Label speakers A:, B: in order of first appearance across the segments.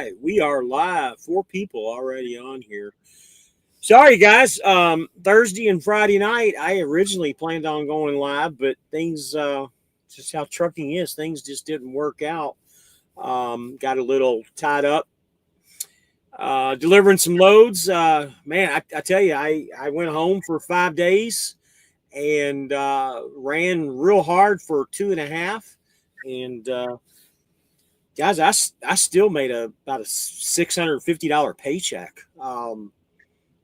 A: right, we are live. 4 people already on here. Sorry, guys. Thursday and Friday night, I originally planned on going live, but things, just how trucking is, things just didn't work out. Got a little tied up delivering some loads. Man, I tell you, I went home for 5 days and ran real hard for 2.5. And guys, I still made about a $650 paycheck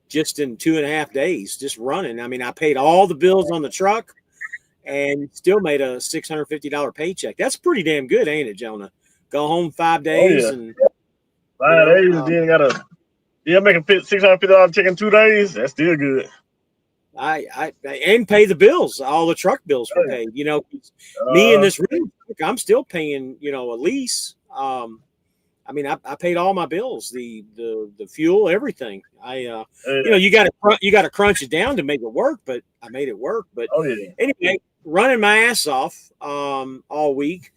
A: just in 2.5 days, just running. I mean, I paid all the bills on the truck and still made a $650 paycheck. That's pretty damn good, ain't it, Jonah? Go home 5 days
B: yeah.
A: and
B: 5 days, then gotta making $650 check in 2 days. That's still good.
A: I and pay the bills. All the truck bills were paid. Me in
B: Uh,
A: this room, I'm still paying. A lease. I mean, I paid all my bills, the fuel, everything. You got to crunch it down to make it work, but I made it work. But
B: oh yeah.
A: anyway, running my ass off all week.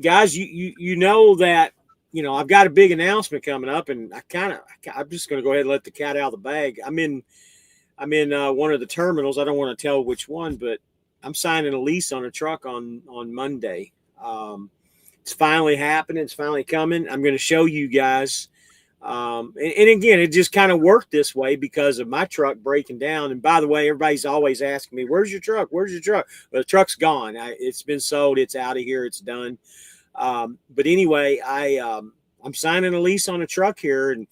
A: Guys, you know that I've got a big announcement coming up, and I'm just going to go ahead and let the cat out of the bag. I'm in one of the terminals. I don't want to tell which one, but I'm signing a lease on a truck on Monday. It's finally happening. It's finally coming. I'm going to show you guys. And again, it just kind of worked this way because of my truck breaking down. And by the way, everybody's always asking me, "Where's your truck? Where's your truck?" Well, the truck's gone. It's been sold. It's out of here. It's done. But anyway, I'm signing a lease on a truck here, and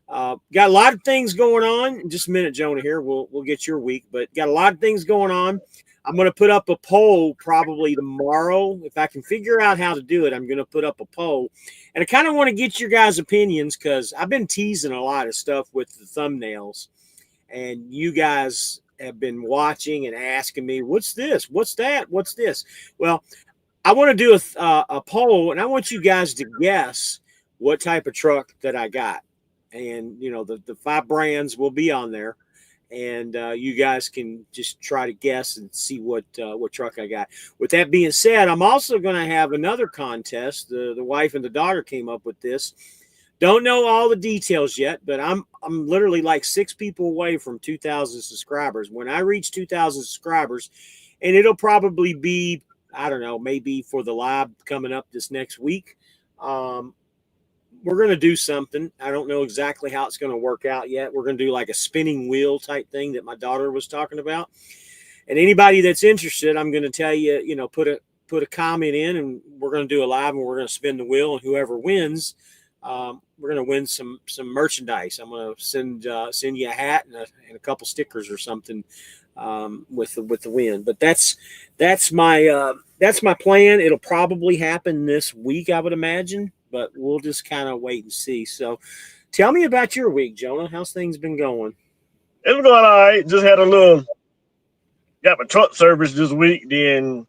A: got a lot of things going on. In just a minute, Jonah, here. We'll get your week, but got a lot of things going on. I'm going to put up a poll probably tomorrow. If I can figure out how to do it, I'm going to put up a poll. And I kind of want to get your guys' opinions because I've been teasing a lot of stuff with the thumbnails. And you guys have been watching and asking me, what's this? What's that? What's this? Well, I want to do a poll, and I want you guys to guess what type of truck that I got. And, the 5 brands will be on there. And you guys can just try to guess and see what truck I got. With that being said, I'm also going to have another contest. The wife and the daughter came up with this. Don't know all the details yet, but I'm literally like 6 people away from 2,000 subscribers. When I reach 2,000 subscribers, and it'll probably be, I don't know, maybe for the live coming up this next week, we're going to do something. I don't know exactly how it's going to work out yet. We're going to do like a spinning wheel type thing that my daughter was talking about. And anybody that's interested, I'm going to tell you, put a comment in, and we're going to do a live, and we're going to spin the wheel, and whoever wins, we're going to win some merchandise. I'm going to send you a hat and a couple stickers or something with the win. But that's my plan. It'll probably happen this week, I would imagine. But we'll just kind of wait and see. So tell me about your week, Jonah. How's things been going?
B: It's going all right. Just got my truck service this week, and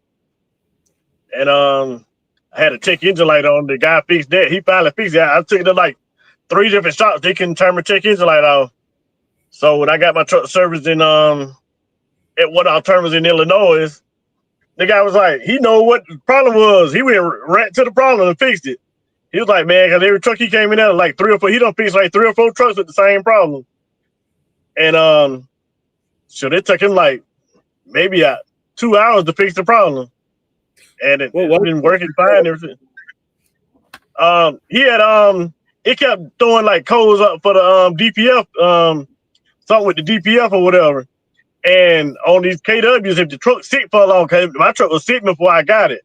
B: I had a check engine light on. The guy fixed that. He finally fixed it. I took it to like 3 different shops. They couldn't turn my check engine light off. So when I got my truck service at one of our terminals in Illinois, the guy was like, he know what the problem was. He went right to the problem and fixed it. He was like, man, because every truck he came in at, like 3 or 4, he done fixed like 3 or 4 trucks with the same problem. And so it took him like maybe 2 hours to fix the problem. And it's been working fine ever since. He had it kept throwing like codes up for the DPF, something with the DPF or whatever. And on these KWs, if the truck sit for a long time, my truck was sitting before I got it.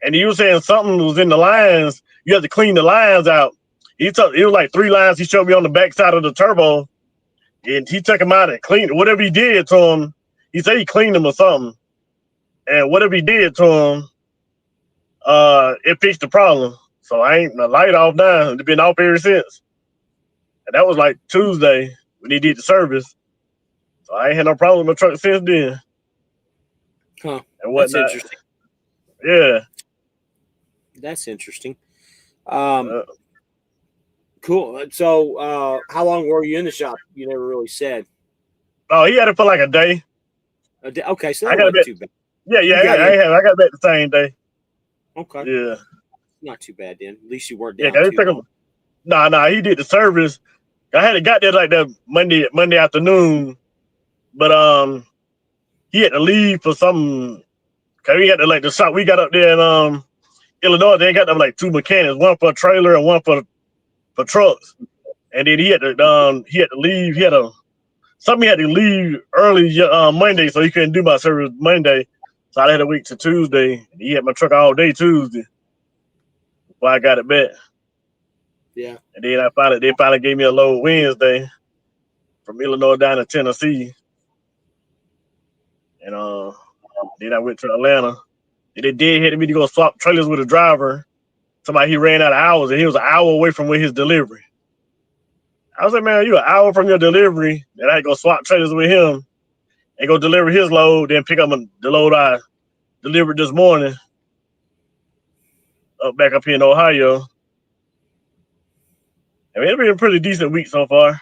B: And he was saying something was in the lines. You have to clean the lines out. It was like 3 lines he showed me on the back side of the turbo. And he took them out and cleaned it. Whatever he did to him, he said he cleaned them or something. And whatever he did to him, it fixed the problem. So I ain't the light off now. It's been off ever since. And that was like Tuesday when he did the service. So I ain't had no problem with my truck since then.
A: Huh.
B: And whatnot.
A: That's interesting.
B: Yeah.
A: That's interesting. Cool. So how long were you in the shop? You never really said.
B: Oh, he had it for like a day.
A: Okay, so that wasn't too bad.
B: Yeah. I got back the same day.
A: Okay.
B: Yeah.
A: not too bad then. At least you weren't
B: Yeah,
A: down
B: cause it
A: too
B: took
A: long.
B: him. Nah, he did the service. I had got there like that Monday afternoon, but he had to leave for some. Cause we had to like the shop. We got up there in Illinois. They got them like two mechanics, one for a trailer and one for trucks. And then he had to leave. He had to leave early Monday, so he couldn't do my service Monday. So I had to wait till Tuesday. He had my truck all day Tuesday before I got it back.
A: Yeah.
B: And then they finally gave me a load Wednesday from Illinois down to Tennessee. And then I went to Atlanta. And they did had me to go swap trailers with a driver. Somebody he ran out of hours and he was an hour away from where his delivery. I was like, man, you an hour from your delivery, and I had to go swap trailers with him and go deliver his load, then pick up the load I delivered this morning back up here in Ohio. I mean, it's been a pretty decent week so far.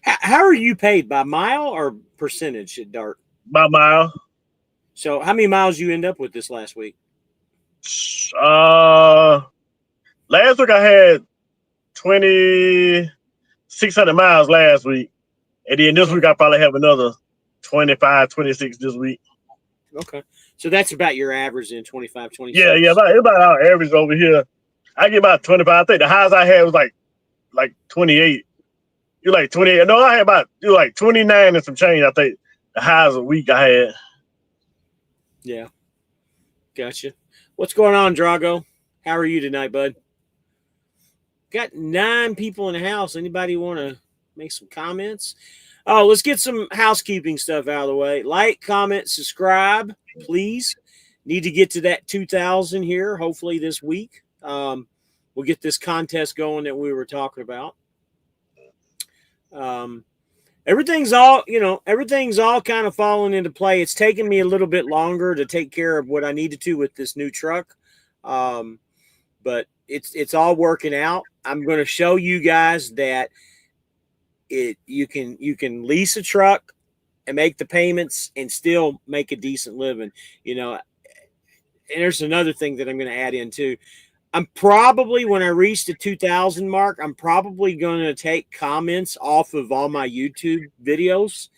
A: How are you paid, by mile or percentage at Dart?
B: By mile.
A: So how many miles you end up with this last week?
B: Last week I had 2,600 miles last week. And then this week I probably have another 25, 26 this week.
A: Okay. So that's about your average in 25, 26.
B: Yeah, it's about our average over here. I get about 25. I think the highest I had was like 28. You're like 28. No, I had like 29 and some change. I think the highest a week I had.
A: Yeah. Gotcha. What's going on, Drago? How are you tonight, bud? Got 9 people in the house. Anybody want to make some comments? Oh, let's get some housekeeping stuff out of the way. Like, comment, subscribe, please. Need to get to that 2,000 here, hopefully this week. We'll get this contest going that we were talking about. Everything's all kind of falling into play. It's taken me a little bit longer to take care of what I needed to with this new truck. But it's all working out. I'm going to show you guys that you can lease a truck and make the payments and still make a decent living, and there's another thing that I'm going to add in too. I'm probably, when I reach the 2,000 mark, I'm probably going to take comments off of all my YouTube videos.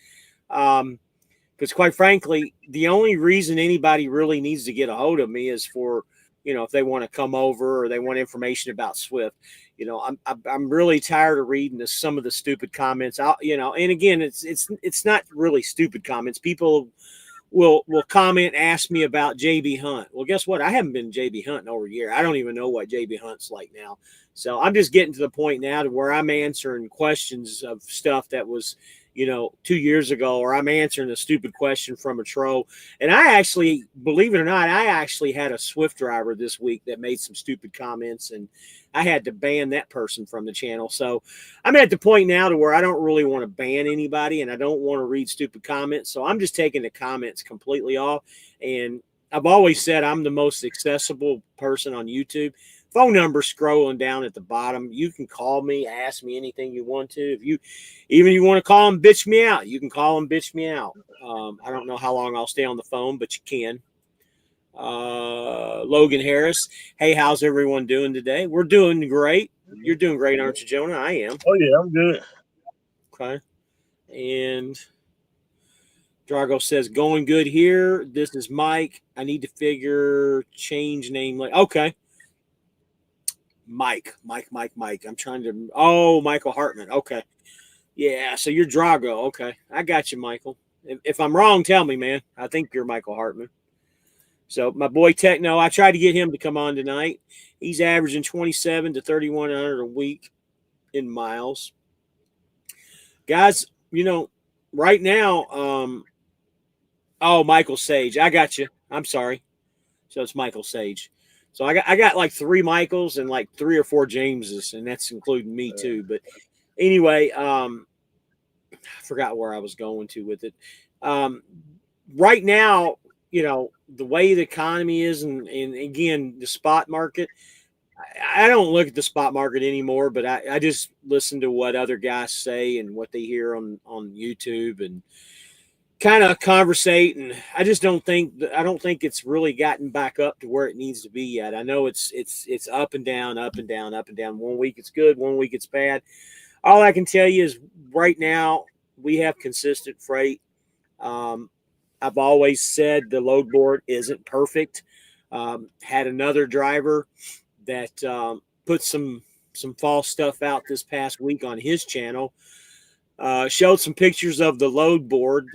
A: Because quite frankly, the only reason anybody really needs to get a hold of me is for, if they want to come over or they want information about Swift. I'm really tired of reading some of the stupid comments. And again, it's not really stupid comments. People will comment and ask me about JB Hunt. Well, guess what? I haven't been JB Hunt in over a year. I don't even know what JB Hunt's like now. So I'm just getting to the point now to where I'm answering questions of stuff that was, 2 years ago, or I'm answering a stupid question from a troll. And I actually, believe it or not, I actually had a Swift driver this week that made some stupid comments, and I had to ban that person from the channel. So I'm at the point now to where I don't really want to ban anybody, and I don't want to read stupid comments. So I'm just taking the comments completely off. And I've always said I'm the most accessible person on YouTube. Phone number scrolling down at the bottom. You can call me, ask me anything you want to. If you want to call and bitch me out, you can call and bitch me out. I don't know how long I'll stay on the phone, but you can. Logan Harris. Hey, how's everyone doing today? We're doing great. You're doing great, aren't you, Jonah? I am.
B: Oh yeah, I'm good.
A: Okay. And Drago says, going good here. This is Mike. I need to figure change name. Okay. Mike. I'm trying to. Oh, Michael Hartman. Okay. Yeah. So you're Drago. Okay. I got you, Michael. If I'm wrong, tell me, man. I think you're Michael Hartman. So my boy Techno, I tried to get him to come on tonight. He's averaging 27 to 3,100 a week in miles. Guys, right now, oh, Michael Sage. I got you. I'm sorry. So it's Michael Sage. So I got like 3 Michaels and like 3 or 4 Jameses, and that's including me too. But anyway, I forgot where I was going to with it. Right now, the way the economy is, and again, the spot market, I don't look at the spot market anymore, but I just listen to what other guys say and what they hear on YouTube. And kind of conversate, and I just don't think it's really gotten back up to where it needs to be yet. I know it's up and down, up and down, up and down. One week it's good, one week it's bad. All I can tell you is right now we have consistent freight. I've always said the load board isn't perfect. Had another driver that put some false stuff out this past week on his channel. Showed some pictures of the load board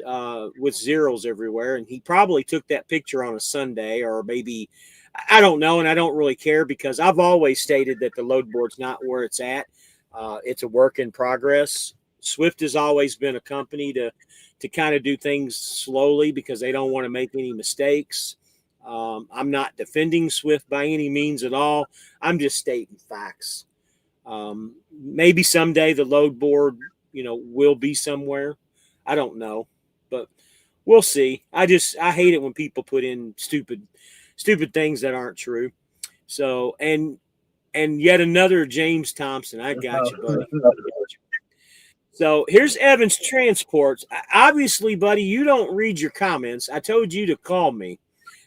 A: with zeros everywhere, and he probably took that picture on a Sunday, or maybe, I don't know, and I don't really care, because I've always stated that the load board's not where it's at. It's a work in progress. Swift has always been a company to kind of do things slowly because they don't want to make any mistakes. I'm not defending Swift by any means at all. I'm just stating facts. Maybe someday the load board, will be somewhere. I don't know, but we'll see. I hate it when people put in stupid things that aren't true. So, and yet another James Thompson. I got you, buddy. So here's Evans Transports. Obviously, buddy, you don't read your comments. I told you to call me.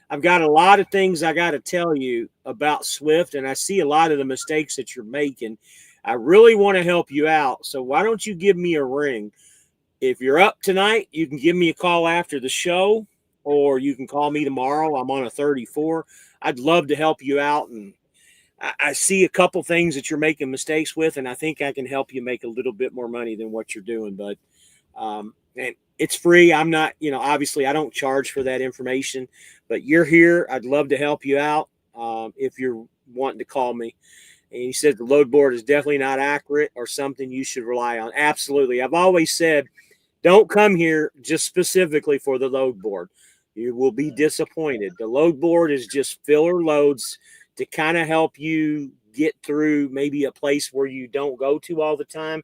A: I've got a lot of things I got to tell you about Swift, and I see a lot of the mistakes that you're making. I really want to help you out, so why don't you give me a ring? If you're up tonight, you can give me a call after the show, or you can call me tomorrow. I'm on a 34. I'd love to help you out, and I see a couple things that you're making mistakes with, and I think I can help you make a little bit more money than what you're doing, bud. And it's free. I'm not, obviously I don't charge for that information, but you're here. I'd love to help you out if you're wanting to call me. And he said the load board is definitely not accurate or something you should rely on. Absolutely. I've always said, don't come here just specifically for the load board. You will be disappointed. The load board is just filler loads to kind of help you get through maybe a place where you don't go to all the time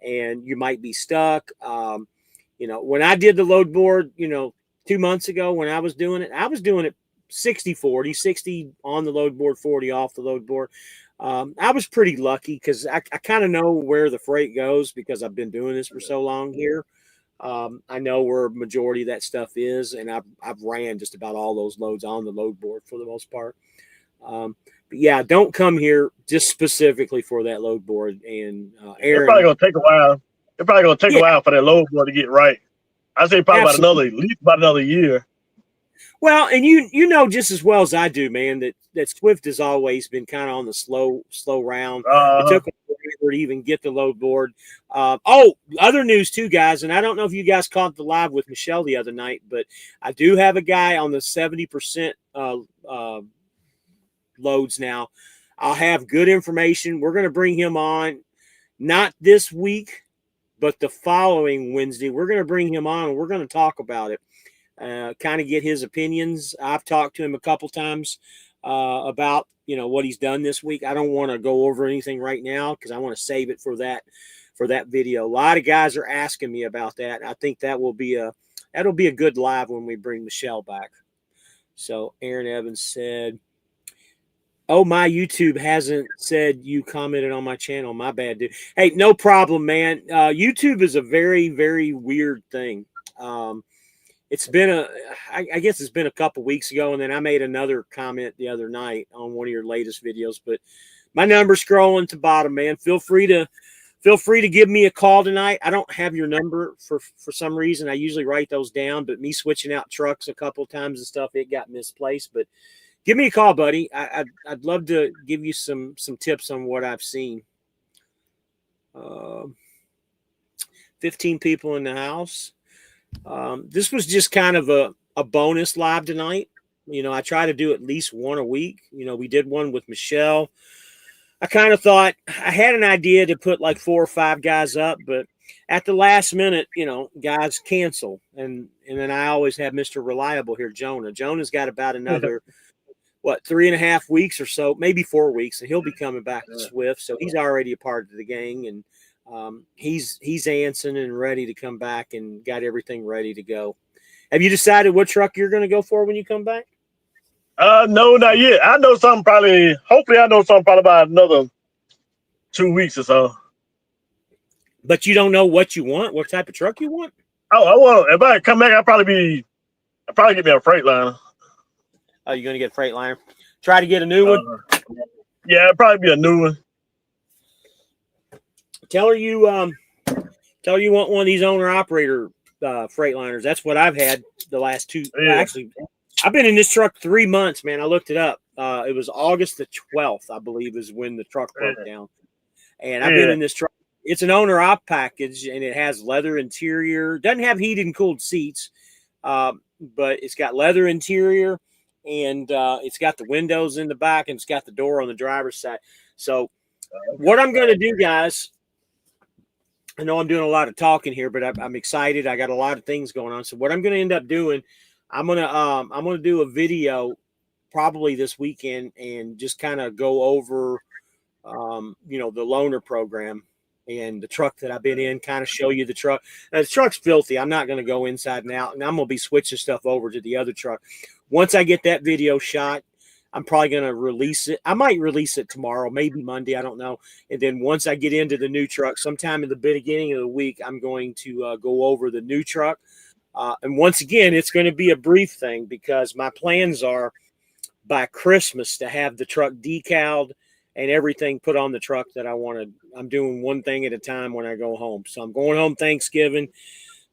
A: and you might be stuck. When I did the load board, 2 months ago when I was doing it 60-40, 60 on the load board, 40 off the load board. I was pretty lucky because I kind of know where the freight goes because I've been doing this for so long here. I know where majority of that stuff is, and I've ran just about all those loads on the load board for the most part. But yeah, don't come here just specifically for that load board. And Aaron,
B: it's probably gonna take a while. It's probably gonna take a while for that load board to get right. I say probably at least about another year.
A: Well, and you know just as well as I do, man, that Swift has always been kind of on the slow round. It took forever to even get the load board. Other news too, guys, and I don't know if you guys caught the live with Michelle the other night, but I do have a guy on the 70% loads now. I'll have good information. We're going to bring him on, not this week, but the following Wednesday. We're going to bring him on, and we're going to talk about it. Kind of get his opinions. I've talked to him a couple times about what he's done this week. I don't want to go over anything right now because I want to save it for that video. A lot of guys are asking me about that. I think that'll be a good live when we bring Michelle back. So Aaron Evans said, "Oh, my YouTube hasn't said you commented on my channel. My bad, dude." Hey, no problem, man. YouTube is a very, very weird thing. It's been I guess it's been a couple weeks ago, and then I made another comment the other night on one of your latest videos. But my number's scrolling to bottom, man. Feel free to give me a call tonight. I don't have your number for some reason. I usually write those down, but me switching out trucks a couple times and stuff, it got misplaced. But give me a call, buddy. I'd love to give you some tips on what I've seen. 15 people in the house. This was just kind of a bonus live tonight. I try to do at least one a week. We did one with Michelle. I kind of thought I had an idea to put like 4 or 5 guys up, but at the last minute, guys cancel. And then I always have Mr. Reliable here, Jonah. Jonah's got about another 3.5 weeks or so, maybe 4 weeks, and he'll be coming back to Swift. So he's already a part of the gang, and he's answering and ready to come back and got everything ready to go. Have you decided what truck you're going to go for when you come back?
B: No, not yet. Hopefully I know something probably about another 2 weeks or so.
A: But you don't know what you want, what type of truck you want?
B: I want if I come back, I'd probably get me a Freightliner.
A: Oh, you're gonna get a Freightliner? Try to get a new one.
B: Yeah, it'd probably be a new one.
A: Tell her you want one of these owner operator Freightliners. That's what I've had the last two.
B: Yeah.
A: Actually, I've been in this truck 3 months, man. I looked it up. It was August the 12th, I believe, is when the truck broke down. And I've been in this truck. It's an owner op package, and it has leather interior. Doesn't have heated and cooled seats, but it's got leather interior, and it's got the windows in the back, and it's got the door on the driver's side. So what I'm going to do, guys, I know I'm doing a lot of talking here, but I'm excited. I got a lot of things going on. So what I'm going to end up doing, I'm gonna do a video probably this weekend and just kind of go over, the loaner program and the truck that I've been in, kind of show you the truck. Now, the truck's filthy. I'm not going to go inside and out, and I'm going to be switching stuff over to the other truck. Once I get that video shot, I'm probably going to release it. I might release it tomorrow, maybe Monday. I don't know. And then once I get into the new truck, sometime in the beginning of the week, I'm going to go over the new truck. And once again, it's going to be a brief thing because my plans are by Christmas to have the truck decaled and everything put on the truck that I want to. I'm doing one thing at a time when I go home. So I'm going home Thanksgiving,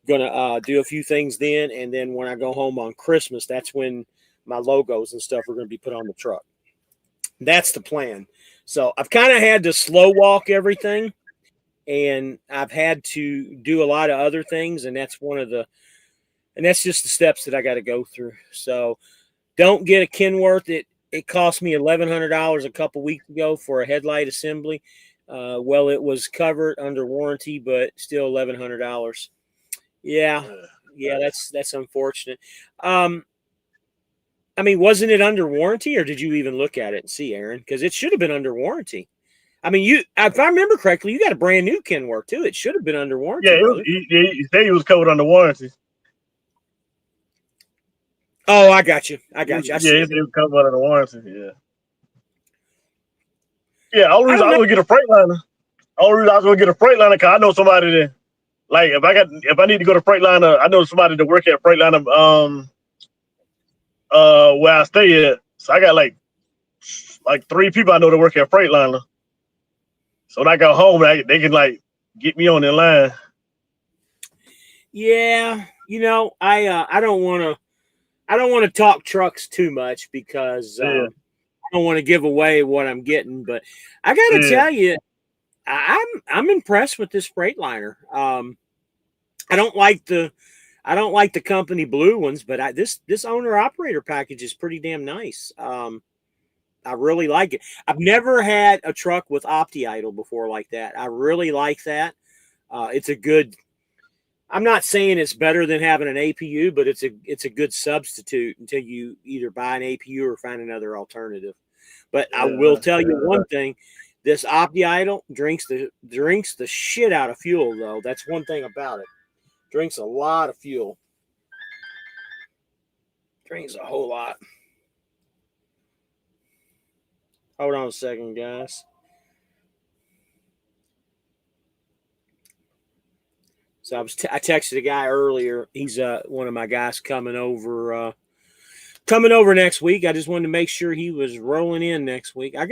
A: going to do a few things then. And then when I go home on Christmas, that's when my logos and stuff are going to be put on the truck. That's the plan. So I've kind of had to slow walk everything, and I've had to do a lot of other things. And that's that's just the steps that I got to go through. So don't get a Kenworth. It cost me $1,100 a couple weeks ago for a headlight assembly. Well, it was covered under warranty, but still $1,100. Yeah, that's unfortunate. I mean, wasn't it under warranty, or did you even look at it and see, Aaron? Because it should have been under warranty. I mean, if I remember correctly, you got a brand new Kenworth too. It should have been under warranty.
B: Yeah, he said he was covered under warranty.
A: Oh, I got you. I
B: he was covered under warranty. Yeah. Yeah,
A: I was
B: going to get a Freightliner. Only reason I was going to get a Freightliner because I know somebody that, like, if I need to go to Freightliner, I know somebody that work at Freightliner, where I stay at. So I got like 3 people I know that work at Freightliner. So when I go home, they can like get me on their line.
A: Yeah, I don't want to talk trucks too much because I don't want to give away what I'm getting. But I got to tell you, I'm impressed with this Freightliner. I don't like the company blue ones, but this owner operator package is pretty damn nice. I really like it. I've never had a truck with OptiIdle before like that. I really like that. It's a good. I'm not saying it's better than having an APU, but it's a good substitute until you either buy an APU or find another alternative. But I will tell you one thing: this OptiIdle drinks the shit out of fuel, though. That's one thing about it. Drinks a lot of fuel. Drinks a whole lot. Hold on a second, guys. So I texted a guy earlier. He's one of my guys coming over next week. I just wanted to make sure he was rolling in next week. I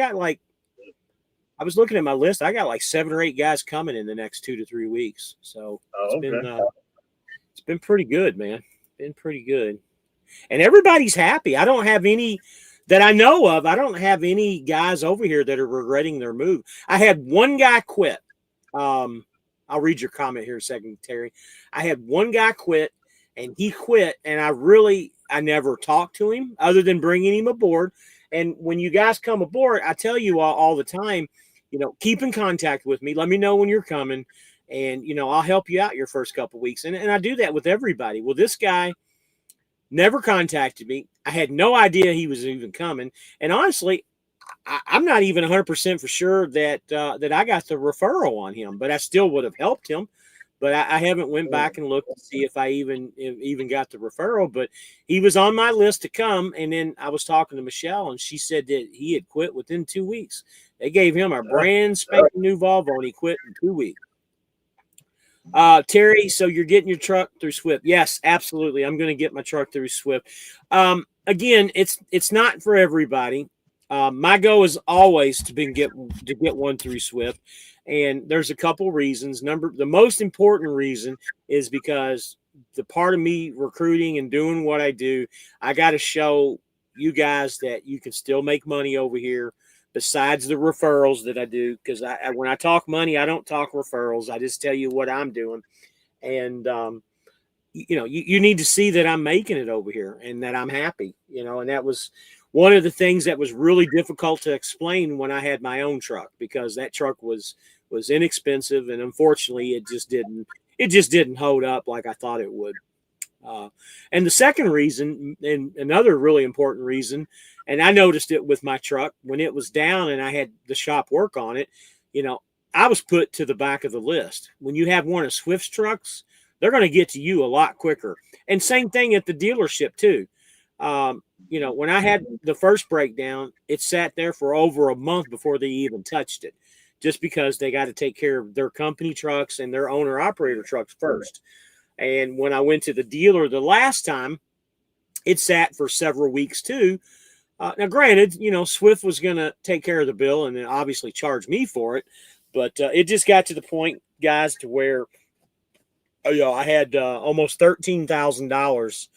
A: was looking at my list. I got like 7 or 8 guys coming in the next 2 to 3 weeks. So it's been pretty good, man. Been pretty good. And everybody's happy. I don't have any that I know of. I don't have any guys over here that are regretting their move. I had one guy quit. I'll read your comment here in a second, Terry. I had one guy quit, and he quit, and I never talked to him other than bringing him aboard. And when you guys come aboard, I tell you all the time, keep in contact with me. Let me know when you're coming, and, I'll help you out your first couple of weeks. And I do that with everybody. Well, this guy never contacted me. I had no idea he was even coming. And honestly, I'm not even 100% for sure that I got the referral on him, but I still would have helped him. But I haven't went back and looked to see if I even got the referral. But he was on my list to come. And then I was talking to Michelle, and she said that he had quit within 2 weeks. They gave him a brand spanking new Volvo, and he quit in 2 weeks. Terry, so you're getting your truck through Swift? Yes, absolutely. I'm going to get my truck through Swift. Again, it's not for everybody. My goal is always to get one through Swift, and there's a couple reasons. The most important reason is because the part of me recruiting and doing what I do, I got to show you guys that you can still make money over here besides the referrals that I do. Because when I talk money, I don't talk referrals. I just tell you what I'm doing. And, you need to see that I'm making it over here and that I'm happy, and that was one of the things that was really difficult to explain when I had my own truck, because that truck was inexpensive. And unfortunately it just didn't hold up like I thought it would. Uh, and the second reason, and another really important reason, and I noticed it with my truck when it was down and I had the shop work on it, I was put to the back of the list. When you have one of Swift's trucks, they're going to get to you a lot quicker. And same thing at the dealership too. When I had the first breakdown, it sat there for over a month before they even touched it, just because they got to take care of their company trucks and their owner operator trucks first. And when I went to the dealer the last time, it sat for several weeks too. Now, granted, Swift was going to take care of the bill and then obviously charge me for it. But it just got to the point, guys, to where I had almost $13,000.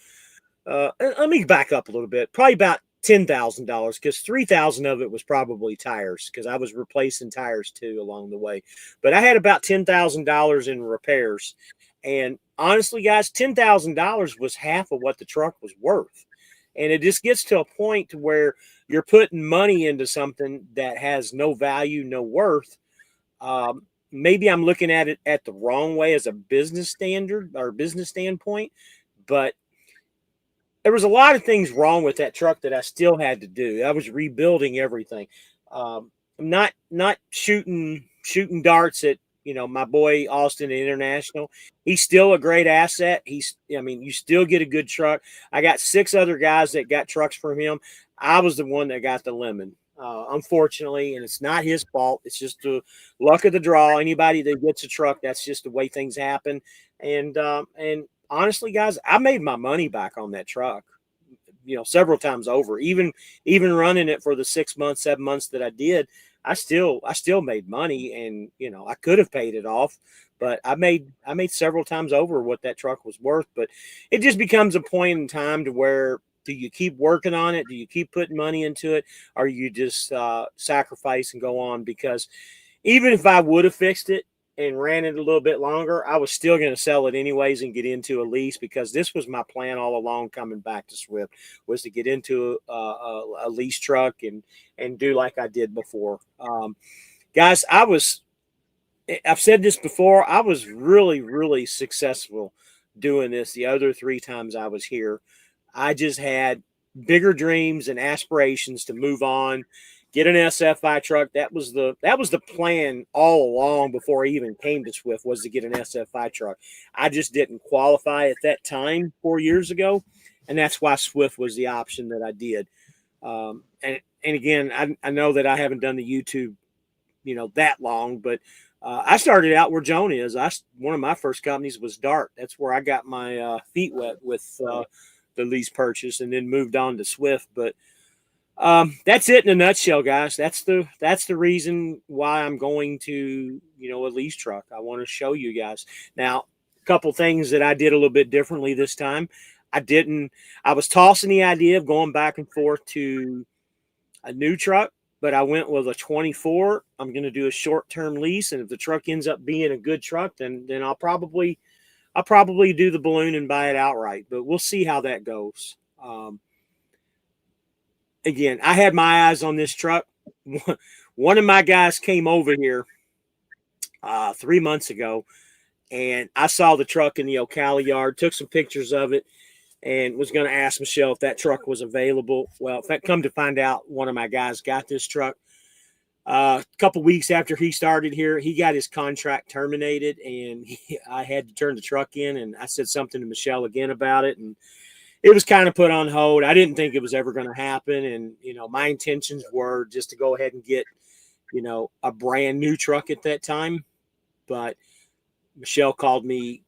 A: Let me back up a little bit. Probably about $10,000, because $3,000 of it was probably tires, because I was replacing tires too along the way. But I had about $10,000 in repairs. And honestly, guys, $10,000 was half of what the truck was worth. And it just gets to a point to where you're putting money into something that has no value, no worth. Maybe I'm looking at it at the wrong way as a business standard or business standpoint, but there was a lot of things wrong with that truck that I still had to do. I was rebuilding everything. I'm not shooting darts at my boy Austin International. He's still a great asset. You still get a good truck. I got 6 other guys that got trucks from him. I was the one that got the lemon, unfortunately, and it's not his fault. It's just the luck of the draw. Anybody that gets a truck, that's just the way things happen. And honestly, guys, I made my money back on that truck, several times over. Even running it for the 6 months, 7 months that I did, I still made money. And I could have paid it off, but I made several times over what that truck was worth. But it just becomes a point in time to where, do you keep working on it? Do you keep putting money into it? Or you just sacrifice and go on? Because even if I would have fixed it and ran it a little bit longer, I was still going to sell it anyways and get into a lease, because this was my plan all along coming back to Swift, was to get into a lease truck and do like I did before. Guys, I've said this before, I was really, really successful doing this the other 3 times I was here. I just had bigger dreams and aspirations to move on, get an SFI truck. That was the plan all along before I even came to Swift, was to get an SFI truck. I just didn't qualify at that time 4 years ago, and that's why Swift was the option that I did. And again, I know that I haven't done the YouTube, that long, but I started out where Joan is. One of my first companies was Dart. That's where I got my feet wet with the lease purchase, and then moved on to Swift. But that's it in a nutshell, guys. That's the reason why I'm going to a lease truck. I want to show you guys. Now, a couple things that I did a little bit differently this time. I was tossing the idea of going back and forth to a new truck, but I went with a 24. I'm going to do a short-term lease, and if the truck ends up being a good truck, then I'll probably do the balloon and buy it outright. But we'll see how that goes. Again, I had my eyes on this truck. One of my guys came over here 3 months ago, and I saw the truck in the Ocala yard, took some pictures of it, and was going to ask Michelle if that truck was available. Well, in fact, come to find out, one of my guys got this truck. A couple weeks after he started here, he got his contract terminated, and I had to turn the truck in, and I said something to Michelle again about it, and it was kind of put on hold. I didn't think it was ever going to happen. And, my intentions were just to go ahead and get, a brand new truck at that time. But Michelle called me,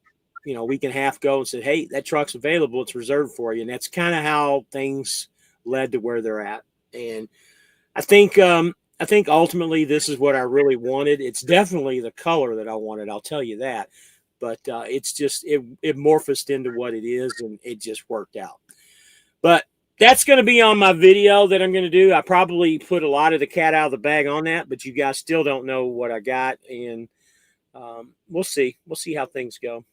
A: a week and a half ago and said, "Hey, that truck's available. It's reserved for you." And that's kind of how things led to where they're at. And I think ultimately this is what I really wanted. It's definitely the color that I wanted. I'll tell you that. But it's just it morphosed into what it is, and it just worked out. But that's going to be on my video that I'm going to do. I probably put a lot of the cat out of the bag on that, but you guys still don't know what I got, and we'll see. We'll see how things go.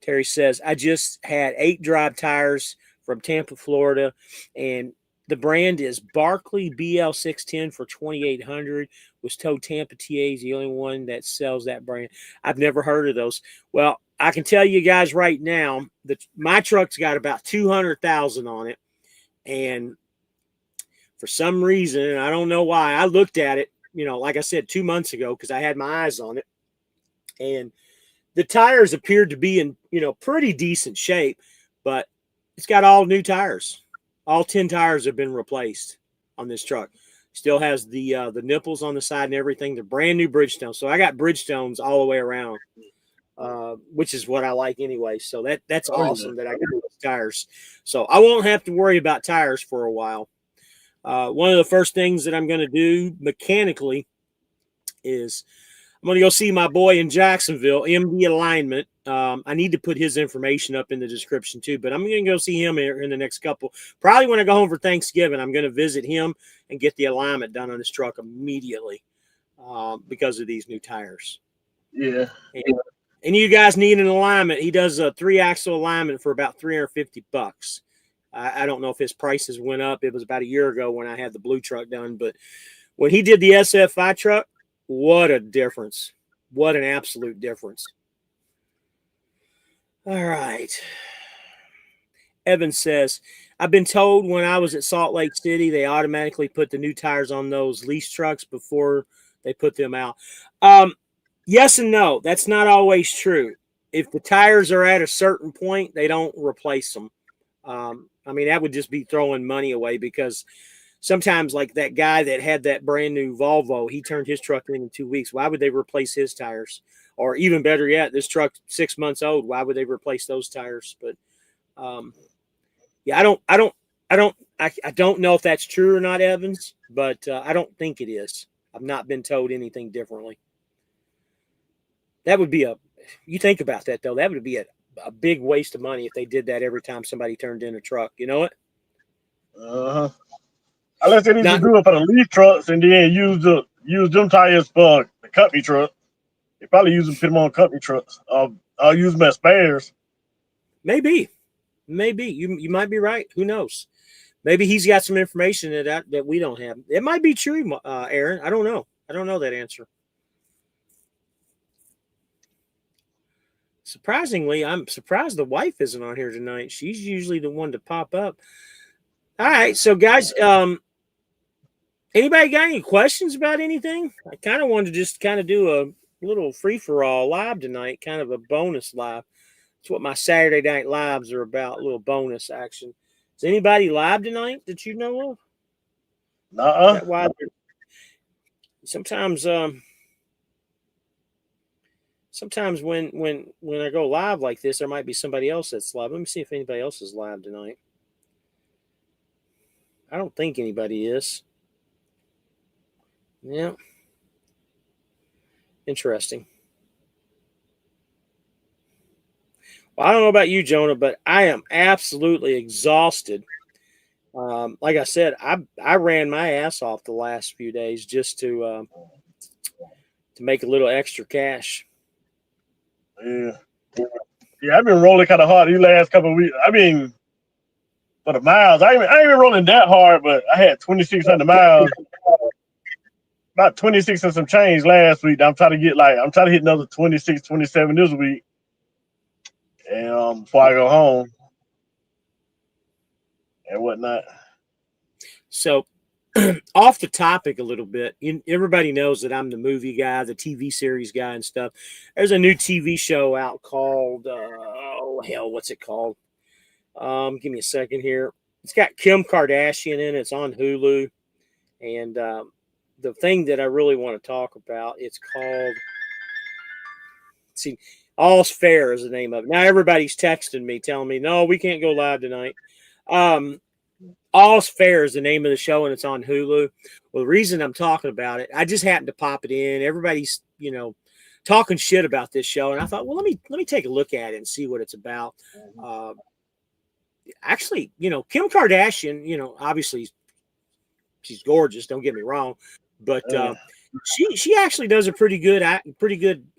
A: Terry says, I just had 8 drive tires from Tampa, Florida, and the brand is Barkley BL610 for $2,800. Was told Tampa TA is the only one that sells that brand. I've never heard of those. Well, I can tell you guys right now that my truck's got about 200,000 on it, and for some reason, I don't know why, I looked at it, like I said, 2 months ago because I had my eyes on it, and the tires appeared to be in, pretty decent shape, but it's got all new tires. All 10 tires have been replaced on this truck. Still has the nipples on the side and everything. They're brand new Bridgestones. So I got Bridgestones all the way around, which is what I like anyway. So that's awesome that I got those tires. So I won't have to worry about tires for a while. One of the first things that I'm going to do mechanically is I'm going to go see my boy in Jacksonville, MD Alignment. I need to put his information up in the description too, but I'm going to go see him in the next couple. Probably when I go home for Thanksgiving, I'm going to visit him and get the alignment done on this truck immediately because of these new tires.
B: Yeah.
A: And you guys need an alignment. He does a 3-axle alignment for about $350. I don't know if his prices went up. It was about a year ago when I had the blue truck done, but when he did the SFI truck, what a difference. What an absolute difference. All right. Evan says, I've been told when I was at Salt Lake City, they automatically put the new tires on those lease trucks before they put them out. Yes and no. That's not always true. If the tires are at a certain point, they don't replace them. That would just be throwing money away because sometimes, like that guy that had that brand new Volvo, he turned his truck in 2 weeks. Why would they replace his tires? Or even better yet, this truck's 6 months old. Why would they replace those tires? But I don't know if that's true or not, Evans. But I don't think it is. I've not been told anything differently. That would be you think about that though. That would be a big waste of money if they did that every time somebody turned in a truck. You know it?
B: Unless they need to do it for the lease trucks and then use them tires for the company truck. They probably put them on company trucks. I'll use them as spares.
A: Maybe you might be right. Who knows? Maybe he's got some information that we don't have. It might be true, Aaron. I don't know. I don't know that answer. Surprisingly, I'm surprised the wife isn't on here tonight. She's usually the one to pop up. All right, so guys, anybody got any questions about anything? I kind of wanted to just kind of do a little free-for-all live tonight, kind of a bonus live. That's what my Saturday night lives are about, a little bonus action. Is anybody live tonight that you know of?
B: Nuh-uh.
A: Is that why sometimes when I go live like this, there might be somebody else that's live. Let me see if anybody else is live tonight. I don't think anybody is. Yeah. Interesting. Well, I don't know about you, Jonah, but I am absolutely exhausted. Like I said, I ran my ass off the last few days just to make a little extra cash.
B: Yeah, I've been rolling kind of hard these last couple of weeks. For the miles, I ain't been rolling that hard, but I had 2,600 miles, about 26 and some change last week. I'm trying to hit another 26, 27 this week, and before I go home and whatnot.
A: So, off the topic a little bit, everybody knows that I'm the movie guy, the TV series guy, and stuff. There's a new TV show out called what's it called? Give me a second here. It's got Kim Kardashian in it. It's on Hulu, and the thing that I really want to talk about, it's called. See, All's Fair is the name of it. Now everybody's texting me, telling me, no, we can't go live tonight. All's Fair is the name of the show, and it's on Hulu. Well, the reason I'm talking about it, I just happened to pop it in. Everybody's, talking shit about this show, and I thought, well, let me take a look at it and see what it's about. Actually, Kim Kardashian, obviously she's gorgeous. Don't get me wrong, but she actually does a pretty good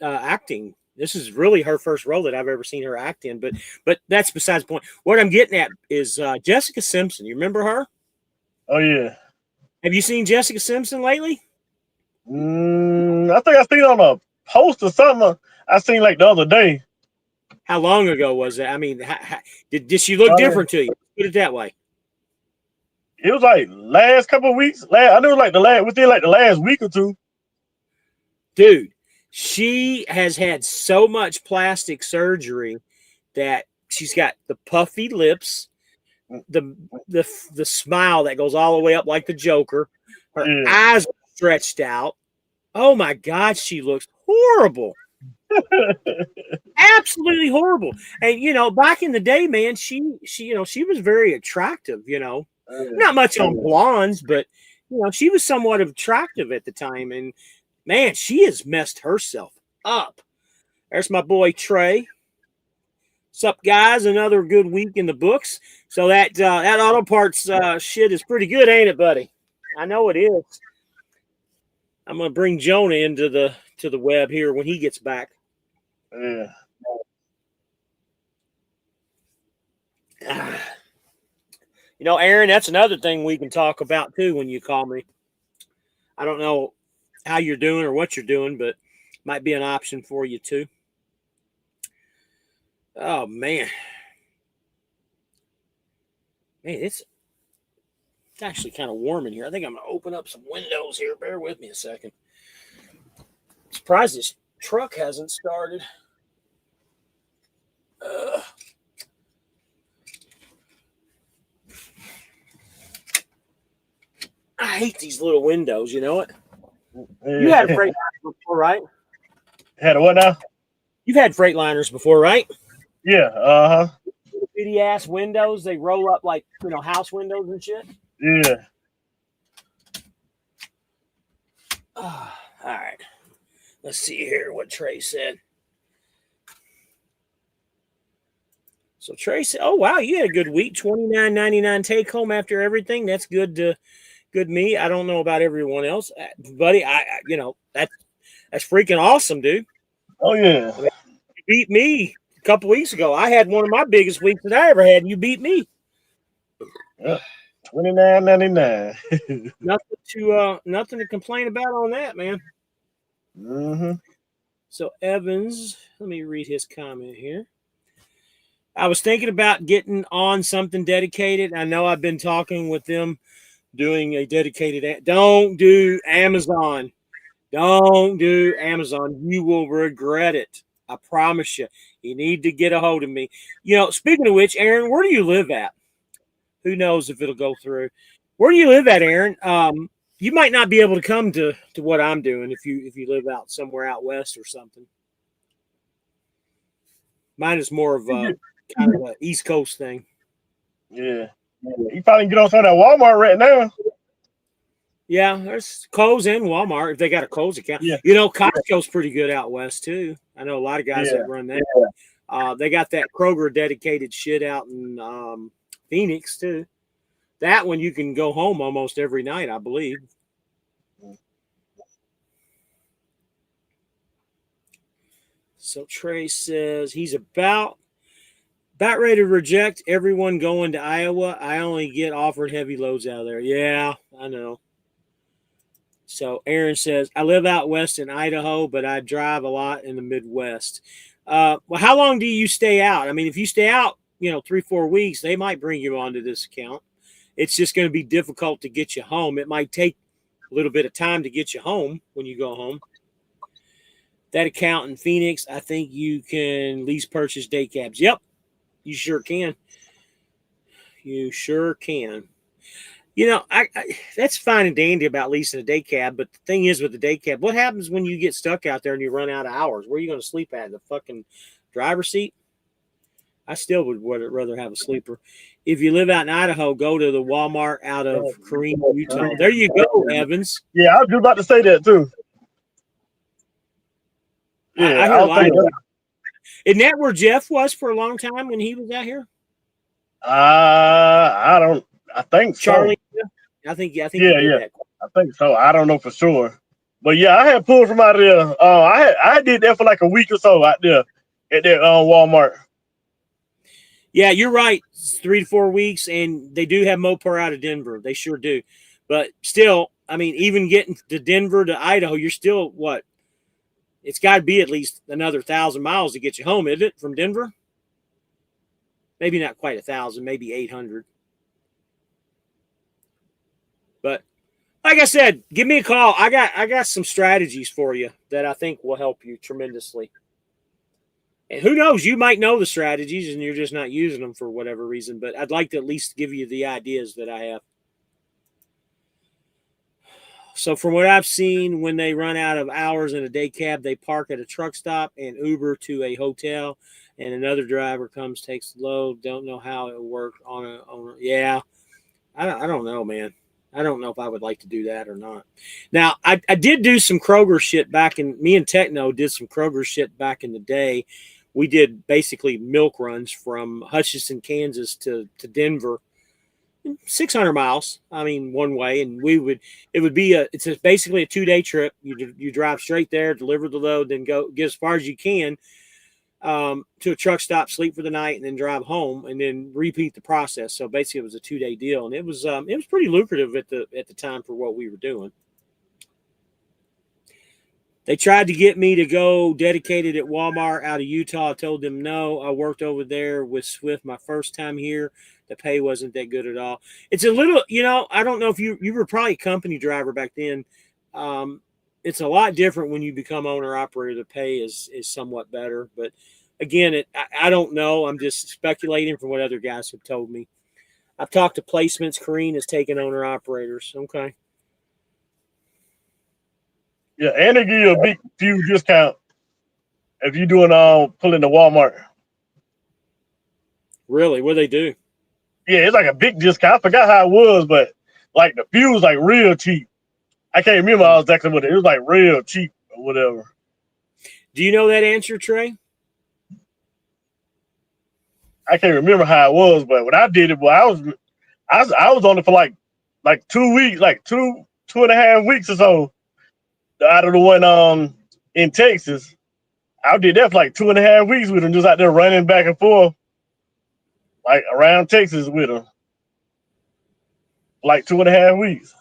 A: acting. This is really her first role that I've ever seen her act in, but that's besides the point. What I'm getting at is Jessica Simpson. You remember her?
B: Oh yeah.
A: Have you seen Jessica Simpson lately?
B: I think I seen it on a post or something. I seen like the other day.
A: How long ago was that? I mean, did she look different to you? Put it that way.
B: It was like last couple of weeks. I knew like within like the last week or two.
A: Dude, she has had so much plastic surgery that she's got the puffy lips, the smile that goes all the way up like the Joker. Her eyes are stretched out. Oh my God, she looks horrible. Absolutely horrible. And back in the day, man, she was very attractive, not much on blondes, but she was somewhat attractive at the time. And man, she has messed herself up. There's my boy Trey. What's up, guys? Another good week in the books. So that auto parts shit is pretty good, ain't it, buddy? I know it is. I'm gonna bring Jonah into the web here when he gets back.
B: Yeah.
A: Aaron, that's another thing we can talk about too when you call me. I don't know how you're doing or what you're doing, but might be an option for you too. Oh man, it's actually kind of warm in here. I think I'm gonna open up some windows here. Bear with me a second. Surprised this truck hasn't started. I hate these little windows. You know it. You had a Freightliner before, right?
B: Had a what now?
A: You've had Freightliners before, right?
B: Yeah.
A: Bitty ass windows. They roll up like house windows and shit.
B: Yeah.
A: All right. Let's see here what Trey said. So Trey said, "Oh wow, you had a good week. $29.99 take home after everything. That's good me. I don't know about everyone else, buddy. That's freaking awesome, dude.
B: Oh yeah.
A: I mean, you beat me a couple weeks ago. I had one of my biggest weeks that I ever had, and you beat me.
B: Yeah. $29.99.
A: Nothing to complain about on that, man."
B: Mm-hmm.
A: So Evans, let me read his comment here. I was thinking about getting on something dedicated. I know I've been talking with them doing a dedicated. Don't do Amazon. Don't do Amazon. You will regret it. I promise you. You need to get a hold of me. Speaking of which, Aaron, where do you live at? Who knows if it'll go through? Where do you live at, Aaron? You might not be able to come to what I'm doing if you live out somewhere out west or something. Mine is more of a kind of an East Coast thing.
B: Yeah. You probably can get on some of that Walmart right now.
A: Yeah, there's Kohl's and Walmart if they got a Kohl's account.
B: Yeah.
A: Costco's pretty good out west too. I know a lot of guys that run that. They got that Kroger dedicated shit out in Phoenix too. That one you can go home almost every night, I believe. So Trey says he's about ready to reject everyone going to Iowa. I only get offered heavy loads out of there. Yeah, I know. So Aaron says, I live out west in Idaho, but I drive a lot in the Midwest. Well, how long do you stay out? I mean, if you stay out, 3-4 weeks, they might bring you onto this account. It's just going to be difficult to get you home. It might take a little bit of time to get you home when you go home. That account in Phoenix, I think you can lease purchase day cabs. Yep, you sure can. You sure can. I that's fine and dandy about leasing a day cab, but the thing is with the day cab, what happens when you get stuck out there and you run out of hours? Where are you going to sleep at? The fucking Driver's seat. I still would rather have a sleeper. If you live out in Idaho, go to the Walmart out of Carine, Utah. There you go, Evans.
B: Yeah, I was just about to say that too. Yeah,
A: I hear a lot of
B: that.
A: Isn't that where Jeff was for a long time when he was out here?
B: I think
A: Charlie.
B: so.
A: I think
B: Yeah,
A: he did that.
B: I think so. I don't know for sure. But yeah, I had pulled from out there. I did that for like a week or so out there at that Walmart.
A: Yeah, you're right. It's 3 to 4 weeks, and they do have Mopar out of Denver. They sure do. But still, I mean, even getting to Denver to Idaho, you're still what? It's got to be at least another 1,000 miles to get you home, isn't it? From Denver? Maybe not quite 1,000, maybe 800. But like I said, give me a call. I got some strategies for you that I think will help you tremendously. And who knows, you might know the strategies and you're just not using them for whatever reason, but I'd like to at least give you the ideas that I have. So from what I've seen, when they run out of hours in a day cab, they park at a truck stop and Uber to a hotel, and another driver comes, takes the load. Don't know how it will work on a yeah. I don't know, man. I don't know if I would like to do that or not. Now, I did do some Kroger shit back in, me and Techno did some Kroger shit back in the day. We did basically milk runs from Hutchinson, Kansas to Denver, 600 miles. I mean, one way. And it would be it's basically a 2-day trip. You drive straight there, deliver the load, then go get as far as you can to a truck stop, sleep for the night, and then drive home, and then repeat the process. So basically, it was a 2-day deal, and it was pretty lucrative at the time for what we were doing. They tried to get me to go dedicated at Walmart out of Utah. I told them no. I worked over there with Swift my first time here. The pay wasn't that good at all. It's a little, I don't know if you were probably a company driver back then. It's a lot different when you become owner operator. The pay is somewhat better, but again, I don't know. I'm just speculating from what other guys have told me. I've talked to placements. Carine has taken owner operators. Okay.
B: Yeah, and they give you a big fuel discount if you're doing pulling the Walmart.
A: Really? What do they do?
B: Yeah, it's like a big discount. I forgot how it was, but like the fuel's like real cheap. I can't remember exactly what it was like real cheap or whatever.
A: Do you know that answer, Trey?
B: I can't remember how it was, but when I did it, well, I was on it for like 2 weeks, like 2.5 weeks or so. Out of the one in Texas, I did that for like 2.5 weeks with them, just out there running back and forth, like around Texas with them, like 2.5 weeks.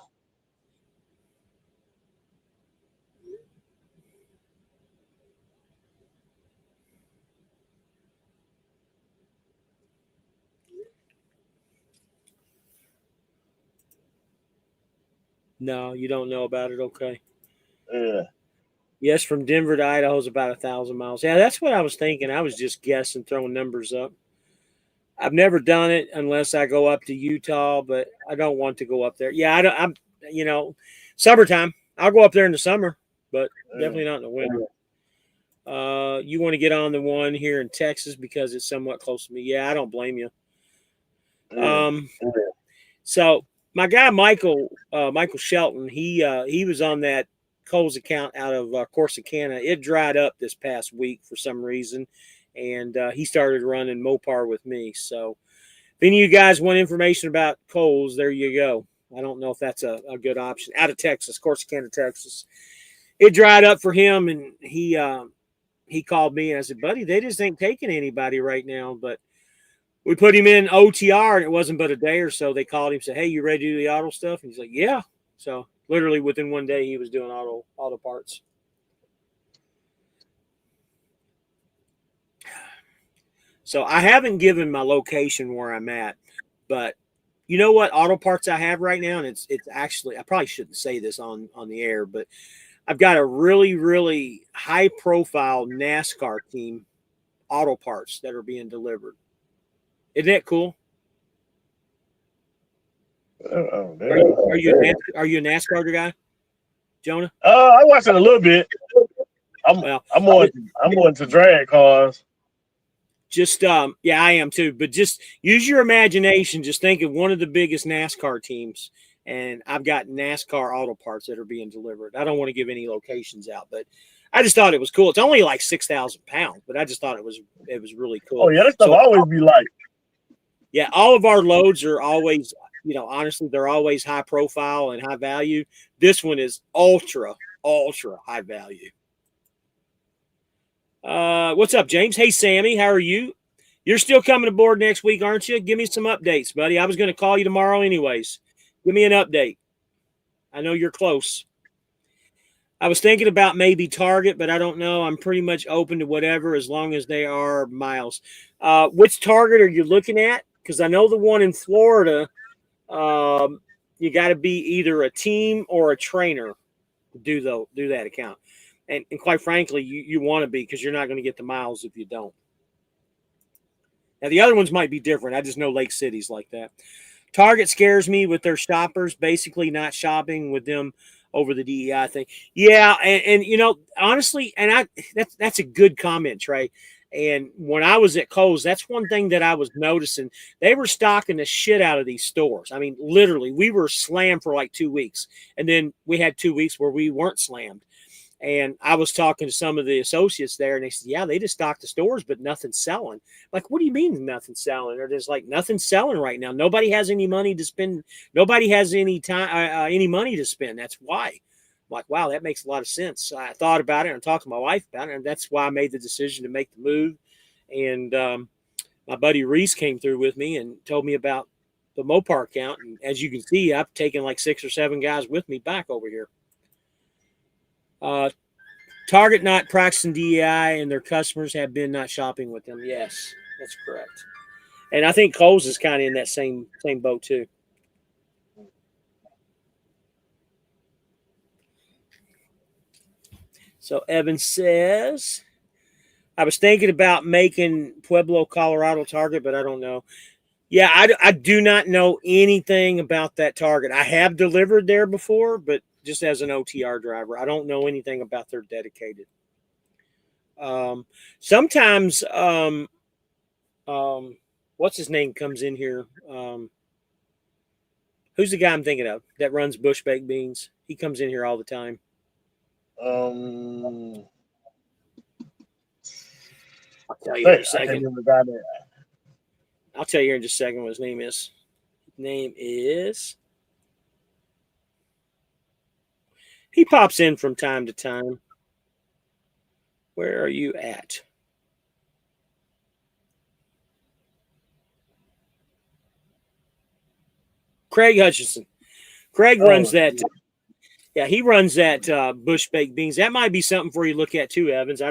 A: No, you don't know about it. Okay.
B: Yeah.
A: Yes, from Denver to Idaho is about 1,000 miles. Yeah, that's what I was thinking. I was just guessing, throwing numbers up. I've never done it unless I go up to Utah, but I don't want to go up there. Yeah, I'm summertime. I'll go up there in the summer, but definitely not in the winter. You want to get on the one here in Texas because it's somewhat close to me. Yeah, I don't blame you. So my guy Michael Shelton, he was on that Coles account out of Corsicana. It dried up this past week for some reason, and he started running Mopar with me. So if any of you guys want information about Coles, there you go. I don't know if that's a good option. Out of Texas, Corsicana, Texas. It dried up for him, and he called me, and I said, buddy, they just ain't taking anybody right now. But we put him in OTR, and it wasn't but a day or so. They called him and said, hey, you ready to do the auto stuff? And he's like, yeah. So literally within one day, he was doing auto parts. So I haven't given my location where I'm at, but you know what auto parts I have right now? And it's actually, I probably shouldn't say this on the air, but I've got a really, really high profile NASCAR team auto parts that are being delivered. Isn't that cool? Are you a NASCAR guy, Jonah?
B: I watched it a little bit. I'm more into drag cars.
A: Just yeah, I am too. But just use your imagination. Just think of one of the biggest NASCAR teams, and I've got NASCAR auto parts that are being delivered. I don't want to give any locations out, but I just thought it was cool. It's only like 6,000 pounds, but I just thought it was really cool.
B: Oh yeah, that stuff
A: So
B: always be like.
A: yeah, all of our loads are always, honestly, they're always high profile and high value. This one is ultra high value. What's up, James? Hey, Sammy, how are you? You're still coming aboard next week, aren't you? Give me some updates, buddy. I was going to call you tomorrow anyways. Give me an update. I know you're close. I was thinking about maybe Target, but I don't know. I'm pretty much open to whatever as long as they are miles. Which Target are you looking at? Because I know the one in Florida, you got to be either a team or a trainer to do that account. And quite frankly, you want to be, because you're not going to get the miles if you don't. Now, the other ones might be different. I just know Lake City's like that. Target scares me with their shoppers, basically not shopping with them over the DEI thing. Yeah, and honestly, and that's a good comment, Trey. And when I was at Kohl's, that's one thing that I was noticing. They were stocking the shit out of these stores. I mean, literally, we were slammed for like 2 weeks. And then we had 2 weeks where we weren't slammed. And I was talking to some of the associates there, and they said, yeah, they just stocked the stores, but nothing's selling. Like, what do you mean nothing's selling? They're just like, nothing's selling right now. Nobody has any money to spend. Nobody has any time, any money to spend. That's why. I'm like, wow, that makes a lot of sense. I thought about it and talked to my wife about it, and that's why I made the decision to make the move. And my buddy Reese came through with me and told me about the Mopar account. And as you can see, I've taken like 6 or 7 guys with me back over here. Target not practicing DEI, and their customers have been not shopping with them. Yes, that's correct. And I think Kohl's is kind of in that same boat too. So Evan says, I was thinking about making Pueblo, Colorado Target, but I don't know. Yeah, I do not know anything about that Target. I have delivered there before, but just as an OTR driver, I don't know anything about their dedicated. Sometimes, what's his name comes in here? Who's the guy I'm thinking of that runs Bush Baked Beans? He comes in here all the time.
B: I'll
A: tell you in a second.
B: I'll
A: tell you in just a second what his name is. His name is. He pops in from time to time. Where are you at? Craig Hutchinson. Craig runs that. Yeah, he runs that Bush Baked Beans. That might be something for you to look at too, Evans. I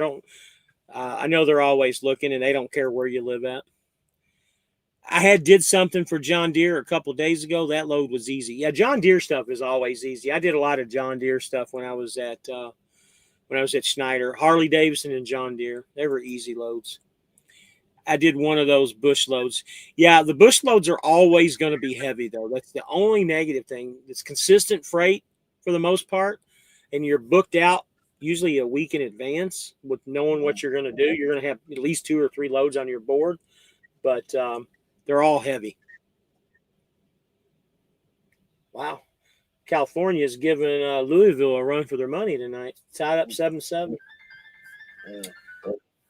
A: know they're always looking, and they don't care where you live at. I did something for John Deere a couple of days ago. That load was easy. Yeah, John Deere stuff is always easy. I did a lot of John Deere stuff when I was at Schneider, Harley Davidson, and John Deere. They were easy loads. I did one of those Bush loads. Yeah, the Bush loads are always going to be heavy, though. That's the only negative thing. It's consistent freight for the most part, and you're booked out usually a week in advance with knowing what you're going to do. You're going to have at least 2 or 3 loads on your board, but they're all heavy. Wow. California is giving Louisville a run for their money tonight. Tied up 7-7.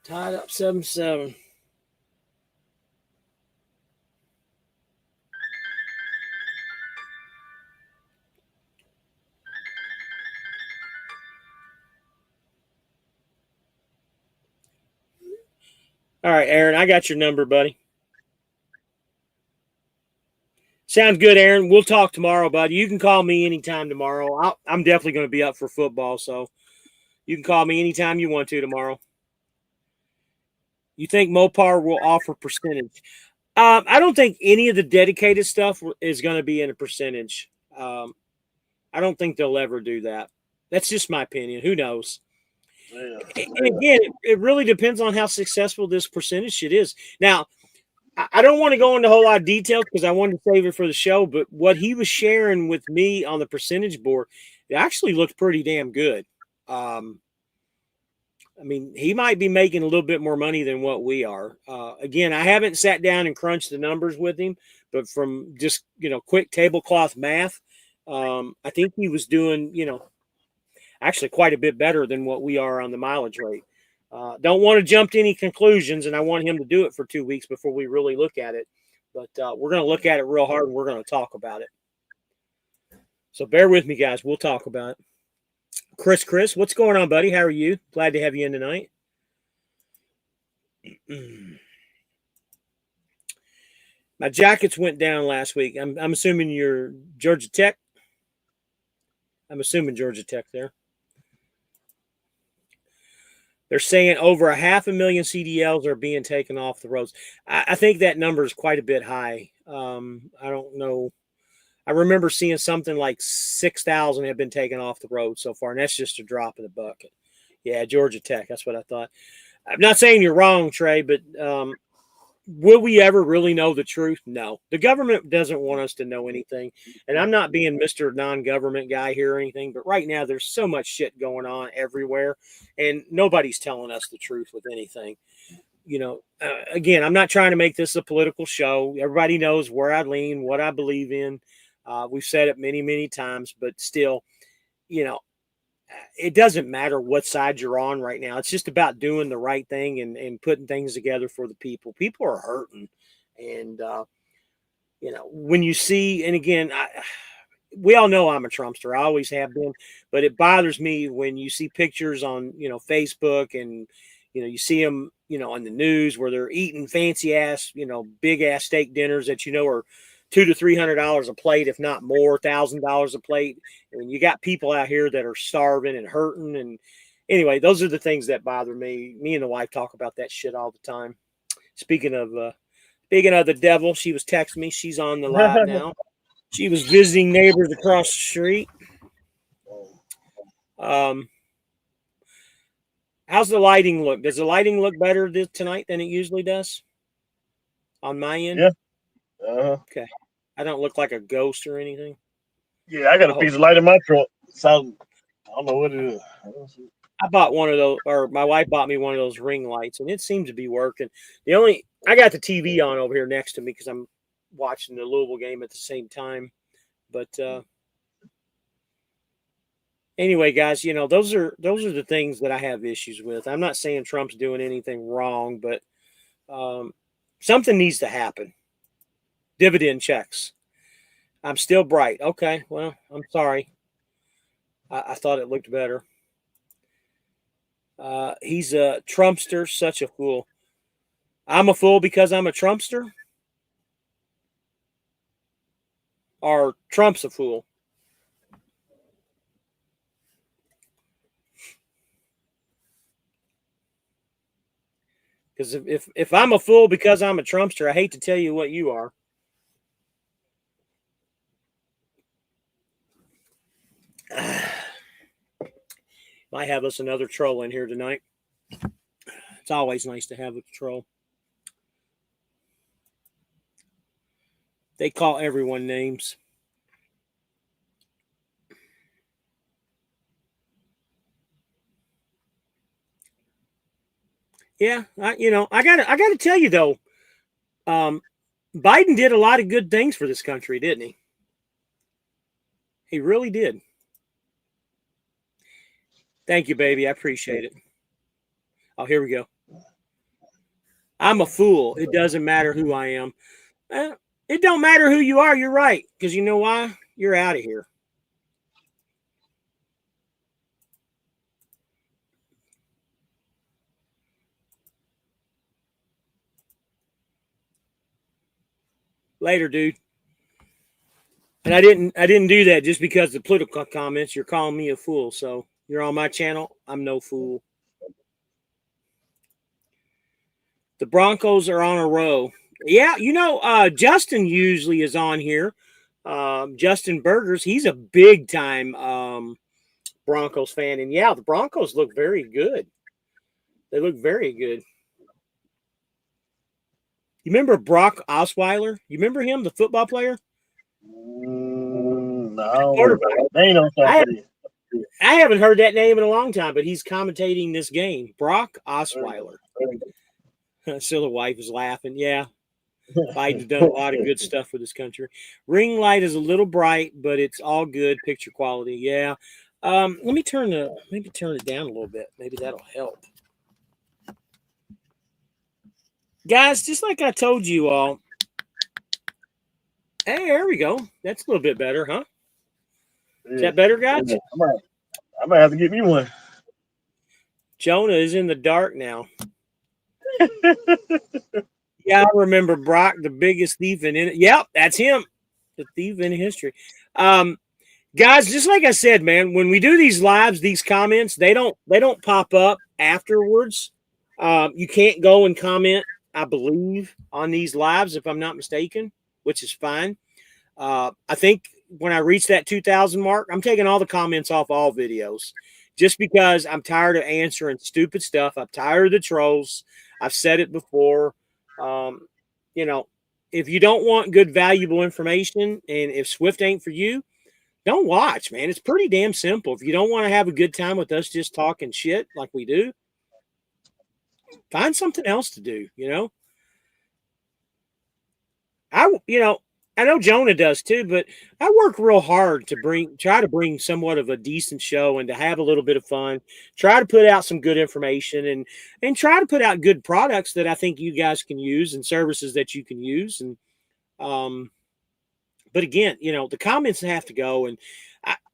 A: Tied up 7-7. All right, Aaron, I got your number, buddy. Sounds good, Aaron. We'll talk tomorrow, buddy. You can call me anytime tomorrow. I'm definitely going to be up for football, so you can call me anytime you want to tomorrow. You think Mopar will offer percentage? I don't think any of the dedicated stuff is going to be in a percentage. I don't think they'll ever do that. That's just my opinion. Who knows? Yeah. And again, it really depends on how successful this percentage shit is. Now, I don't want to go into a whole lot of details because I wanted to save it for the show, but what he was sharing with me on the percentage board, it actually looked pretty damn good. I mean, he might be making a little bit more money than what we are. Again, I haven't sat down and crunched the numbers with him, but from just, quick tablecloth math, I think he was doing, actually quite a bit better than what we are on the mileage rate. Don't want to jump to any conclusions, and I want him to do it for 2 weeks before we really look at it. But we're going to look at it real hard, and we're going to talk about it. So bear with me, guys. We'll talk about it. Chris, what's going on, buddy? How are you? Glad to have you in tonight. My Jackets went down last week. I'm assuming you're Georgia Tech. I'm assuming Georgia Tech there. They're saying over 500,000 CDLs are being taken off the roads. I think that number is quite a bit high. I don't know. I remember seeing something like 6,000 have been taken off the road so far, and that's just a drop in the bucket. Yeah, Georgia Tech. That's what I thought. I'm not saying you're wrong, Trey, but will we ever really know the truth? No. The government doesn't want us to know anything, and I'm not being Mr. Non-government guy here or anything, but right now there's so much shit going on everywhere, and nobody's telling us the truth with anything. Again, I'm not trying to make this a political show. Everybody knows where I lean, what I believe in. We've said it many, many times, but still, it doesn't matter what side you're on right now. It's just about doing the right thing and putting things together for the people. People are hurting. And, when you see, and again, we all know I'm a Trumpster. I always have been, but it bothers me when you see pictures on, Facebook and, you see them, on the news where they're eating fancy ass, big ass steak dinners that, are $200 to $300 a plate, if not more, $1,000 a plate. I mean, you got people out here that are starving and hurting. And anyway, those are the things that bother me. Me and the wife talk about that shit all the time. Speaking of the devil, she was texting me. She's on the live now. She was visiting neighbors across the street. How's the lighting look? Does the lighting look better tonight than it usually does on my end?
B: Yeah.
A: Okay. I don't look like a ghost or anything.
B: Yeah, I got a piece of light in my truck. So I don't know what it is.
A: I bought one of those, or my wife bought me one of those ring lights, and it seems to be working. I got the TV on over here next to me because I'm watching the Louisville game at the same time. But anyway, guys, those are the things that I have issues with. I'm not saying Trump's doing anything wrong, but something needs to happen. Dividend checks. I'm still bright. Okay, well, I'm sorry. I thought it looked better. He's a Trumpster, such a fool. I'm a fool because I'm a Trumpster? Or Trump's a fool? Because if I'm a fool because I'm a Trumpster, I hate to tell you what you are. Might have us another troll in here tonight. It's always nice to have a troll. They call everyone names. Yeah, I gotta tell you though, Biden did a lot of good things for this country, didn't he? He really did. Thank you, baby. I appreciate it. Oh, here we go. I'm a fool. It doesn't matter who I am. It don't matter who you are. You're right. Because you know why? You're out of here. Later, dude. And I didn't do that just because of the political comments. You're calling me a fool. So you're on my channel. I'm no fool. The Broncos are on a row. Yeah, Justin usually is on here. Justin Burgers, he's a big time Broncos fan. And yeah, the Broncos look very good. They look very good. You remember Brock Osweiler? You remember him, the football player?
B: No. They ain't on something.
A: I haven't heard that name in a long time, but he's commentating this game. Brock Osweiler. So the wife is laughing. Yeah, Biden's done a lot of good stuff for this country. Ring light is a little bright, but it's all good picture quality. Yeah. Let me turn it down a little bit. Maybe that'll help. Guys, just like I told you all. Hey, there we go. That's a little bit better, huh? Is that better, guys?
B: I might have to get me one.
A: Jonah is in the dark now. Yeah, I remember Brock, the biggest thief in it. Yep, that's him. The thief in history. Guys, just like I said, man, when we do these lives, these comments, they don't pop up afterwards. You can't go and comment, I believe, on these lives, if I'm not mistaken, which is fine. I think when I reach that 2,000 mark, I'm taking all the comments off all videos just because I'm tired of answering stupid stuff. I'm tired of the trolls. I've said it before. You know, if you don't want good, valuable information, and if Swift ain't for you, don't watch, man. It's pretty damn simple. If you don't want to have a good time with us just talking shit like we do, find something else to do, you know? I know Jonah does too, but I work real hard to try to bring somewhat of a decent show and to have a little bit of fun, try to put out some good information and try to put out good products that I think you guys can use and services that you can use. And, but again, the comments have to go, and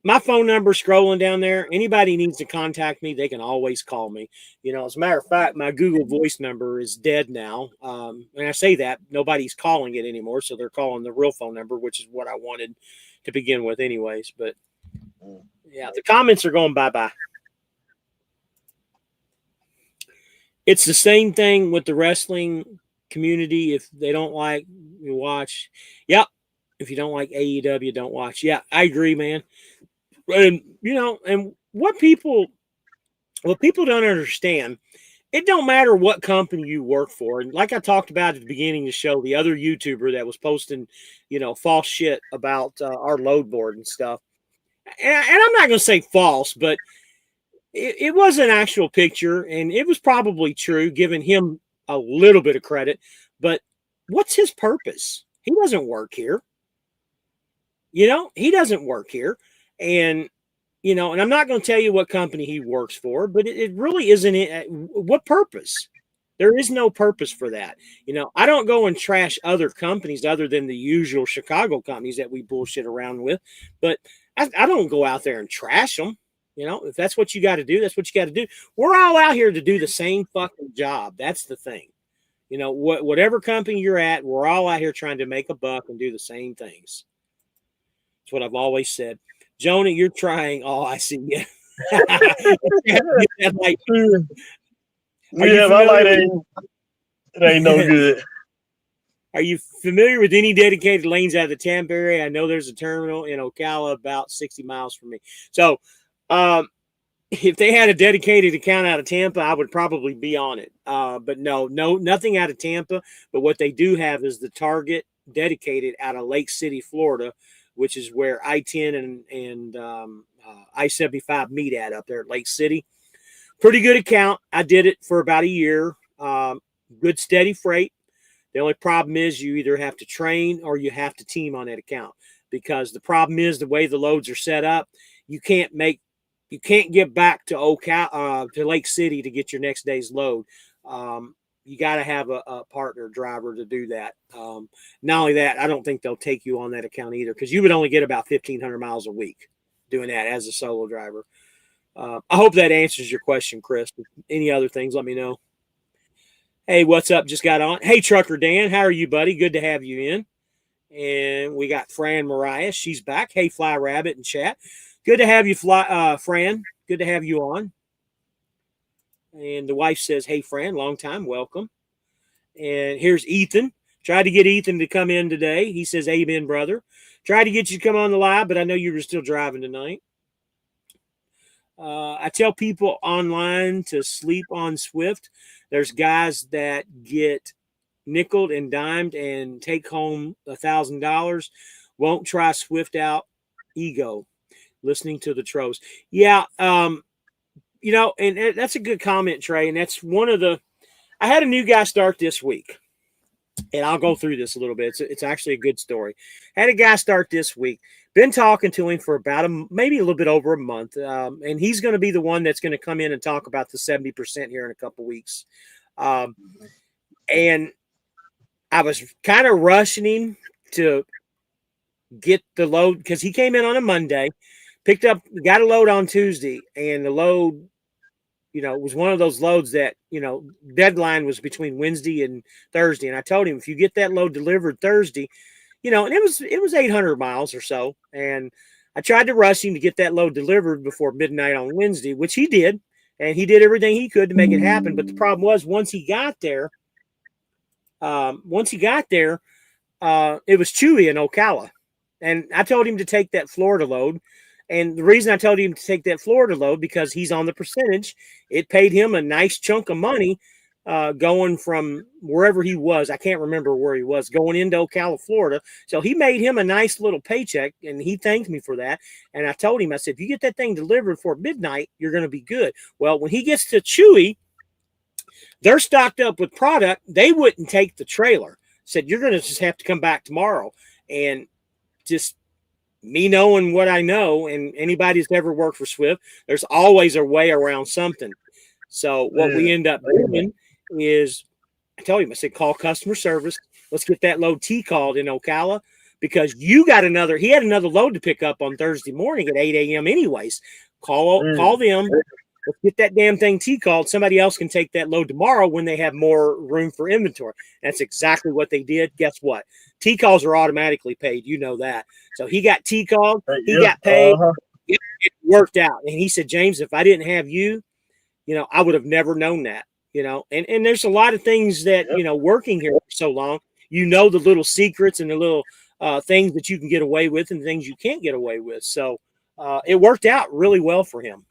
A: my phone number scrolling down there. Anybody needs to contact me, they can always call me. As a matter of fact, my Google Voice number is dead now. And I say that nobody's calling it anymore, so they're calling the real phone number, which is what I wanted to begin with, anyways. But yeah, the comments are going bye-bye. It's the same thing with the wrestling community. If they don't like, you watch. Yep. If you don't like AEW, don't watch. Yeah, I agree, man. And and what people don't understand, it don't matter what company you work for. And like I talked about at the beginning of the show, the other YouTuber that was posting, false shit about our load board and stuff. And I'm not going to say false, but it was an actual picture, and it was probably true, giving him a little bit of credit. But what's his purpose? He doesn't work here. He doesn't work here. And, and I'm not going to tell you what company he works for, but it really isn't it. What purpose? There is no purpose for that. I don't go and trash other companies other than the usual Chicago companies that we bullshit around with. But I don't go out there and trash them. If that's what you got to do, that's what you got to do. We're all out here to do the same fucking job. That's the thing. Whatever company you're at, we're all out here trying to make a buck and do the same things. That's what I've always said. Jonah, you're trying. Oh, I see. Yeah.
B: My light ain't no good.
A: Are you familiar with any dedicated lanes out of the Tampa area? I know there's a terminal in Ocala about 60 miles from me. So if they had a dedicated account out of Tampa, I would probably be on it. But no, nothing out of Tampa. But what they do have is the Target dedicated out of Lake City, Florida, which is where I-10 and I-75 meet at up there at Lake City. Pretty good account. I did it for about a year. Good steady freight. The only problem is you either have to train or you have to team on that account, because the problem is the way the loads are set up. You can't get back to to Lake City to get your next day's load. You got to have a partner driver to do that. Not only that, I don't think they'll take you on that account either, because you would only get about 1,500 miles a week doing that as a solo driver. I hope that answers your question, Chris. Any other things, let me know. Hey, what's up? Just got on. Hey, Trucker Dan, how are you, buddy? Good to have you in. And we got Fran Mariah. She's back. Hey, Fly Rabbit in chat. Good to have you, Fran. Good to have you on. And the wife says, hey, Fran, long time, welcome. And here's Ethan. Tried to get Ethan to come in today. He says, amen, brother. Tried to get you to come on the live, but I know you were still driving tonight. I tell people online to sleep on Swift. There's guys that get nickeled and dimed and take home $1,000. Won't try Swift out. Ego. listening to the Tros. Yeah. And that's a good comment, Trey. And that's one of I had a new guy start this week. And I'll go through this a little bit. It's actually a good story. Had a guy start this week. Been talking to him for about maybe a little bit over a month. And he's going to be the one that's going to come in and talk about the 70% here in a couple weeks. And I was kind of rushing him to get the load because he came in on a Monday, got a load on Tuesday, and the load, was one of those loads that, deadline was between Wednesday and Thursday. And I told him, if you get that load delivered Thursday, and it was 800 miles or so. And I tried to rush him to get that load delivered before midnight on Wednesday, which he did. And he did everything he could to make it happen. But the problem was once he got there, it was chewy in Ocala. And I told him to take that Florida load. And the reason I told him to take that Florida load, because he's on the percentage, it paid him a nice chunk of money going from wherever he was. I can't remember where he was, going into Ocala, Florida. So he made him a nice little paycheck, and he thanked me for that. And I told him, I said, if you get that thing delivered before midnight, you're going to be good. Well, when he gets to Chewy, they're stocked up with product. They wouldn't take the trailer. Said, you're going to just have to come back tomorrow. And just me knowing what I know, and anybody who's ever worked for Swift, there's always a way around something. So what we end up doing is, I told him, I said, call customer service. Let's get that load T-called in Ocala, because he had another load to pick up on Thursday morning at 8 a.m. anyways. Call them. Let's get that damn thing T-called. Somebody else can take that load tomorrow when they have more room for inventory. That's exactly what they did. Guess what? T-calls are automatically paid. You know that. So he got T-called. He got paid. It worked out. And he said, James, if I didn't have you, I would have never known that, And there's a lot of things that, working here for so long, the little secrets and the little things that you can get away with and things you can't get away with. So it worked out really well for him.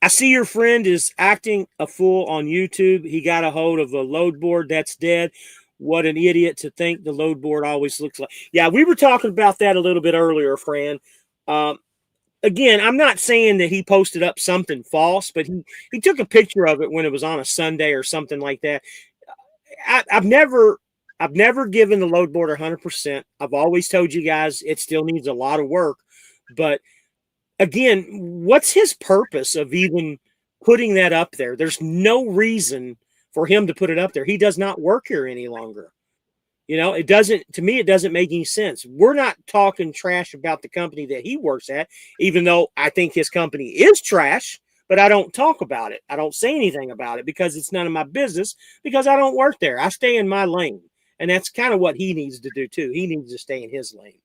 A: I see your friend is acting a fool on YouTube. He got a hold of a load board that's dead. What an idiot to think the load board always looks like. Yeah, we were talking about that a little bit earlier, Fran. Again, I'm not saying that he posted up something false, but he took a picture of it when it was on a Sunday or something like that. I've never given the load board 100%. I've always told you guys it still needs a lot of work, but again, what's his purpose of even putting that up there? There's no reason for him to put it up there. He does not work here any longer. It doesn't make any sense. We're not talking trash about the company that he works at, even though I think his company is trash, but I don't talk about it. I don't say anything about it because it's none of my business, because I don't work there. I stay in my lane. And that's kind of what he needs to do too. He needs to stay in his lane.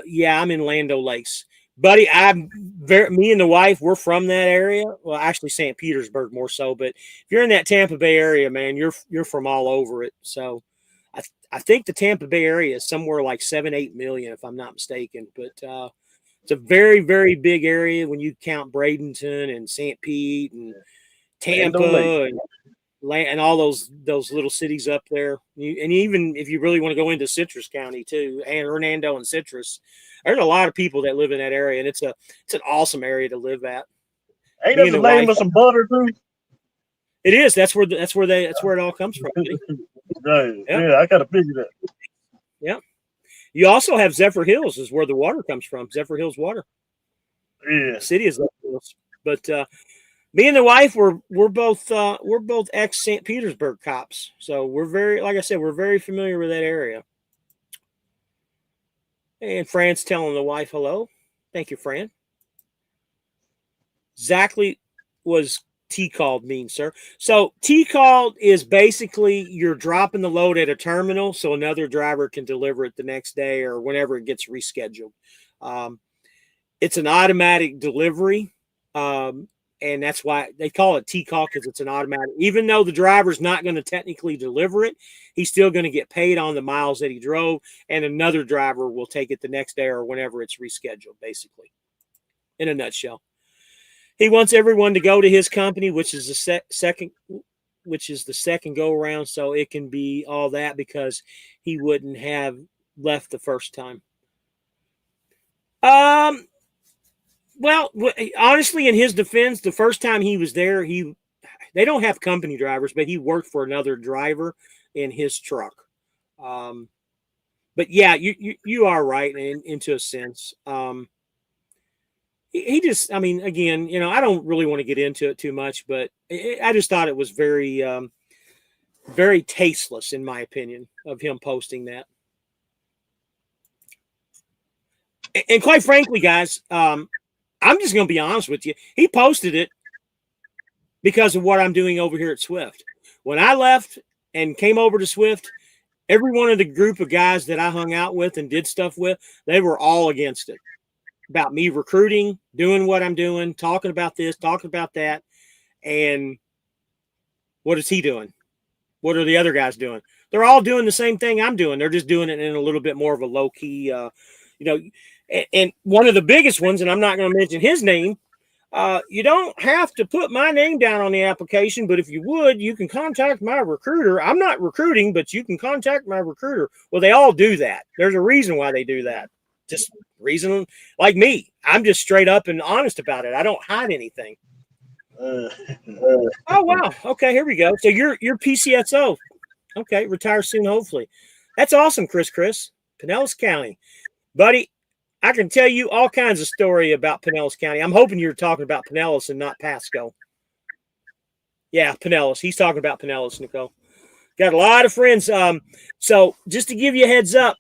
A: Yeah, I'm in Lando Lakes, buddy. Me and the wife, we're from that area. Well, actually St. Petersburg more so, but if you're in that Tampa Bay area, man, you're from all over it. So I think the Tampa Bay area is somewhere like 7-8 million, if I'm not mistaken, but, it's a very, very big area when you count Bradenton and St. Pete and Tampa and all those little cities up there. And even if you really want to go into Citrus County too, and Hernando and Citrus, there's a lot of people that live in that area, and it's an awesome area to live at.
B: Ain't that the name of some butter too?
A: It is. That's where it all comes from.
B: Right. Yep. Yeah, I gotta figure that.
A: Yeah. You also have Zephyr Hills is where the water comes from. Zephyr Hills water.
B: Yeah.
A: The city is Zephyr Hills. But me and the wife, we're both ex St. Petersburg cops, so we're very familiar with that area. And Fran's telling the wife hello. Thank you, Fran. Exactly was T-called mean, sir. So T-called is basically you're dropping the load at a terminal so another driver can deliver it the next day or whenever it gets rescheduled. It's an automatic delivery. And that's why they call it T-call, because it's an automatic. Even though the driver's not going to technically deliver it, he's still going to get paid on the miles that he drove, and another driver will take it the next day or whenever it's rescheduled, basically, in a nutshell. He wants everyone to go to his company, which is the second go around, so it can be all that, because he wouldn't have left the first time? Well, honestly, in his defense, the first time he was there, they don't have company drivers, but he worked for another driver in his truck. But yeah, you are right into a sense. He just, I mean, again, I don't really want to get into it too much, but I just thought it was very, very tasteless, in my opinion, of him posting that. And quite frankly, guys, I'm just going to be honest with you. He posted it because of what I'm doing over here at Swift. When I left and came over to Swift, every one of the group of guys that I hung out with and did stuff with, they were all against it. About me recruiting, doing what I'm doing, talking about this, talking about that. And what is he doing? What are the other guys doing? They're all doing the same thing I'm doing. They're just doing it in a little bit more of a low key, and one of the biggest ones, and I'm not going to mention his name, you don't have to put my name down on the application, but if you would, you can contact my recruiter. I'm not recruiting, but you can contact my recruiter. Well, they all do that. There's a reason why they do that. Just reason like me. I'm just straight up and honest about it. I don't hide anything. Oh, wow. Okay, here we go. So you're PCSO. Okay, retire soon, hopefully. That's awesome, Chris. Pinellas County. Buddy, I can tell you all kinds of story about Pinellas County. I'm hoping you're talking about Pinellas and not Pasco. Yeah, Pinellas. He's talking about Pinellas, Nicole. Got a lot of friends. So just to give you a heads up,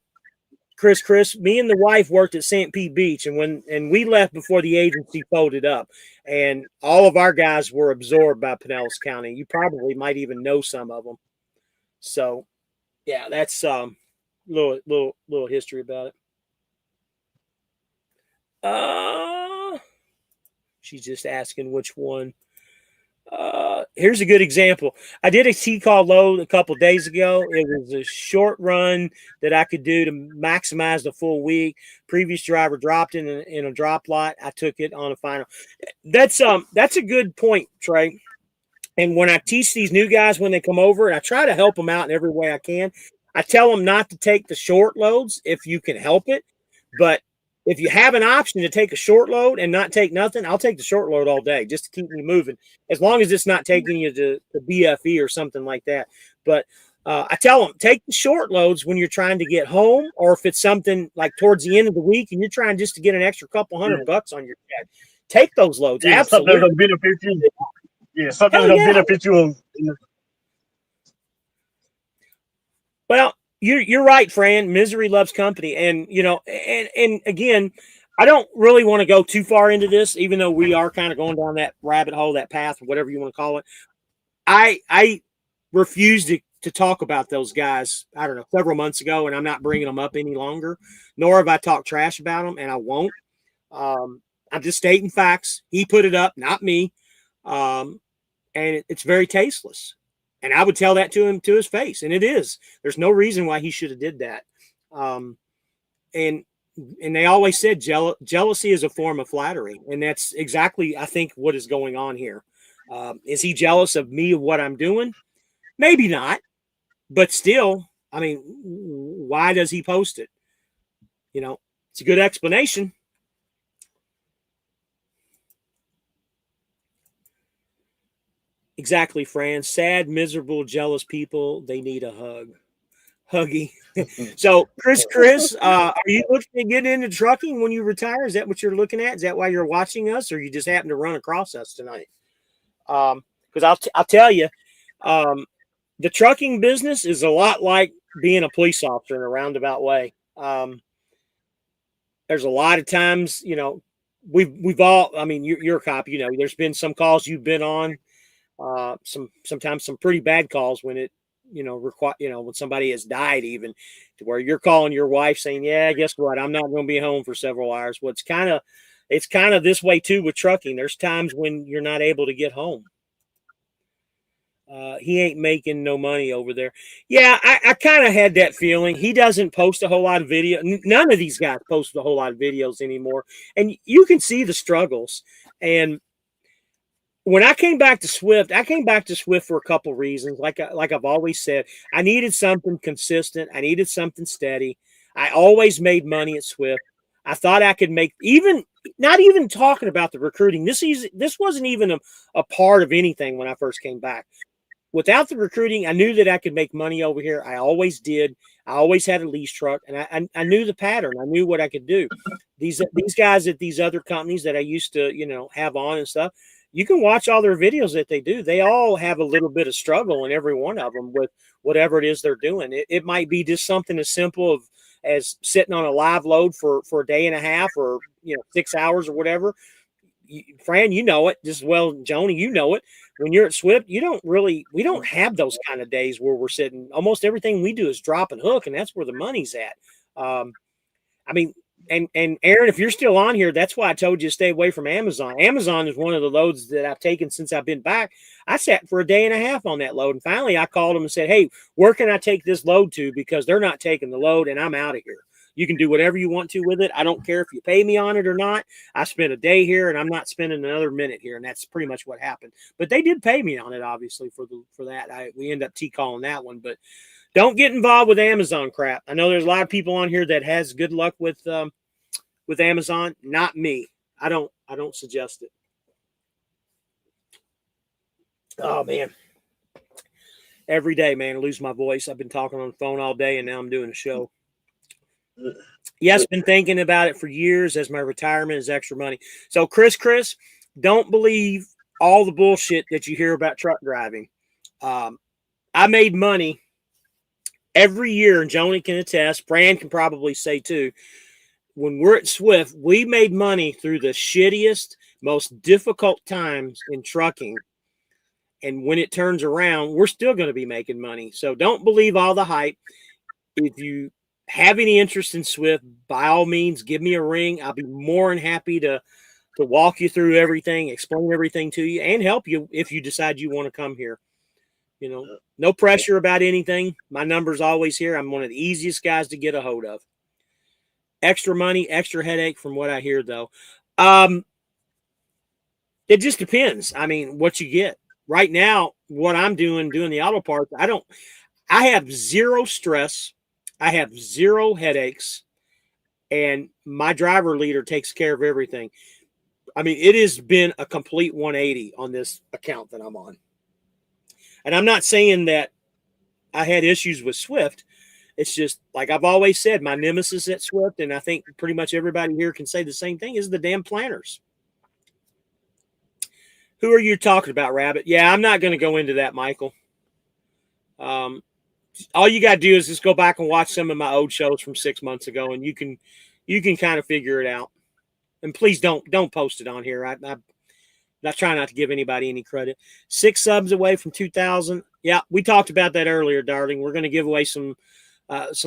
A: Chris, me and the wife worked at St. Pete Beach, and we left before the agency folded up, and all of our guys were absorbed by Pinellas County. You probably might even know some of them. So, yeah, that's little history about it. She's just asking which one. Here's a good example. I did a T-call load a couple days ago. It was a short run that I could do to maximize the full week. Previous driver dropped in a drop lot. I took it on a final. That's a good point, Trey. And when I teach these new guys when they come over, and I try to help them out in every way I can, I tell them not to take the short loads if you can help it. But if you have an option to take a short load and not take nothing, I'll take the short load all day just to keep me moving, as long as it's not taking you to BFE or something like that. But I tell them, take the short loads when you're trying to get home, or if it's something like towards the end of the week and you're trying just to get an extra couple $100 on your check, take those loads.
B: Yeah,
A: absolutely.
B: Something that'll benefit you. Yeah, something that'll benefit you.
A: Well, you're right, Fran. Misery loves company. And, and again, I don't really want to go too far into this, even though we are kind of going down that rabbit hole, that path, whatever you want to call it. I refuse to talk about those guys, I don't know, several months ago, and I'm not bringing them up any longer, nor have I talked trash about them, and I won't. I'm just stating facts. He put it up, not me. And it's very tasteless. And I would tell that to him to his face. And it is. There's no reason why he should have did that. And they always said jealousy is a form of flattery. And that's exactly, I think, what is going on here. Is he jealous of me, of what I'm doing? Maybe not. But still, I mean, why does he post it? It's a good explanation. Exactly, Fran. Sad, miserable, jealous people, they need a hug. Huggy. So, Chris, are you looking to get into trucking when you retire? Is that what you're looking at? Is that why you're watching us, or you just happen to run across us tonight? Because I'll tell you, the trucking business is a lot like being a police officer in a roundabout way. There's a lot of times, we've all, I mean, you're a cop, there's been some calls you've been on. Sometimes some pretty bad calls when it, when somebody has died, even to where you're calling your wife saying, yeah, guess what? I'm not going to be home for several hours. Well, it's kind of this way too with trucking. There's times when you're not able to get home. He ain't making no money over there. Yeah, I kind of had that feeling. He doesn't post a whole lot of video. None of these guys post a whole lot of videos anymore. And you can see the struggles. And when I came back to Swift, for a couple reasons. Like I've always said, I needed something consistent. I needed something steady. I always made money at Swift. I thought I could make not even talking about the recruiting. This wasn't even a part of anything when I first came back. Without the recruiting, I knew that I could make money over here. I always did. I always had a lease truck, and I knew the pattern. I knew what I could do. These guys at these other companies that I used to have on and stuff, you can watch all their videos that they do. They all have a little bit of struggle in every one of them with whatever it is they're doing. It might be just something as simple as sitting on a live load for a day and a half or 6 hours or whatever. Fran, you know it just as well. Joni, you know it. When you're at Swift, we don't have those kind of days where we're sitting. Almost everything we do is drop and hook, and that's where the money's at. I mean, and Aaron, if you're still on here, that's why I told you to stay away from Amazon. Amazon is one of the loads that I've taken since I've been back. I sat for a day and a half on that load, and finally I called them and said, "Hey, where can I take this load to? Because they're not taking the load, and I'm out of here. You can do whatever you want to with it. I don't care if you pay me on it or not. I spent a day here, and I'm not spending another minute here." And that's pretty much what happened. But they did pay me on it, obviously, for that. We end up calling that one. But don't get involved with Amazon crap. I know there's a lot of people on here that has good luck with Amazon. Not me. I don't suggest it. Oh man. Every day, man, I lose my voice. I've been talking on the phone all day, and now I'm doing a show. Yes, been thinking about it for years as my retirement is extra money. So, Chris, don't believe all the bullshit that you hear about truck driving. I made money every year, and Joni can attest. Fran can probably say too. When we're at Swift, we made money through the shittiest, most difficult times in trucking. And when it turns around, we're still going to be making money. So don't believe all the hype. If you have any interest in Swift, by all means, give me a ring. I'll be more than happy to walk you through everything, explain everything to you, and help you if you decide you want to come here. No pressure about anything. My number's always here. I'm one of the easiest guys to get a hold of. Extra money, extra headache from what I hear, though. It just depends. I mean, what you get. Right now, what I'm doing the auto parts, I have zero stress. I have zero headaches, and my driver leader takes care of everything. I mean, it has been a complete 180 on this account that I'm on. And I'm not saying that I had issues with Swift. It's just, like I've always said, my nemesis at Swift, and I think pretty much everybody here can say the same thing, is the damn planners. Who are you talking about, Rabbit? Yeah, I'm not going to go into that, Michael. All you got to do is just go back and watch some of my old shows from 6 months ago, and you can kind of figure it out. And please don't post it on here. I'm not trying not to give anybody any credit. 6 subs away from 2,000. Yeah, we talked about that earlier, darling. We're going to give away some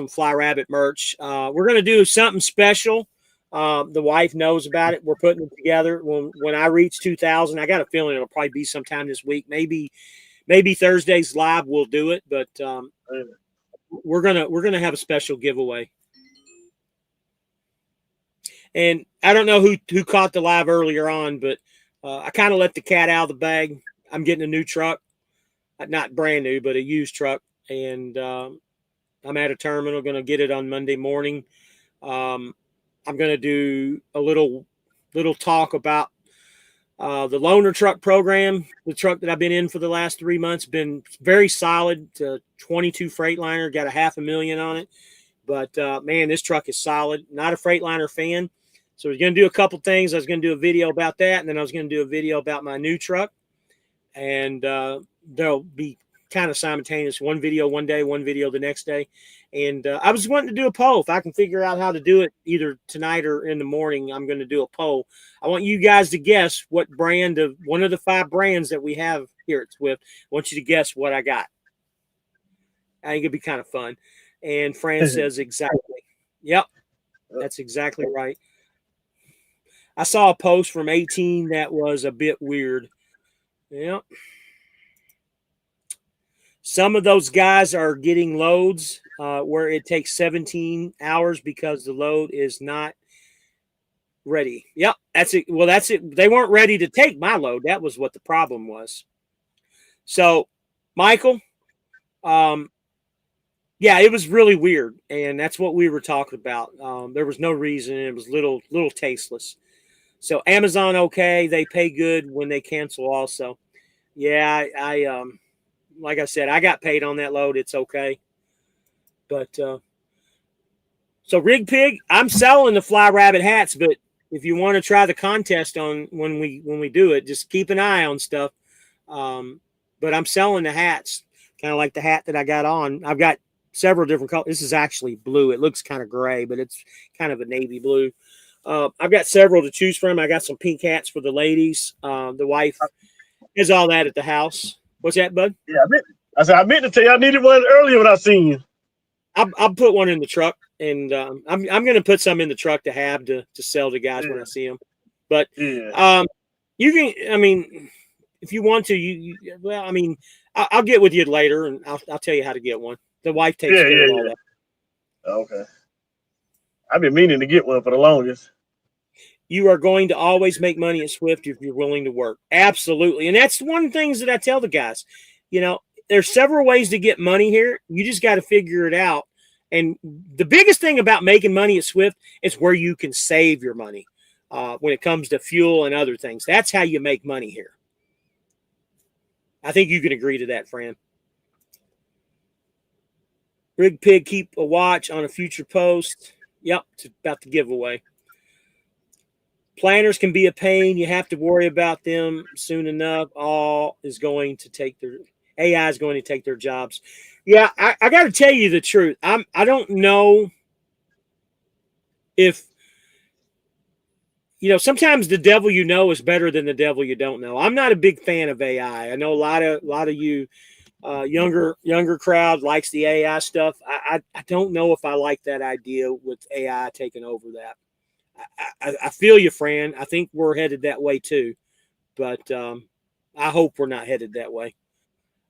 A: Fly Rabbit merch. We're going to do something special. The wife knows about it. We're putting it together. When I reach 2,000, I got a feeling it'll probably be sometime this week. Maybe Thursday's live we'll do it, but we're gonna have a special giveaway. And I don't know who caught the live earlier on, but I kind of let the cat out of the bag. I'm getting a new truck, not brand new, but a used truck, and I'm at a terminal. Going to get it on Monday morning. I'm going to do a little talk about the loaner truck program. The truck that I've been in for the last 3 months, been very solid. 22 Freightliner, got $500,000 on it. But man, this truck is solid. Not a Freightliner fan. So I was going to do a couple things. I was going to do a video about that, and then I was going to do a video about my new truck. And they'll be kind of simultaneous. One video one day, one video the next day. And I was wanting to do a poll. If I can figure out how to do it either tonight or in the morning, I'm going to do a poll. I want you guys to guess what brand of one of the 5 brands that we have here at Swift. I want you to guess what I got. I think it'd be kind of fun. And Fran says exactly. Yep, that's exactly right. I saw a post from 18 that was a bit weird. Yep. Some of those guys are getting loads where it takes 17 hours because the load is not ready. Yep, that's it. Well, that's it. They weren't ready to take my load. That was what the problem was. So, Michael, Yeah, it was really weird, and that's what we were talking about. There was no reason. It was little tasteless. So Amazon, okay, they pay good when they cancel. Also, yeah, I like I said, I got paid on that load. It's okay, but so Rig Pig, I'm selling the Fly Rabbit hats, but if you want to try the contest on when we do it, just keep an eye on stuff. Um, but I'm selling the hats, kind of like the hat that I got on. I've got several different colors. This is actually blue. It looks kind of gray, but it's kind of a navy blue. I've got several to choose from. I got some pink hats for the ladies. The wife has all that at the house. What's that, bud?
B: Yeah, I meant to tell you I needed one earlier when I seen you.
A: I'll put one in the truck, and I'm going to put some in the truck to have to sell to guys when I see them. But
B: Yeah.
A: you can, I mean, if you want to, well, I mean, I'll get with you later, and I'll tell you how to get one. The wife takes care of all that.
B: Okay. I've been meaning to get one for the longest.
A: You are going to always make money at Swift if you're willing to work. Absolutely. And that's one of the things that I tell the guys. You know, there's several ways to get money here. You just got to figure it out. And the biggest thing about making money at Swift is where you can save your money when it comes to fuel and other things. That's how you make money here. I think you can agree to that, Fran. Rig Pig, keep a watch on a future post. Yep, it's about the giveaway. Planners can be a pain. You have to worry about them soon enough. AI is going to take their jobs. Yeah, I got to tell you the truth. I don't know if sometimes the devil you know is better than the devil you don't know. I'm not a big fan of AI. I know a lot of you younger crowd likes the AI stuff. I don't know if I like that idea with AI taking over that. I feel you, Fran. I think we're headed that way too, but I hope we're not headed that way.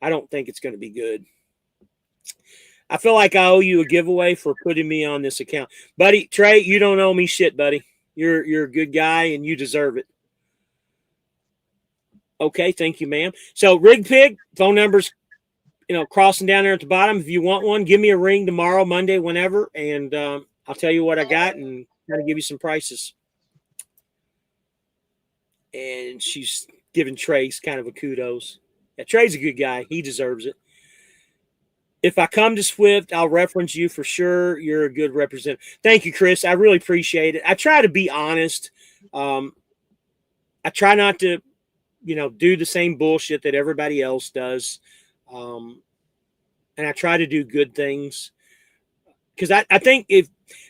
A: I don't think it's going to be good. I feel like I owe you a giveaway for putting me on this account, buddy. Trey, you don't owe me shit, buddy. You're a good guy and you deserve it. Okay, thank you, ma'am. So Rig Pig, phone numbers, crossing down there at the bottom. If you want one, give me a ring tomorrow, Monday, whenever, and I'll tell you what I got and kind of give you some prices. And she's giving Trace kind of a kudos. Yeah, Trey's a good guy. He deserves it. If I come to Swift, I'll reference you for sure. You're a good representative. Thank you, Chris. I really appreciate it. I try to be honest. I try not to, do the same bullshit that everybody else does. And I try to do good things. Because I think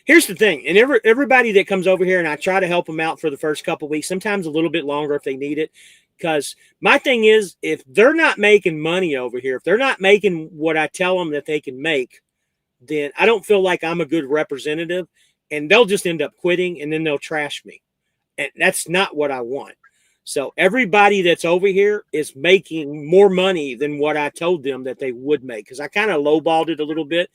A: here's the thing, and everybody that comes over here, and I try to help them out for the first couple of weeks, sometimes a little bit longer if they need it. Because my thing is, if they're not making money over here, if they're not making what I tell them that they can make, then I don't feel like I'm a good representative, and they'll just end up quitting, and then they'll trash me. And that's not what I want. So everybody that's over here is making more money than what I told them that they would make, because I kind of lowballed it a little bit.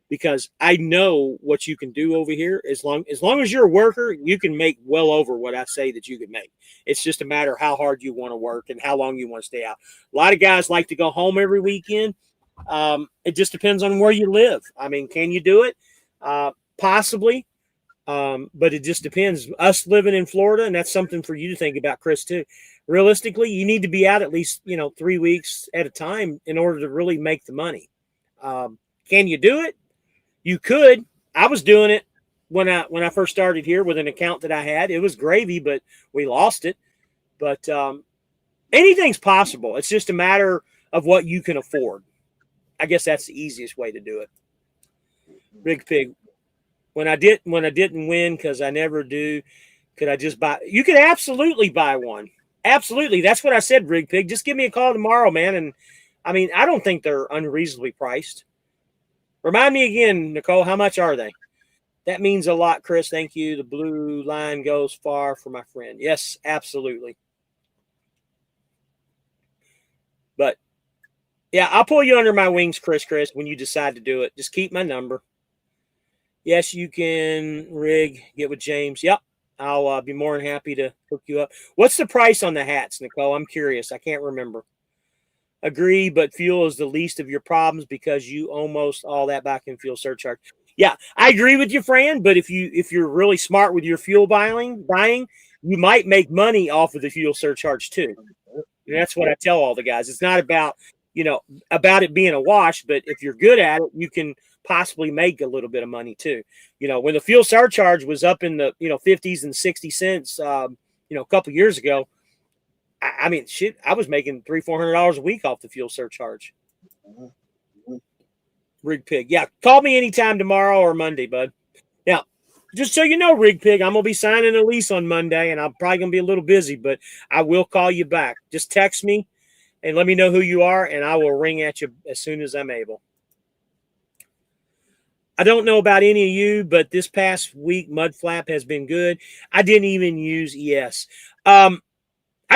A: Because I know what you can do over here. As long as you're a worker, you can make well over what I say that you can make. It's just a matter of how hard you want to work and how long you want to stay out. A lot of guys like to go home every weekend. It just depends on where you live. I mean, can you do it? Possibly. But it just depends. Us living in Florida, and that's something for you to think about, Chris, too. Realistically, you need to be out at least, 3 weeks at a time in order to really make the money. Can you do it? You could. I was doing it when I first started here with an account that I had. It was gravy, but we lost it. But anything's possible. It's just a matter of what you can afford. I guess that's the easiest way to do it. Rig Pig. When I didn't win, because I never do, could I just buy? You could absolutely buy one. Absolutely. That's what I said, Rig Pig. Just give me a call tomorrow, man. And I mean, I don't think they're unreasonably priced. Remind me again, Nicole, how much are they? That means a lot, Chris. Thank you. The blue line goes far for my friend. Yes, absolutely. But, yeah, I'll pull you under my wings, Chris, when you decide to do it. Just keep my number. Yes, you can, Rig, get with James. Yep, I'll be more than happy to hook you up. What's the price on the hats, Nicole? I'm curious. I can't remember. Agree, but fuel is the least of your problems because you almost all that back in fuel surcharge. Yeah, I agree with you, Fran. But if you're really smart with your fuel buying, you might make money off of the fuel surcharge too. And that's what I tell all the guys. It's not about about it being a wash, but if you're good at it, you can possibly make a little bit of money too. When the fuel surcharge was up in the 50s and 60 cents, a couple years ago, I mean, shit, I was making $300-400 a week off the fuel surcharge. Rig Pig. Yeah, call me anytime tomorrow or Monday, bud. Now, just so you know, Rig Pig, I'm going to be signing a lease on Monday, and I'm probably going to be a little busy, but I will call you back. Just text me and let me know who you are, and I will ring at you as soon as I'm able. I don't know about any of you, but this past week, Mud Flap has been good. I didn't even use ES. I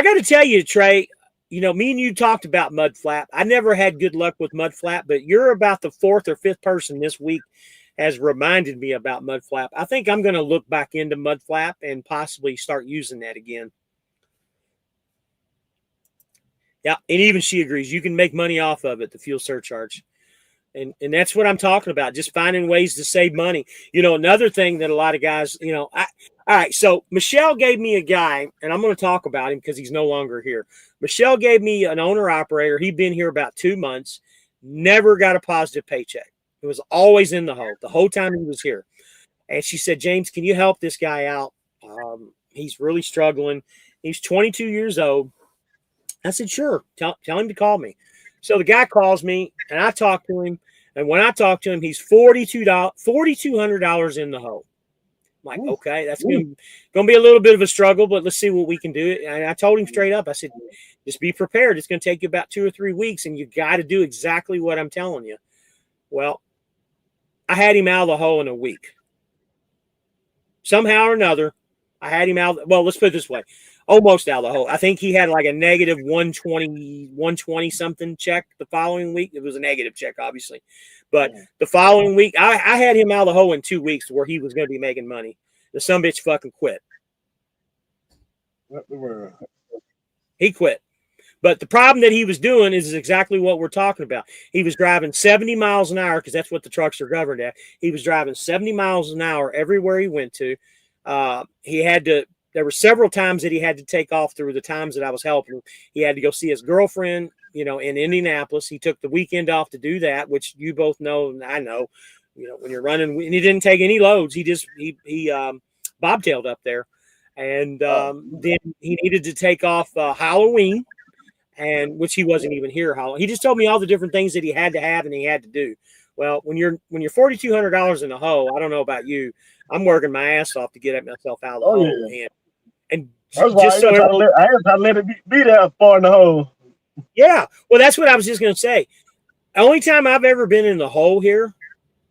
A: got to tell you, Trey, me and you talked about Mud Flap. I never had good luck with Mud Flap, but you're about the fourth or fifth person this week has reminded me about Mud Flap. I think I'm going to look back into Mud Flap and possibly start using that again. Yeah, and even she agrees. You can make money off of it, the fuel surcharge. And that's what I'm talking about, just finding ways to save money. Another thing that a lot of guys, all right, so Michelle gave me a guy, and I'm going to talk about him because he's no longer here. Michelle gave me an owner-operator. He'd been here about 2 months, never got a positive paycheck. It was always in the hole the whole time he was here. And she said, James, can you help this guy out? He's really struggling. He's 22 years old. I said, sure, tell him to call me. So the guy calls me, and I talk to him. And when I talk to him, he's $4,200 in the hole. I'm like, okay, that's going to be a little bit of a struggle, but let's see what we can do. And I told him straight up, I said, just be prepared. It's going to take you about 2 or 3 weeks, and you got to do exactly what I'm telling you. Well, I had him out of the hole in a week. Somehow or another, I had him out. Well, let's put it this way. Almost out of the hole. I think he had like a negative 120 something check the following week. It was a negative check, obviously. But the following week, I had him out of the hole in 2 weeks where he was going to be making money. The sumbitch fucking quit. He quit. But the problem that he was doing is exactly what we're talking about. He was driving 70 miles an hour because that's what the trucks are governed at. He was driving 70 miles an hour everywhere he went to. There were several times that he had to take off through the times that I was helping him. He had to go see his girlfriend, in Indianapolis. He took the weekend off to do that, which you both know, and I know, when you're running, and he didn't take any loads. He bobtailed up there. And then he needed to take off Halloween, and which he wasn't even here. He just told me all the different things that he had to have and he had to do. Well, when you're $4,200 in the hole, I don't know about you. I'm working my ass off to get myself out of the hole.
B: Yeah.
A: And
B: that's why
A: just
B: I had to let it be that far in the hole.
A: Yeah. Well, that's what I was just going to say. The only time I've ever been in the hole here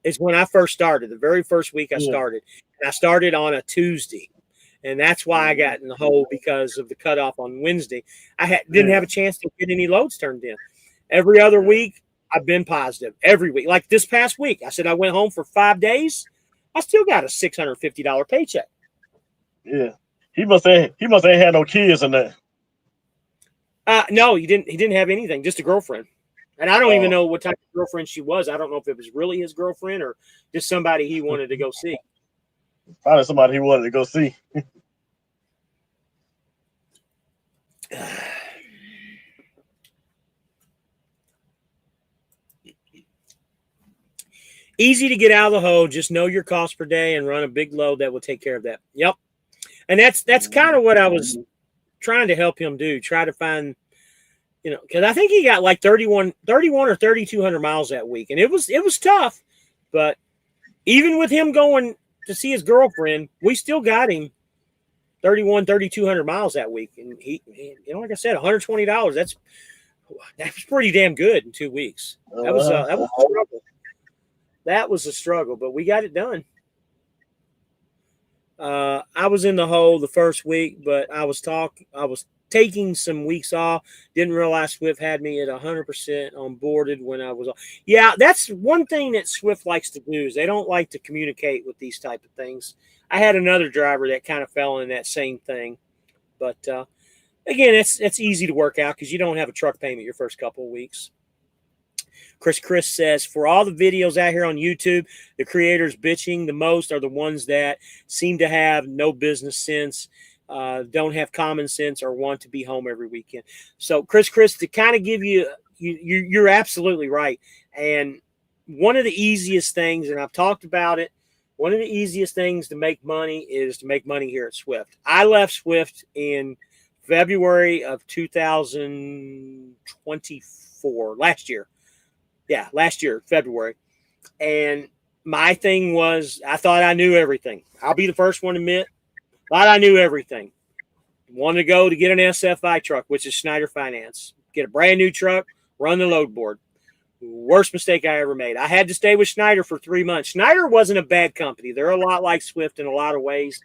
A: is when I first started, the very first week I started. And I started on a Tuesday. And that's why I got in the hole, because of the cutoff on Wednesday. I didn't have a chance to get any loads turned in. Every other week, I've been positive. Every week. Like this past week, I said I went home for 5 days. I still got a $650 paycheck.
B: Yeah. He must have had no kids in that.
A: No, he didn't have anything, just a girlfriend. And I don't even know what type of girlfriend she was. I don't know if it was really his girlfriend or just somebody he wanted to go see.
B: Probably somebody he wanted to go see.
A: Easy to get out of the hole. Just know your cost per day and run a big load that will take care of that. Yep. And that's kind of what I was trying to help him do. Try to find, because I think he got like 31 or 3,200 miles that week. And it was tough. But even with him going to see his girlfriend, we still got him 3,200 miles that week. And he like I said, $120. That's pretty damn good in 2 weeks. That was a struggle. That was a struggle, but we got it done. I was in the hole the first week, but I was taking some weeks off. Didn't realize Swift had me at 100% onboarded when I was off. Yeah, that's one thing that Swift likes to do is they don't like to communicate with these type of things. I had another driver that kind of fell in that same thing, but again, it's easy to work out because you don't have a truck payment your first couple of weeks. Chris says, for all the videos out here on YouTube, the creators bitching the most are the ones that seem to have no business sense, don't have common sense, or want to be home every weekend. So, Chris, to kind of give you're absolutely right. And one of the easiest things, and I've talked about it, one of the easiest things to make money is to make money here at Swift. I left Swift in February of 2024, last year. Yeah, last year, February. And my thing was, I thought I knew everything. I'll be the first one to admit, thought I knew everything. Wanted to go to get an SFI truck, which is Schneider Finance. Get a brand new truck, run the load board. Worst mistake I ever made. I had to stay with Schneider for 3 months. Schneider wasn't a bad company. They're a lot like Swift in a lot of ways.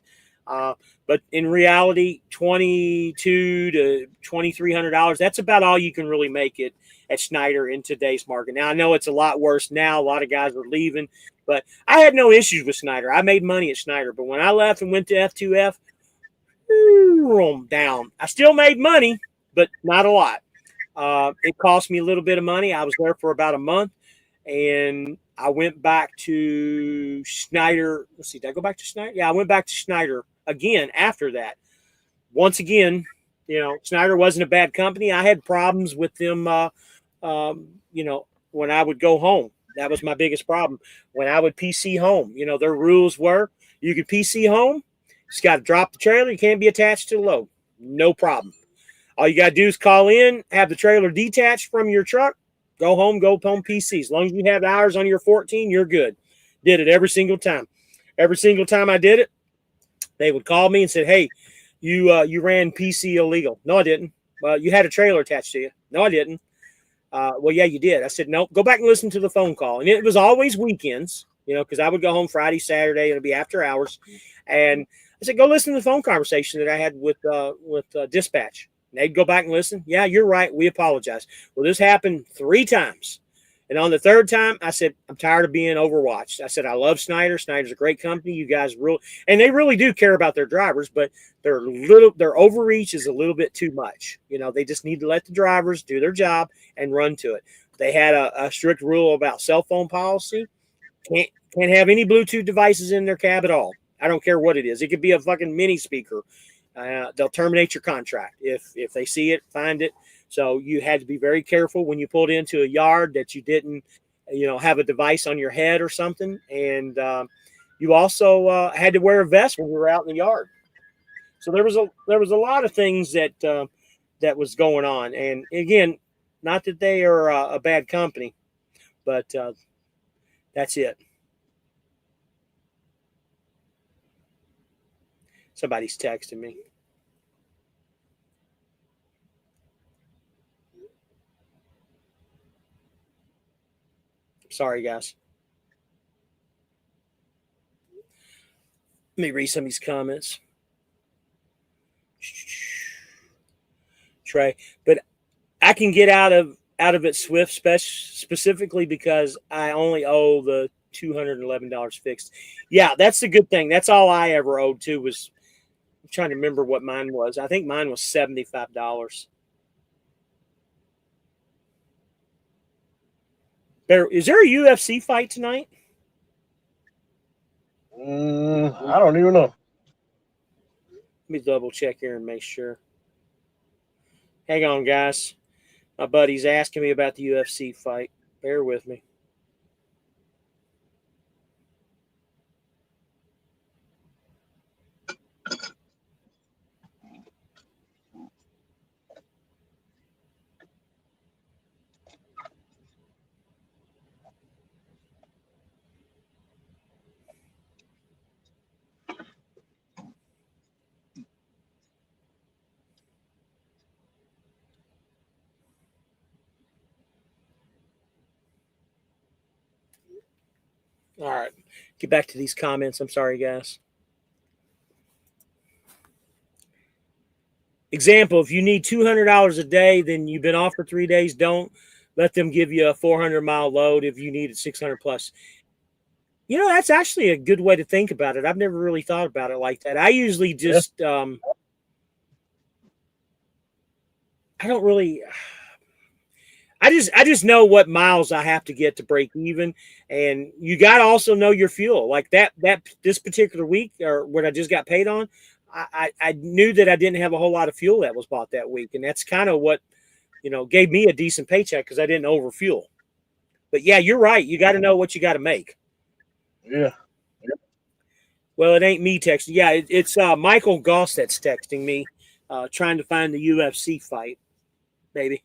A: But in reality, $2,200 to $2,300, that's about all you can really make it at Schneider in today's market. Now, I know it's a lot worse now. A lot of guys are leaving, but I had no issues with Schneider. I made money at Schneider, but when I left and went to F2F, down. I still made money, but not a lot. It cost me a little bit of money. I was there for about a month, and I went back to Schneider. Let's see, did I go back to Schneider? Yeah, I went back to Schneider again after that. Once again, Schneider wasn't a bad company. I had problems with them, when I would go home. That was my biggest problem. When I would PC home, their rules were you could PC home. You just got to drop the trailer. You can't be attached to the load. No problem. All you got to do is call in, have the trailer detached from your truck, go home PC. As long as you have hours on your 14, you're good. Did it every single time. Every single time I did it, they would call me and said, hey, you ran PC illegal. No, I didn't. Well, you had a trailer attached to you. No, I didn't. Well, yeah, you did. I said, no, go back and listen to the phone call. And it was always weekends, because I would go home Friday, Saturday, and it'd be after hours. And I said, go listen to the phone conversation that I had with dispatch. And they'd go back and listen. Yeah, you're right. We apologize. Well, this happened 3 times. And on the 3rd time, I said, I'm tired of being overwatched. I said, I love Schneider. Schneider's a great company. You guys and they really do care about their drivers, but their overreach is a little bit too much. They just need to let the drivers do their job and run to it. They had a strict rule about cell phone policy. Can't have any Bluetooth devices in their cab at all. I don't care what it is. It could be a fucking mini speaker. They'll terminate your contract if they see it, find it. So you had to be very careful when you pulled into a yard that you didn't, have a device on your head or something. And you also had to wear a vest when you were out in the yard. So there was a lot of things that was going on. And again, not that they are a bad company, but that's it. Somebody's texting me. Sorry, guys. Let me read some of these comments. Trey, but I can get out of it Swift specifically because I only owe the $211 fixed. Yeah, that's the good thing. That's all I ever owed too. I'm trying to remember what mine was. I think mine was $75. Is there a UFC fight tonight?
B: I don't even know.
A: Let me double check here and make sure. Hang on, guys. My buddy's asking me about the UFC fight. Bear with me. All right. Get back to these comments. I'm sorry, guys. Example, if you need $200 a day, then you've been off for 3 days. Don't let them give you a 400-mile load if you need it 600 plus. That's actually a good way to think about it. I've never really thought about it like that. I usually just I don't really. I just know what miles I have to get to break even, and you got to also know your fuel. Like that this particular week or what I just got paid on, I knew that I didn't have a whole lot of fuel that was bought that week, and that's kind of what gave me a decent paycheck because I didn't overfuel. But yeah, you're right. You got to know what you got to make.
B: Yeah.
A: Well, it ain't me texting. Yeah, it's Michael Goss that's texting me, trying to find the UFC fight, baby.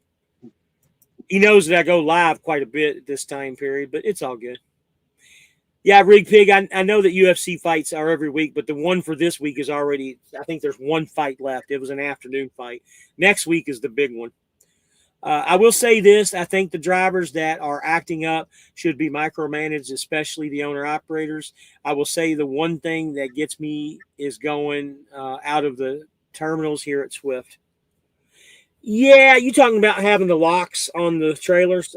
A: He knows that I go live quite a bit at this time period, but it's all good. Yeah, Rig Pig, I know that UFC fights are every week, but the one for this week is already, I think there's one fight left. It was an afternoon fight. Next week is the big one. I will say this. I think the drivers that are acting up should be micromanaged, especially the owner-operators. I will say the one thing that gets me is going out of the terminals here at Swift. Yeah, you talking about having the locks on the trailers?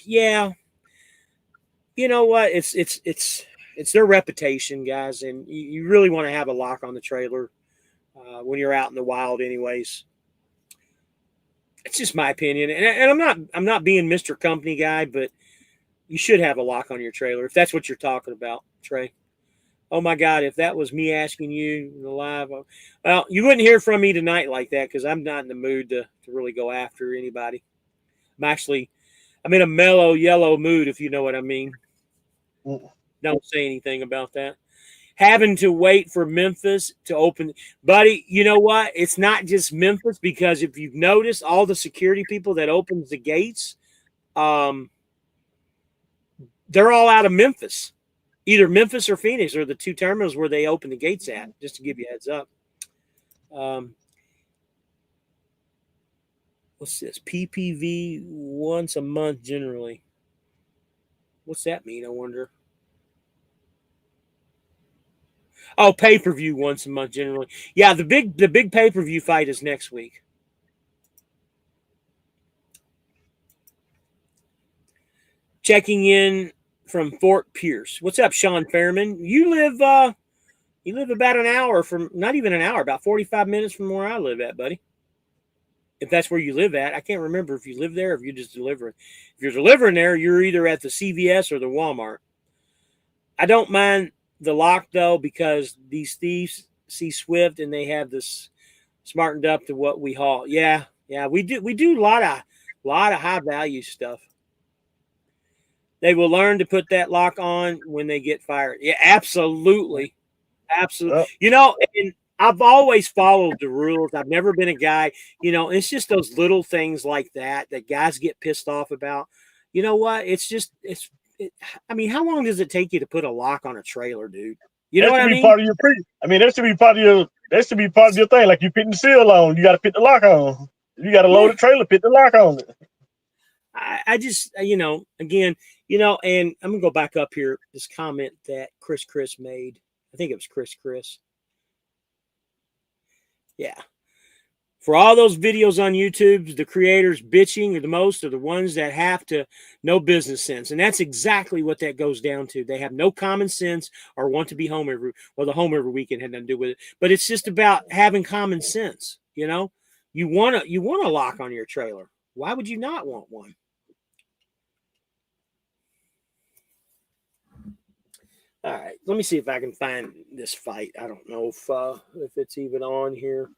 A: Yeah, you know what? It's their reputation, guys, and you really want to have a lock on the trailer when you're out in the wild, anyways. It's just my opinion, and I'm not being Mr. Company guy, but you should have a lock on your trailer if that's what you're talking about, Trey. Oh my God, if that was me asking you in the live, well, you wouldn't hear from me tonight like that because I'm not in the mood to really go after anybody. I'm in a mellow yellow mood, if you know what I mean. Don't say anything about that. Having to wait for Memphis to open. Buddy, you know what? It's not just Memphis because if you've noticed, all the security people that opens the gates, they're all out of Memphis. Either Memphis or Phoenix are the two terminals where they open the gates at, just to give you a heads up. What's this? PPV once a month generally. What's that mean, I wonder? Oh, pay-per-view once a month generally. Yeah, the big pay-per-view fight is next week. Checking in from Fort Pierce. What's up, Sean Fairman? You live about an hour from, not even an hour, about 45 minutes from where I live at, buddy. If that's where you live at. I can't remember if you live there or if you're just delivering. If you're delivering there, you're either at the CVS or the Walmart. I don't mind the lock though, because these thieves see Swift and they have this smartened up to what we haul. Yeah, we do a lot of high value stuff. They will learn to put that lock on when they get fired. Yeah, absolutely. And I've always followed the rules. I've never been a guy, it's just those little things like that guys get pissed off about. You know what? I mean, how long does it take you to put a lock on a trailer, dude? You know what I mean?
B: Part of your that should be part of your thing. Like you putting the seal on, you got to put the lock on. You got to load the trailer, put the lock on it.
A: I just, again, and I'm gonna go back up here. This comment that Chris made. I think it was Chris. Yeah. For all those videos on YouTube, the creators bitching the most are the ones that have to know business sense. And that's exactly what that goes down to. They have no common sense or want to be home every weekend had nothing to do with it. But it's just about having common sense. You want a lock on your trailer. Why would you not want one? All right, let me see if I can find this fight. I don't know if it's even on here.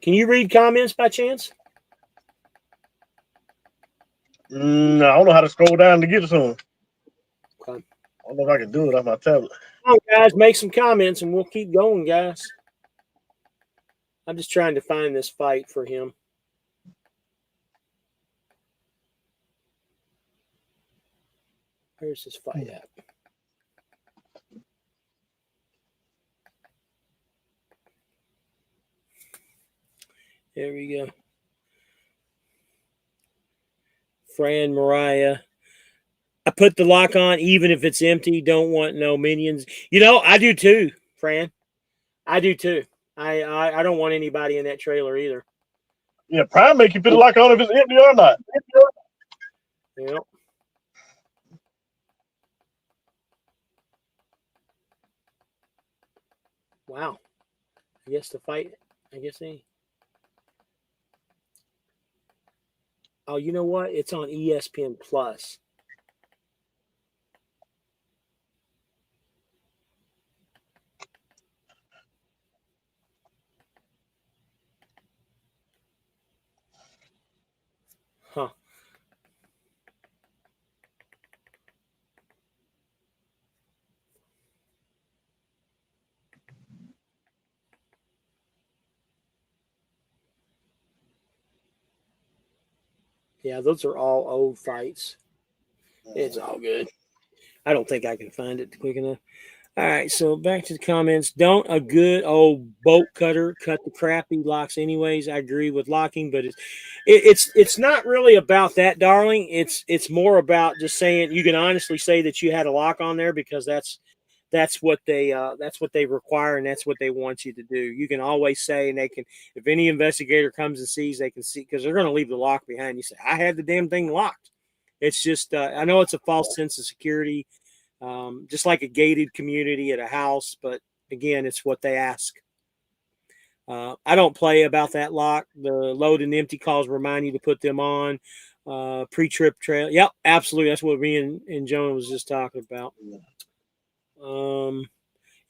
A: Can you read comments by chance?
B: No, I don't know how to scroll down to get to them.
A: Okay.
B: I don't know if I can do it on my tablet.
A: Come on, guys, make some comments and we'll keep going, guys. I'm just trying to find this fight for him. Where's this fight at? There we go. Fran Mariah. I put the lock on even if it's empty. Don't want no minions. I do too, Fran. I do too. I don't want anybody in that trailer either.
B: Yeah, Prime make you put the lock on if it's empty or not.
A: Yeah. Wow. I guess the fight. I guess they. Oh, you know what? It's on ESPN Plus. Huh. Yeah, those are all old fights. It's all good. I don't think I can find it quick enough. All right, so back to the comments. Don't a good old bolt cutter cut the crappy locks anyways? I agree with locking, but it's not really about that, darling. It's more about just saying you can honestly say that you had a lock on there because that's what they require and that's what they want you to do. You can always say, and they can, if any investigator comes and sees, they can see because they're going to leave the lock behind. You say, I had the damn thing locked. It's just I know it's a false sense of security, just like a gated community at a house, but again, it's what they ask. I don't play about that lock. The load and empty calls remind you to put them on. Pre-trip trail. Yep, absolutely. That's what me and Jonah was just talking about.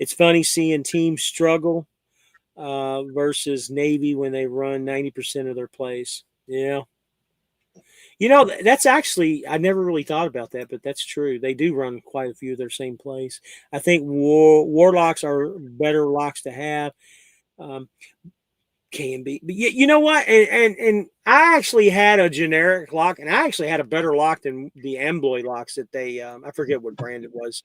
A: It's funny seeing teams struggle versus Navy when they run 90% of their plays. Yeah. You know, that's actually, I never really thought about that, but that's true. They do run quite a few of their same plays. I think warlocks are better locks to have. Can be, but you know what? And I actually had a generic lock, and I actually had a better lock than the Ambloy locks that they, I forget what brand it was.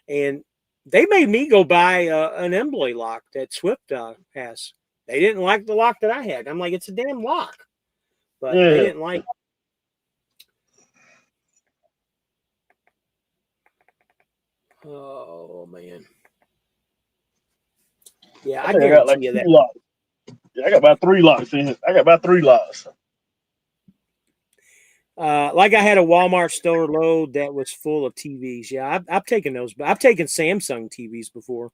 A: And they made me go buy an Embloy lock that Swift has. They didn't like the lock that I had. I'm like, it's a damn lock, but they didn't like. Oh man, yeah, I
B: I got like
A: guarantee you
B: 2
A: that.
B: locks. Yeah, I got about 3 locks in here. I got about 3 locks.
A: Like I had a Walmart store load that was full of TVs. Yeah, I've taken those. I've taken Samsung TVs before.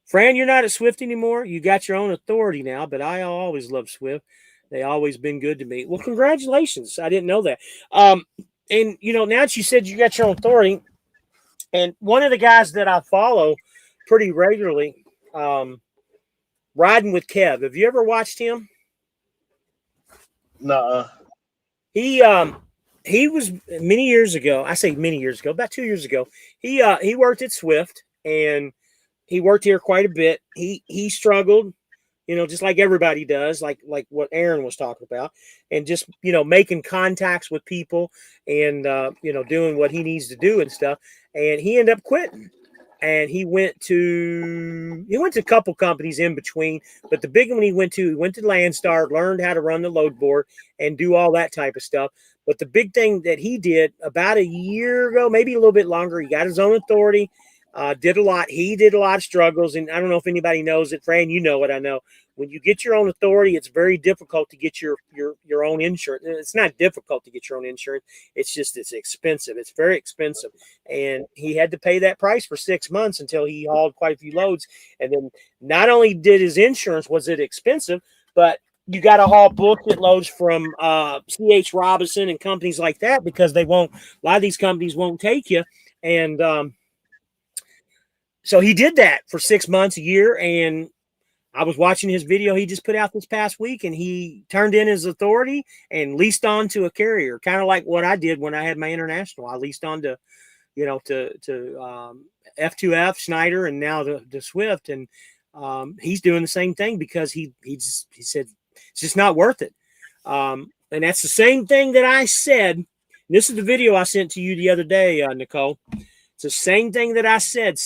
A: Fran, you're not at Swift anymore. You got your own authority now, but I always loved Swift. They always been good to me. Well, congratulations. I didn't know that. And you know, now that you said you got your own authority, and one of the guys that I follow pretty regularly, Riding with Kev. Have you ever watched him?
B: Nah.
A: He was many years ago. I say many years ago, about 2 years ago. He worked at Swift and he worked here quite a bit. He struggled, you know, just like everybody does, like what Aaron was talking about, and just making contacts with people and doing what he needs to do and stuff. And he ended up quitting. And he went to a couple companies in between, but the big one he went to Landstar, learned how to run the load board and do all that type of stuff. But the big thing that he did about a year ago, maybe a little bit longer, he got his own authority. Did a lot. He did a lot of struggles, and I don't know if anybody knows it. Fran, you know what I know. When you get your own authority, it's very difficult to get your own insurance. It's not difficult to get your own insurance. It's just it's expensive. It's very expensive, and he had to pay that price for 6 months until he hauled quite a few loads. And then not only did his insurance was it expensive, but you got to haul bullshit loads from C.H. Robinson and companies like that because they won't. A lot of these companies won't take you, and so he did that for 6 months, a year, and I was watching his video he just put out this past week, and he turned in his authority and leased on to a carrier, kind of like what I did when I had my international. I leased on to, F2F, Schneider, and now to Swift, and he's doing the same thing because he said it's just not worth it. And that's the same thing that I said. This is the video I sent to you the other day, Nicole. It's the same thing that I said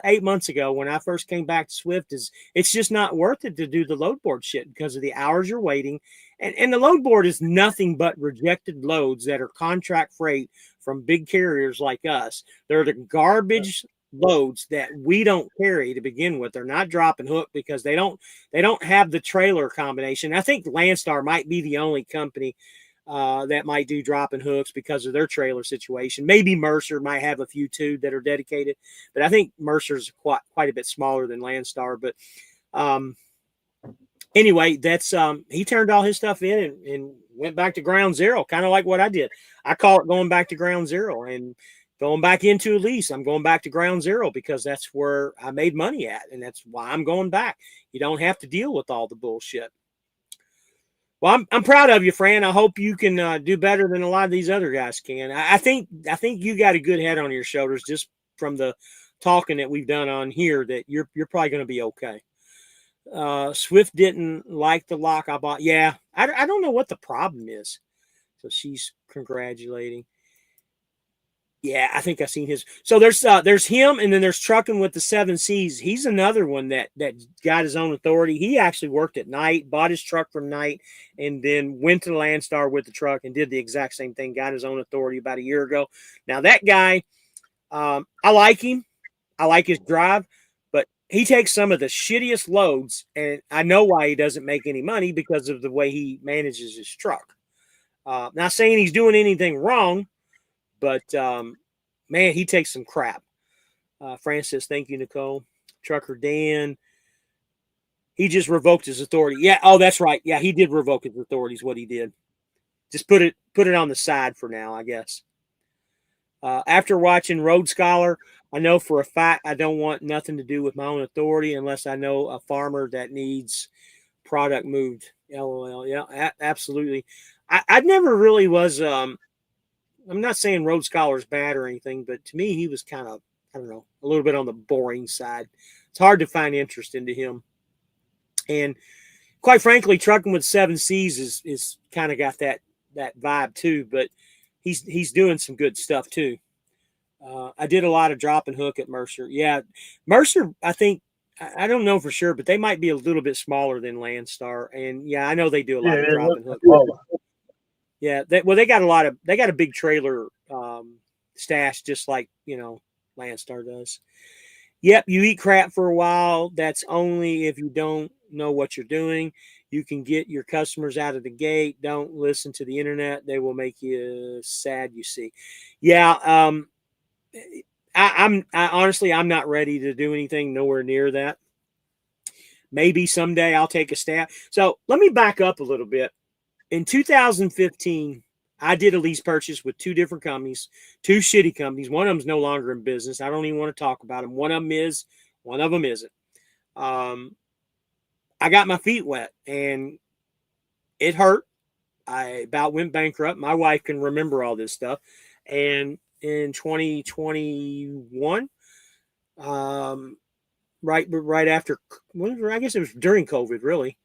A: 8 months ago when I first came back to Swift. Is it's just not worth it to do the load board shit because of the hours you're waiting. And the load board is nothing but rejected loads that are contract freight from big carriers like us. They're the garbage loads that we don't carry to begin with. They're not drop and hook because they don't have the trailer combination. I think Landstar might be the only company that might do dropping hooks because of their trailer situation. Maybe Mercer might have a few too that are dedicated, but I think Mercer's quite a bit smaller than Landstar. But anyway, that's he turned all his stuff in and went back to ground zero, kind of like what I did. I call it going back to ground zero and going back into a lease. I'm going back to ground zero because that's where I made money at, and that's why I'm going back. You don't have to deal with all the bullshit. Well, I'm proud of you, Fran. I hope you can do better than a lot of these other guys can. I think you got a good head on your shoulders just from the talking that we've done on here. That you're probably going to be okay. Swift didn't like the lock I bought. Yeah, I don't know what the problem is. So she's congratulating. Yeah, I think I've seen his. So there's him, and then there's Trucking with the 7 C's. He's another one that got his own authority. He actually worked at night, bought his truck from night, and then went to the Landstar with the truck and did the exact same thing. Got his own authority about a year ago. Now that guy, I like him. I like his drive, but he takes some of the shittiest loads, and I know why he doesn't make any money because of the way he manages his truck. Not saying he's doing anything wrong. But, man, he takes some crap. Francis, thank you, Nicole. Trucker Dan, he just revoked his authority. Yeah, oh, that's right. Yeah, he did revoke his authority is what he did. Just put it on the side for now, I guess. After watching Road Scholar, I know for a fact I don't want nothing to do with my own authority unless I know a farmer that needs product moved. LOL. Yeah, absolutely. I never really was I'm not saying Road Scholar's bad or anything, but to me, he was kind of, I don't know, a little bit on the boring side. It's hard to find interest into him. And quite frankly, Trucking with 7 C's is kind of got that vibe too, but he's doing some good stuff too. I did a lot of drop and hook at Mercer. Yeah, Mercer, I think, I don't know for sure, but they might be a little bit smaller than Landstar. And yeah, I know they do a lot of drop and hook. Yeah, they got a big trailer stash just like, Landstar does. Yep, you eat crap for a while. That's only if you don't know what you're doing. You can get your customers out of the gate. Don't listen to the internet. They will make you sad, you see. Yeah, I honestly, I'm not ready to do anything nowhere near that. Maybe someday I'll take a stab. So let me back up a little bit. In 2015, I did a lease purchase with 2 different companies, 2 shitty companies. One of them's no longer in business. I don't even want to talk about them. One of them is, one of them isn't. I got my feet wet and it hurt. I about went bankrupt. My wife can remember all this stuff. And in 2021, right after, I guess it was during COVID, really.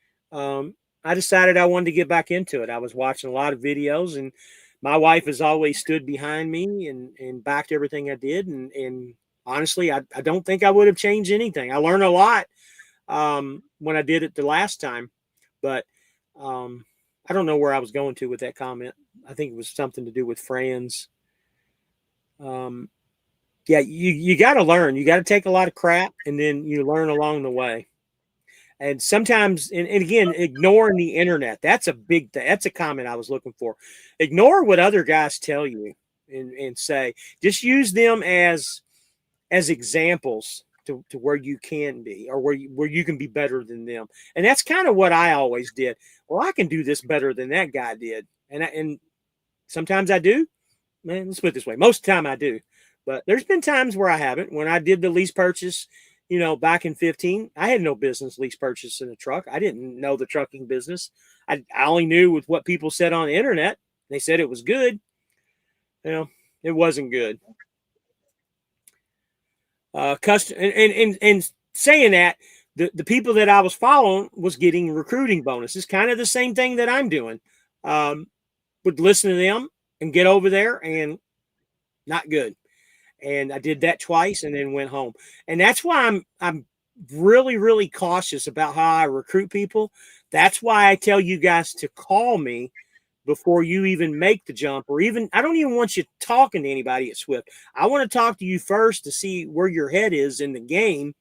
A: I decided I wanted to get back into it. I was watching a lot of videos, and my wife has always stood behind me and backed everything I did. And honestly, I don't think I would have changed anything. I learned a lot when I did it the last time, but I don't know where I was going to with that comment. I think it was something to do with friends. Yeah, you got to learn. You got to take a lot of crap, and then you learn along the way. And sometimes, and again, ignoring the internet. That's a big thing. That's a comment I was looking for. Ignore what other guys tell you and say. Just use them as examples to where you can be or where you can be better than them. And that's kind of what I always did. Well, I can do this better than that guy did. And sometimes I do. Man, let's put it this way. Most of the time I do. But there's been times where I haven't. When I did the lease purchase, back in 15, I had no business lease purchasing a truck. I didn't know the trucking business. I only knew with what people said on the internet. They said it was good. It wasn't good. And saying that, the people that I was following was getting recruiting bonuses. Kind of the same thing that I'm doing. Would listen to them and get over there and not good. And I did that twice and then went home. And that's why I'm really, really cautious about how I recruit people. That's why I tell you guys to call me before you even make the jump, or even, I don't even want you talking to anybody at Swift. I want to talk to you first to see where your head is in the game.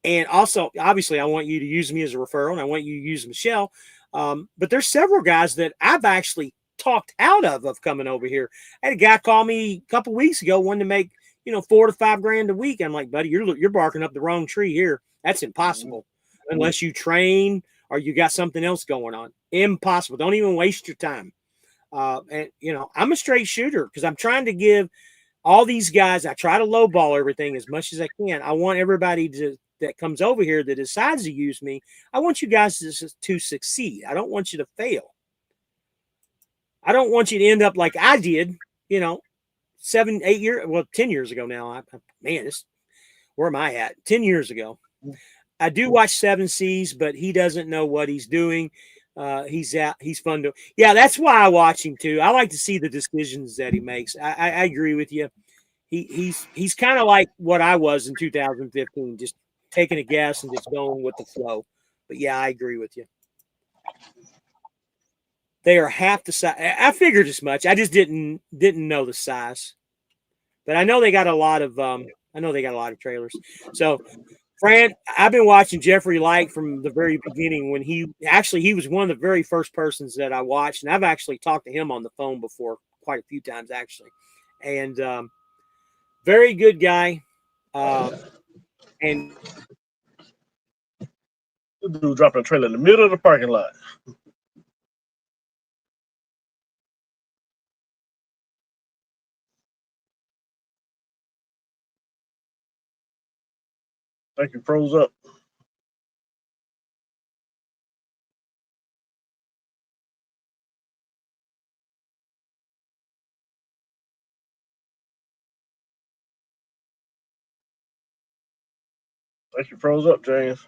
A: And also, obviously, I want you to use me as a referral, and I want you to use Michelle. But there's several guys that I've actually talked out of coming over here. I had a guy call me a couple weeks ago, wanting to make, $4 to $5 grand a week. I'm like, buddy, you're barking up the wrong tree here. That's impossible unless you train or you got something else going on. Impossible. Don't even waste your time. And I'm a straight shooter because I'm trying to give all these guys, I try to lowball everything as much as I can. I want everybody that comes over here that decides to use me, I want you guys to succeed. I don't want you to fail. I don't want you to end up like I did, 7, 8 years, 10 years ago now. Where am I at? 10 years ago. I do watch 7 C's, but he doesn't know what he's doing. He's fun to, that's why I watch him too. I like to see the decisions that he makes. I agree with you. He's kind of like what I was in 2015, just taking a guess and just going with the flow. But yeah, I agree with you. They are half the size. I figured as much. I just didn't know the size. But I know they got a lot of trailers. So, Fran, I've been watching Jeffrey Light from the very beginning when he was one of the very first persons that I watched, and I've actually talked to him on the phone before quite a few times actually. And very good guy. And
B: dude dropping a trailer in the middle of the parking lot. Thank you, froze up. Thank you, froze up, James.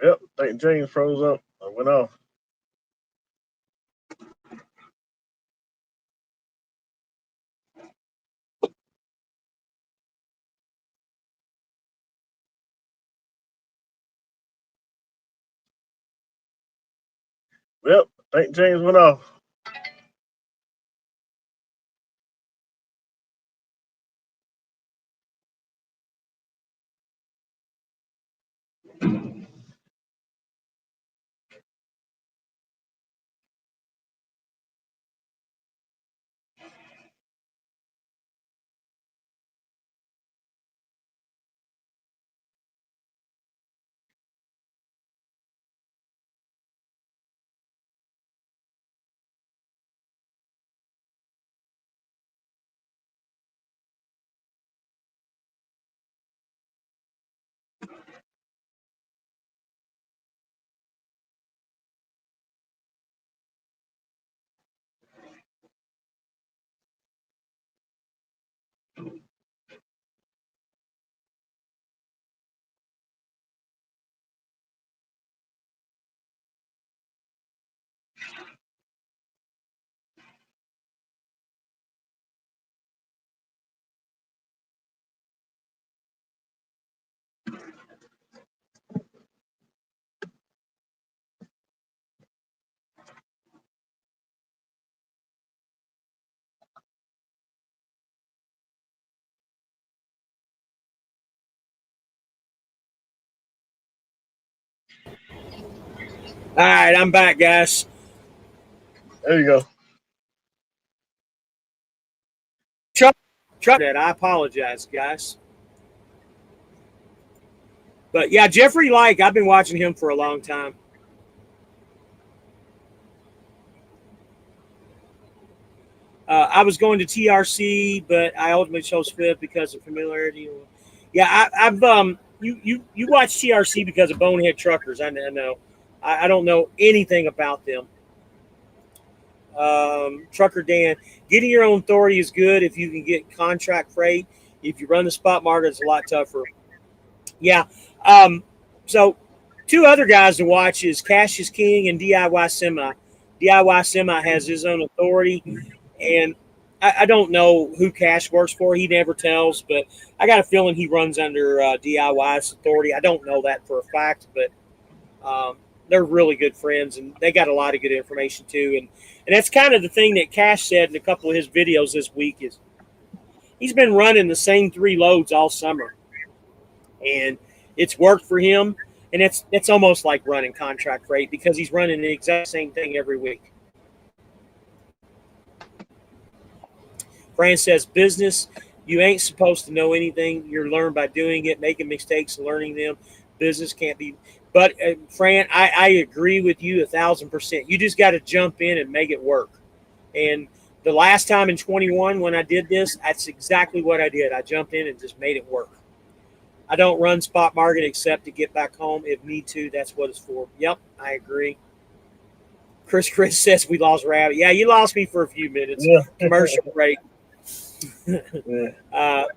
B: Yep, I think James froze up. I went off. Yep, I think James went off.
A: all right, I'm back, guys.
B: There you go.
A: Chuck, I apologize, guys. But yeah, Jeffrey Light, I've been watching him for a long time. I was going to TRC, but I ultimately chose Fifth because of familiarity. Yeah, I've you watch TRC because of Bonehead Truckers. I know. I don't know anything about them. Trucker Dan, getting your own authority is good if you can get contract freight. If you run the spot market, it's a lot tougher. Yeah. So 2 other guys to watch is Cash is King and DIY Semi. DIY Semi has his own authority, and I don't know who Cash works for. He never tells, but I got a feeling he runs under DIY's authority. I don't know that for a fact, but they're really good friends, and they got a lot of good information too. And that's kind of the thing that Cash said in a couple of his videos this week is he's been running the same 3 loads all summer, and it's worked for him. And it's almost like running contract freight because he's running the exact same thing every week. Fran says, business, you ain't supposed to know anything. You're learned by doing it, making mistakes and learning them. Business can't be. But, Fran, I agree with you 1,000%. You just got to jump in and make it work. And the last time in 21 when I did this, that's exactly what I did. I jumped in and just made it work. I don't run spot market except to get back home. If need to, that's what it's for. Yep, I agree. Chris says we lost Rabbit. Yeah, you lost me for a few minutes.
B: Yeah.
A: Commercial break. Middle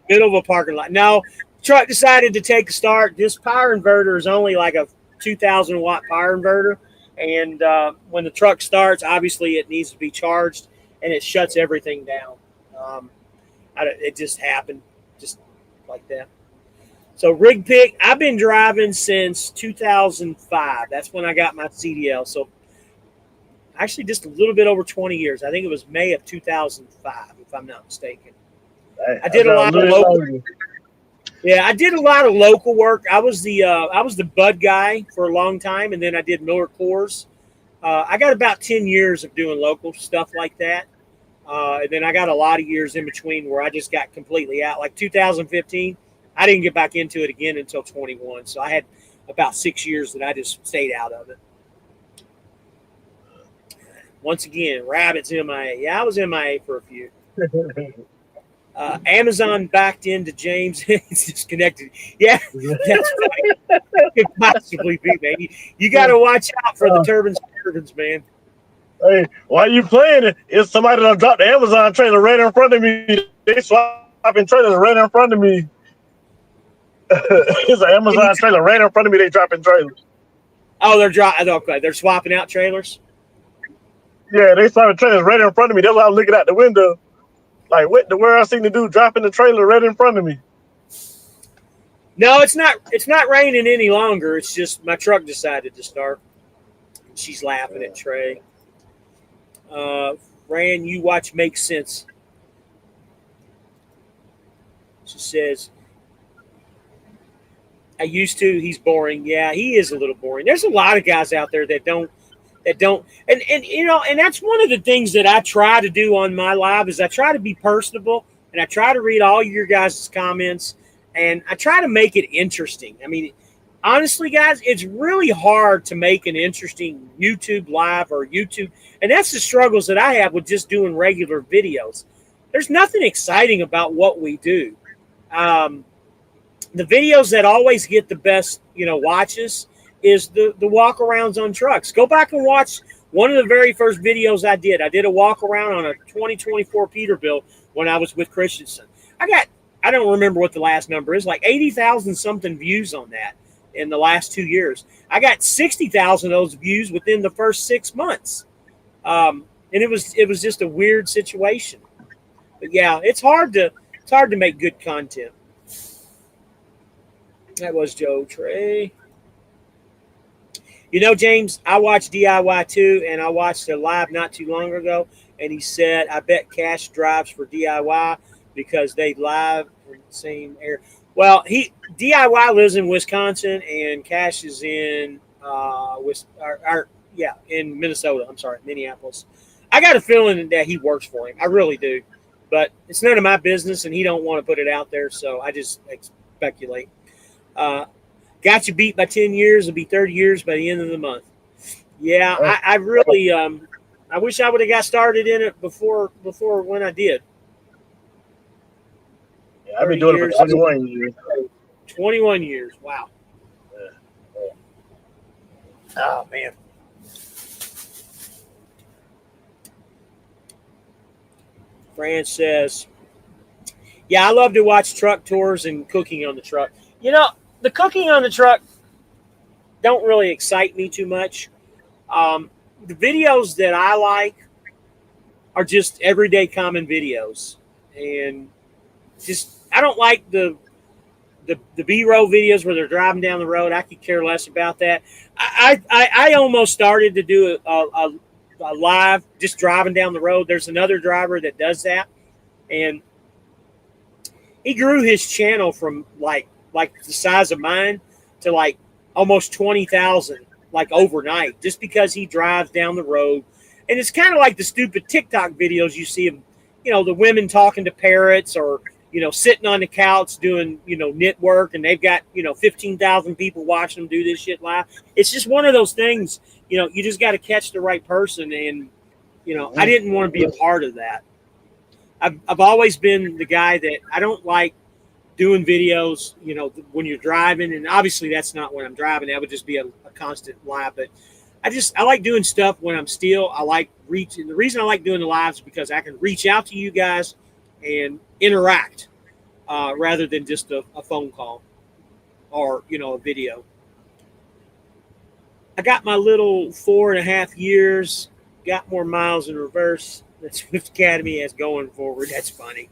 A: of a parking lot. No, truck decided to take a start. This power inverter is only like a 2,000 watt power inverter, and when the truck starts, obviously it needs to be charged, and it shuts everything down. It just happened, just like that. So rig pick, I've been driving since 2005. That's when I got my CDL. So actually just a little bit over 20 years. I think it was May of 2005, if I'm not mistaken. I did a lot of local. Yeah, I did a lot of local work. I was the Bud guy for a long time, and then I did Miller Coors. I got about 10 years of doing local stuff like that. And then I got a lot of years in between where I just got completely out. Like 2015, I didn't get back into it again until 21. So I had about 6 years that I just stayed out of it. Once again, Rabbit's MIA. Yeah, I was MIA for a few. Amazon backed into James. It's disconnected. Yeah, that's right. Could possibly be, man. You got to watch out for the turbines, man.
B: Hey, why you playing it? It's somebody that dropped the Amazon trailer right in front of me. They swapping trailers right in front of me. It's an Amazon trailer right in front of me. They dropping trailers.
A: Oh, they're dropping. Okay, they're swapping out trailers.
B: Yeah, they swapping trailers right in front of me. That's why I'm looking out the window. Like, what the world I seen the dude dropping the trailer right in front of me?
A: No, it's not. It's not raining any longer. It's just my truck decided to start. She's laughing at Trey. Fran, you watch Make Sense. She says, I used to. He's boring. Yeah, he is a little boring. There's a lot of guys out there that don't. And you know, and that's one of the things that I try to do on my live is I try to be personable and I try to read all your guys' comments and I try to make it interesting. I mean, honestly, guys, it's really hard to make an interesting YouTube live or YouTube. And that's the struggles that I have with just doing regular videos. There's nothing exciting about what we do. The videos that always get the best, watches is the walk-arounds on trucks. Go back and watch one of the very first videos I did. I did a walk-around on a 2024 Peterbilt when I was with Christensen. I don't remember what the last number is, like 80,000 something views on that in the last 2 years. I got 60,000 of those views within the first 6 months. And it was just a weird situation. But yeah, it's hard to make good content. That was Joe Trey. James, I watched DIY too, and I watched a live not too long ago, and he said, I bet Cash drives for DIY because they live in the same area. Well, DIY lives in Wisconsin, and Cash is in in Minnesota. I'm sorry, Minneapolis. I got a feeling that he works for him. I really do, but it's none of my business, and he don't want to put it out there, so I just speculate. Got you beat by 10 years. It'll be 30 years by the end of the month. Yeah, I really I wish I would have got started in it before when I did.
B: Yeah, I've been doing it for 21 years.
A: 21 years. Wow. Oh, man. Fran says, yeah, I love to watch truck tours and cooking on the truck. The cooking on the truck don't really excite me too much. The videos that I like are just everyday common videos, and just I don't like the B-roll videos where they're driving down the road. I could care less about that. I almost started to do a live just driving down the road. There's another driver that does that, and he grew his channel from like the size of mine to like almost 20,000 like overnight, just because he drives down the road. And it's kind of like the stupid TikTok videos you see of, the women talking to parrots, or sitting on the couch doing knit work, and they've got 15,000 people watching them do this shit live. It's just one of those things. You just got to catch the right person, and I didn't want to be a part of that. I've always been the guy that I don't like doing videos, when you're driving, and obviously that's not when I'm driving. That would just be a constant live. But I like doing stuff when I'm still. I like reaching. The reason I like doing the lives is because I can reach out to you guys and interact rather than just a phone call or a video. I got my little 4.5 years. Got more miles in reverse. That's what Academy has going forward. That's funny.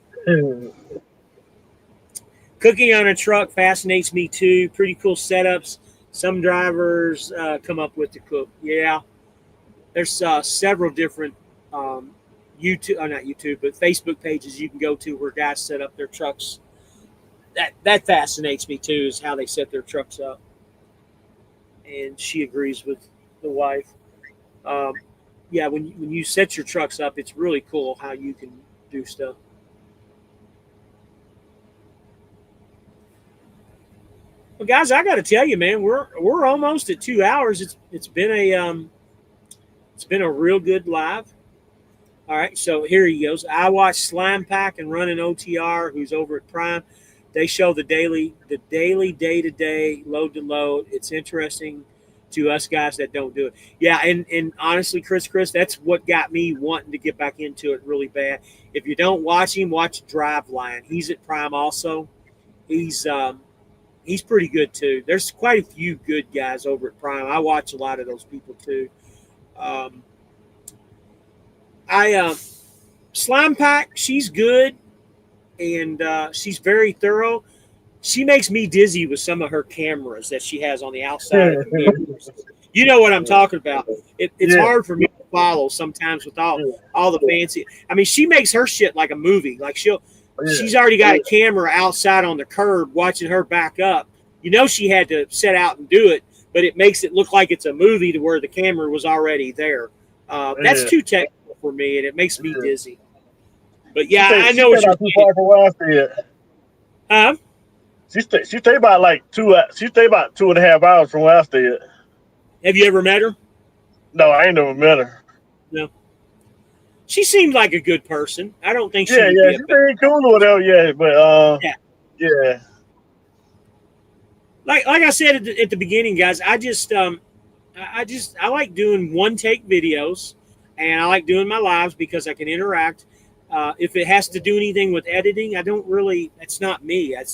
A: Cooking on a truck fascinates me too. Pretty cool setups. Some drivers come up with to cook. Yeah, there's several different not YouTube, but Facebook pages you can go to where guys set up their trucks. That fascinates me too, is how they set their trucks up. And she agrees with the wife. Yeah, when you set your trucks up, it's really cool how you can do stuff. Well, guys, I got to tell you, man, we're almost at 2 hours. It's been a real good live. All right, so here he goes. I watched Slime Pack and Running OTR, who's over at Prime. They show the daily day-to-day, load-to-load. It's interesting to us guys that don't do it. Yeah, and honestly, Chris, that's what got me wanting to get back into it really bad. If you don't watch him, watch Driveline. He's at Prime also. He's pretty good too. There's quite a few good guys over at Prime. I watch a lot of those people too. Slime Pack, she's good, and she's very thorough. She makes me dizzy with some of her cameras that she has on the outside of the mirrors. You know what I'm talking about. It's hard for me to follow sometimes with all the fancy. I mean, she makes her shit like a movie. Like she's already got a camera outside on the curb watching her back up. She had to set out and do it, but it makes it look like it's a movie to where the camera was already there. That's too technical for me, and it makes me dizzy. But yeah, I know what you're saying. Huh?
B: She stay about like 2.5 hours from where I stay at.
A: Have you ever met her?
B: No, I ain't never met her.
A: No. She seemed like a good person. I don't think she
B: she's very cool or whatever. Yeah, but yeah.
A: Like I said at the beginning, guys, I like doing one take videos, and I like doing my lives because I can interact. If it has to do anything with editing, I don't really. That's not me. I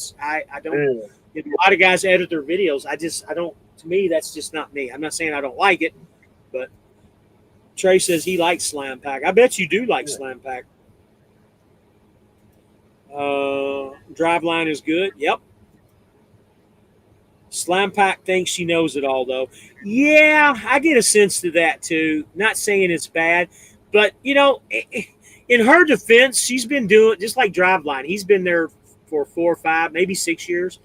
A: don't. A lot of guys edit their videos. I don't. To me, that's just not me. I'm not saying I don't like it, but Trey says he likes Slime Pack. I bet you do like Slime Pack. Driveline is good. Yep. Slime Pack thinks she knows it all, though. Yeah, I get a sense to that, too. Not saying it's bad, but, in her defense, she's been doing, just like Driveline, he's been there for 4 or 5, maybe 6 years.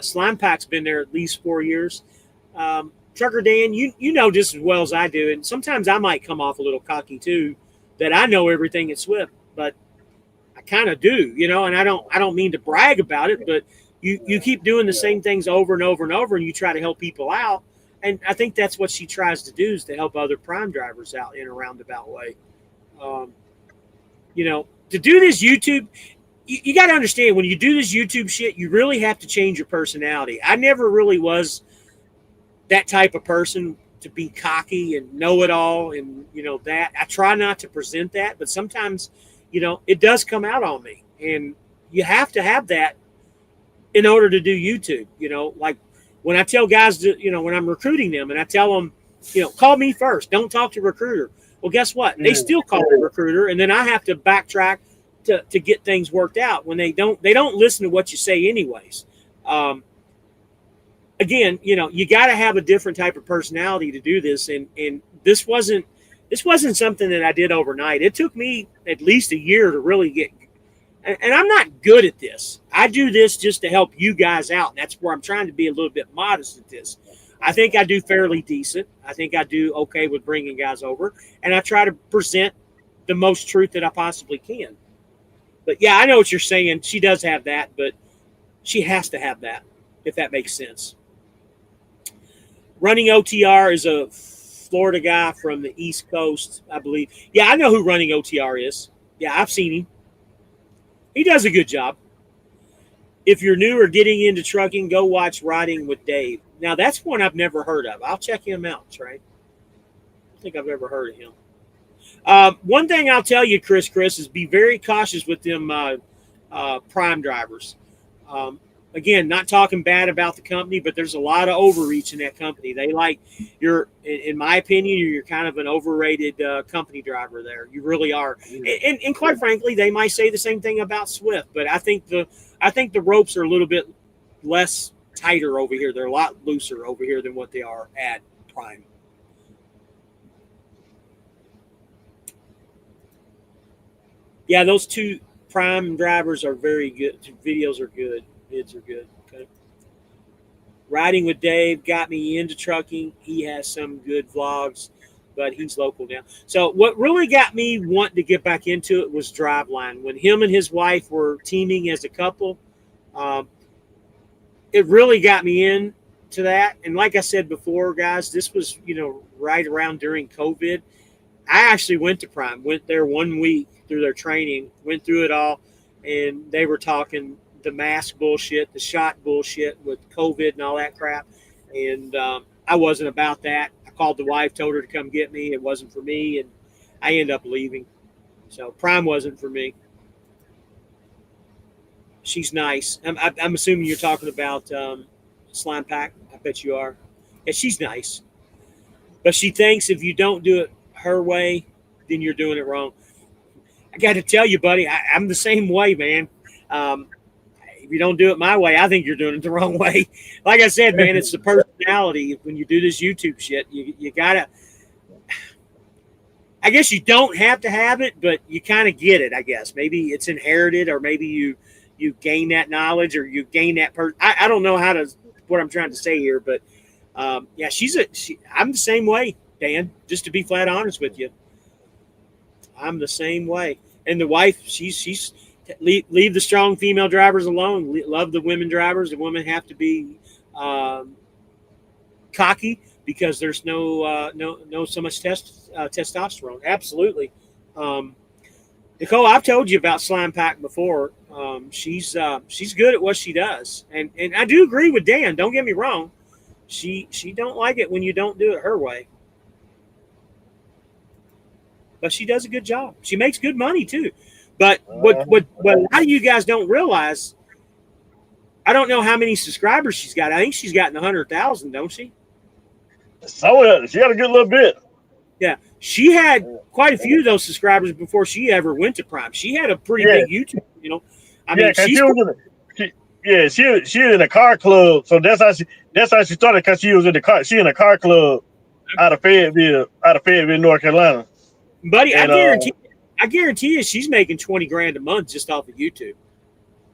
A: Slime Pack's been there at least 4 years. Trucker Dan, you know just as well as I do, and sometimes I might come off a little cocky, too, that I know everything at Swift, but I kind of do, and I don't mean to brag about it, but you keep doing the same things over and over and over, and you try to help people out. And I think that's what she tries to do, is to help other Prime drivers out in a roundabout way. To do this YouTube, you got to understand, when you do this YouTube shit, you really have to change your personality. I never really was that type of person to be cocky and know it all. And, that I try not to present that, but sometimes, it does come out on me, and you have to have that in order to do YouTube. Like when I tell guys to, when I'm recruiting them, and I tell them, call me first. Don't talk to recruiter. Well, guess what? They still call the recruiter, and then I have to backtrack to get things worked out. When they don't listen to what you say anyways. Again, you got to have a different type of personality to do this, and this wasn't something that I did overnight. It took me at least a year to really get. And I'm not good at this. I do this just to help you guys out. And that's where I'm trying to be a little bit modest at this. I think I do fairly decent. I think I do okay with bringing guys over. And I try to present the most truth that I possibly can. But, yeah, I know what you're saying. She does have that, but she has to have that, if that makes sense. Running OTR is a Florida guy from the East Coast, I believe. Yeah, I know who Running OTR is. Yeah, I've seen him. He does a good job. If you're new or getting into trucking, go watch Riding with Dave. Now, that's one I've never heard of. I'll check him out, Trey. I don't think I've ever heard of him. One thing I'll tell you, Chris, is be very cautious with them prime drivers. Again, not talking bad about the company, but there's a lot of overreach in that company. They in my opinion, you're kind of an overrated company driver there. You really are. And quite frankly, they might say the same thing about Swift, but I think the ropes are a little bit less tighter over here. They're a lot looser over here than what they are at Prime. Yeah, those two Prime drivers are very good. Videos are good. Vids are good. Okay. Riding with Dave got me into trucking. He has some good vlogs, but he's local now. So what really got me wanting to get back into it was Driveline. When him and his wife were teaming as a couple, it really got me into that. And like I said before, guys, this was, right around during COVID. I actually went to Prime, went there 1 week through their training, went through it all, and they were talking the mask bullshit, the shot bullshit with COVID and all that crap. And I wasn't about that. I called the wife, told her to come get me. It wasn't for me, and I ended up leaving. So Prime wasn't for me. She's nice. I'm assuming you're talking about Slime Pack. I bet you are. Yeah, she's nice. But she thinks if you don't do it her way, then you're doing it wrong. I got to tell you, buddy, I'm the same way, man. If you don't do it my way, I think you're doing it the wrong way. Like I said, man, it's the personality. When you do this YouTube shit, you gotta. I guess you don't have to have it, but you kind of get it. I guess maybe it's inherited, or maybe you gain that knowledge, or you gain that person. I don't know what I'm trying to say here, but yeah, I'm the same way, Dan. Just to be flat honest with you, I'm the same way. And the wife, she's. Leave the strong female drivers alone. Love the women drivers. The women have to be cocky because there's no so much testosterone. Absolutely. Nicole, I've told you about Slime Pack before. She's good at what she does, and I do agree with Dan. Don't get me wrong. She don't like it when you don't do it her way, but she does a good job. She makes good money too. But what a lot of you guys don't realize, I don't know how many subscribers she's got. I think she's gotten 100,000, don't she?
B: So she got a good little bit.
A: Yeah, she had quite a few of those subscribers before she ever went to Prime. She had a pretty big YouTube, I mean,
B: she was in a car club, so that's how she started. Because she was in the car. She in a car club out of Fayetteville, North Carolina.
A: Buddy, and, I guarantee you, she's making $20,000 a month just off of YouTube.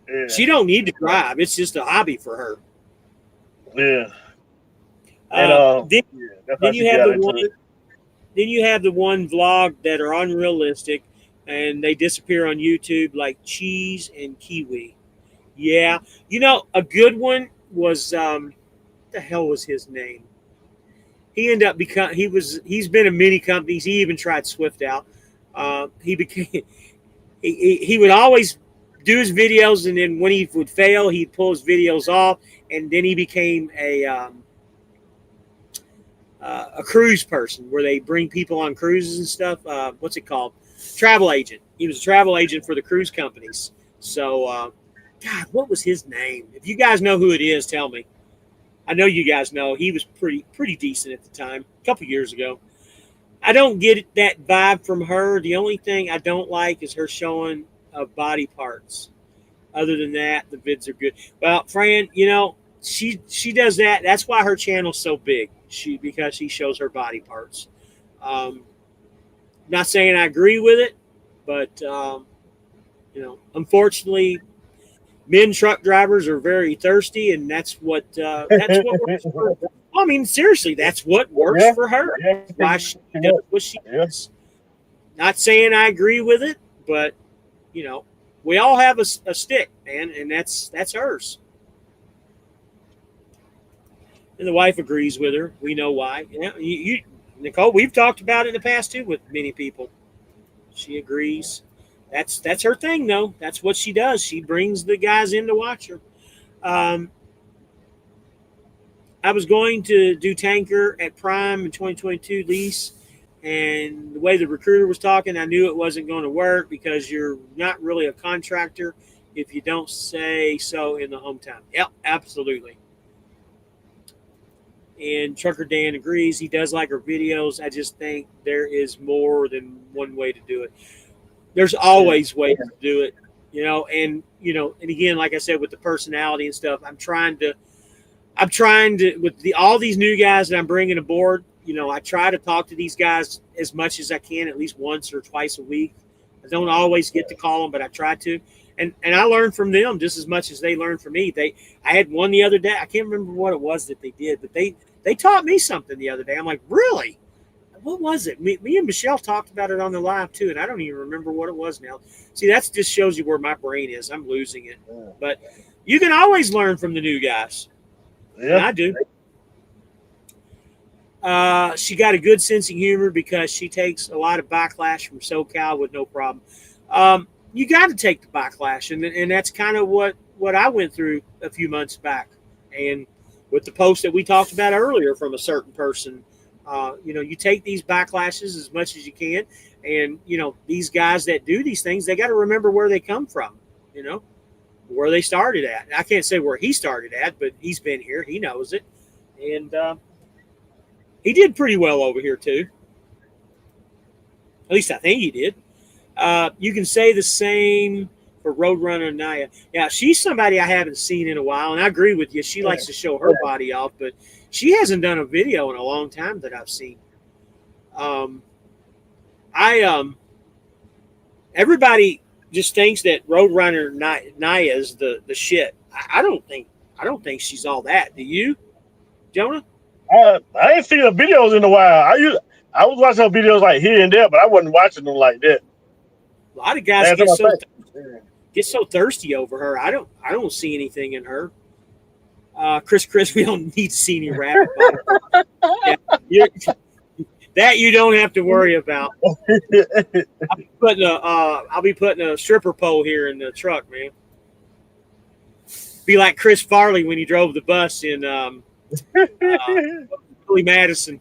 A: Yeah. She don't need to drive; it's just a hobby for her.
B: Yeah.
A: Then you have the one. Then you have the one vlog that are unrealistic, and they disappear on YouTube, like Cheese and Kiwi. Yeah, a good one was what the hell was his name? He ended up he's been in many companies. He even tried Swift out. He would always do his videos, and then when he would fail, he'd pull his videos off, and then he became a cruise person where they bring people on cruises and stuff. What's it called? Travel agent. He was a travel agent for the cruise companies. So, God, what was his name? If you guys know who it is, tell me. I know you guys know. He was pretty decent at the time, a couple years ago. I don't get that vibe from her. The only thing I don't like is her showing of body parts. Other than that, the vids are good. Well, Fran, she does that. That's why her channel's so big. Because she shows her body parts. Um, Not saying I agree with it, but unfortunately, men truck drivers are very thirsty, and that's what works for. Well, I mean, seriously, that's what works
B: Yeah,
A: for her.
B: yeah,
A: Why she does what she
B: yeah.
A: does. Not saying I agree with it, but we all have a stick, man, and that's hers. And the wife agrees with her. We know why. Nicole, we've talked about it in the past too with many people. She agrees. That's her thing, though. That's what she does. She brings the guys in to watch her. Um, I was going to do tanker at Prime in 2022 lease, and the way the recruiter was talking, I knew it wasn't going to work because you're not really a contractor if you don't say so in the hometown. Yep, absolutely. And Trucker Dan agrees. He does like her videos. I just think there is more than one way to do it. There's always ways to do it, and again, like I said, with the personality and stuff, I'm trying to with all these new guys that I'm bringing aboard. I try to talk to these guys as much as I can, at least once or twice a week. I don't always get to call them, but I try to, and I learn from them just as much as they learn from me. I had one the other day. I can't remember what it was that they did, but they taught me something the other day. I'm like, really? What was it? Me and Michelle talked about it on the live too, and I don't even remember what it was now. See, that just shows you where my brain is. I'm losing it. But you can always learn from the new guys. And
B: Yeah.
A: I do. She got a good sense of humor because she takes a lot of backlash from SoCal with no problem. You got to take the backlash, and that's kind of what I went through a few months back. And with the post that we talked about earlier from a certain person, you take these backlashes as much as you can. And, these guys that do these things, they got to remember where they come from, where they started at. I can't say where he started at, but he's been here. He knows it. And he did pretty well over here, too. At least I think he did. You can say the same for Roadrunner Naya. Yeah, she's somebody I haven't seen in a while, and I agree with you. She likes to show her body off, but she hasn't done a video in a long time that I've seen. Everybody just thinks that Roadrunner Naya is the shit. I don't think she's all that. Do you, Jonah?
B: I ain't seen her videos in a while. I was watching her videos like here and there, but I wasn't watching them like that.
A: A lot of guys get so thirsty over her. I don't see anything in her. Chris, we don't need to see any rap about her. Yeah, that you don't have to worry about. I'll be putting a stripper pole here in the truck, man. Be like Chris Farley when he drove the bus in Billy Madison.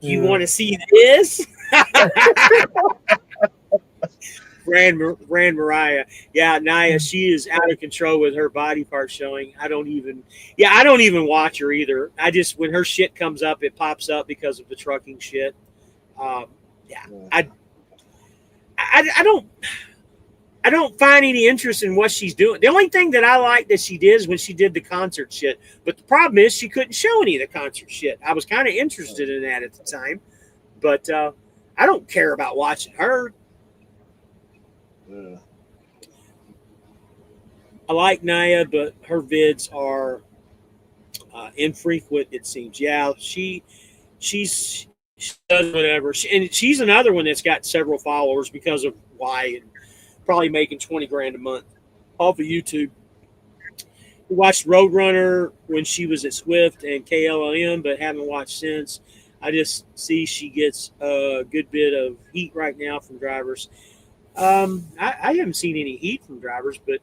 A: You want to see this? Rand Mariah. Yeah, Naya, she is out of control with her body part showing. I don't even watch her either. I just, when her shit comes up, it pops up because of the trucking shit. I don't find any interest in what she's doing. The only thing that I like that she did is when she did the concert shit. But the problem is she couldn't show any of the concert shit. I was kind of interested in that at the time. But I don't care about watching her. I like Naya, but her vids are infrequent, it seems. Yeah, she does whatever. And she's another one that's got several followers because of why, and probably making 20 grand a month off of YouTube. We watched Roadrunner when she was at Swift and KLM, but haven't watched since. I just see she gets a good bit of heat right now from drivers. I haven't seen any heat from drivers, but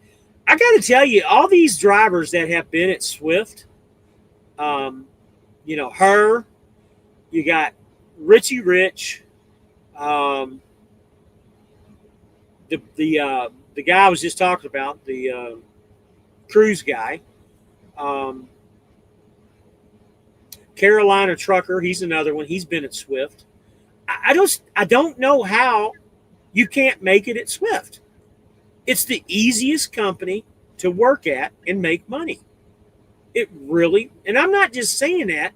A: I got to tell you, all these drivers that have been at Swift, her, you got Richie Rich, the guy I was just talking about, the cruise guy, Carolina Trucker, he's another one. He's been at Swift. I don't know how you can't make it at Swift. It's the easiest company to work at and make money. It really, and I'm not just saying that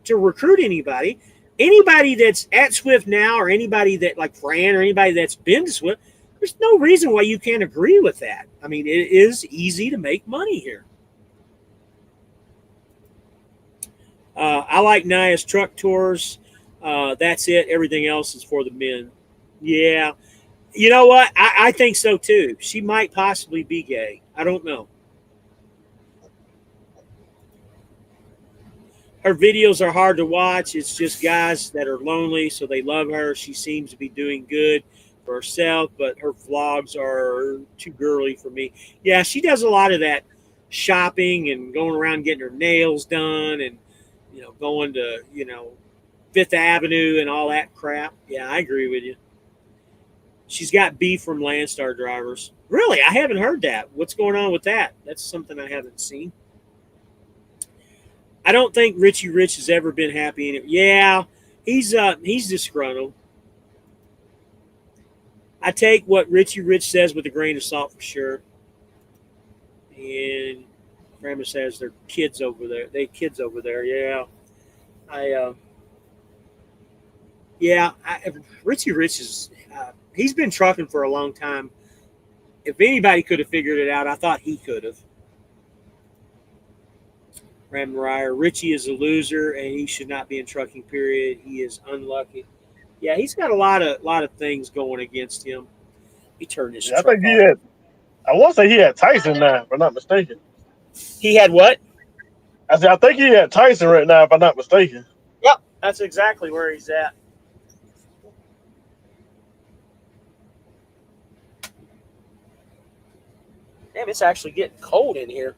A: to recruit anybody. Anybody that's at Swift now, or anybody that like Fran, or anybody that's been to Swift, there's no reason why you can't agree with that. I mean, it is easy to make money here. I like Naya's truck tours. That's it. Everything else is for the men. Yeah. You know what? I think so too. She might possibly be gay. I don't know. Her videos are hard to watch. It's just guys that are lonely, so they love her. She seems to be doing good for herself, but her vlogs are too girly for me. Yeah, she does a lot of that shopping and going around getting her nails done and, going to, Fifth Avenue and all that crap. Yeah, I agree with you. She's got beef from Landstar drivers. Really? I haven't heard that. What's going on with that? That's something I haven't seen. I don't think Richie Rich has ever been happy in it. Yeah, he's disgruntled. I take what Richie Rich says with a grain of salt for sure. And Grandma says they're kids over there. They kids over there. Yeah, Richie Rich is. He's been trucking for a long time. If anybody could have figured it out, I thought he could have. Ram Ryer, Richie is a loser and he should not be in trucking. Period. He is unlucky. Yeah, he's got a lot of things going against him. He turned his.
B: Yeah, I think he had. I want to say he had Tyson now, if I'm not mistaken.
A: He had what?
B: I said I think he had Tyson right now, if I'm not mistaken.
A: Yep, that's exactly where he's at. Damn, it's actually getting cold in here.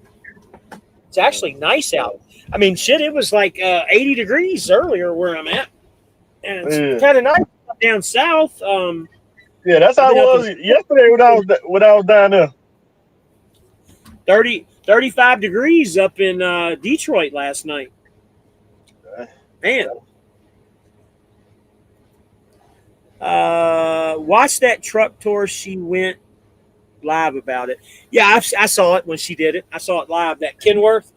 A: It's actually nice out. I mean, shit, it was like 80 degrees earlier where I'm at. And it's kind of nice down south.
B: Yeah, that's how it was yesterday when I was down there.
A: 35 degrees up in Detroit last night. Man. Watch that truck tour. She went live about it. Yeah, I saw it when she did it. I saw it live. That Kenworth.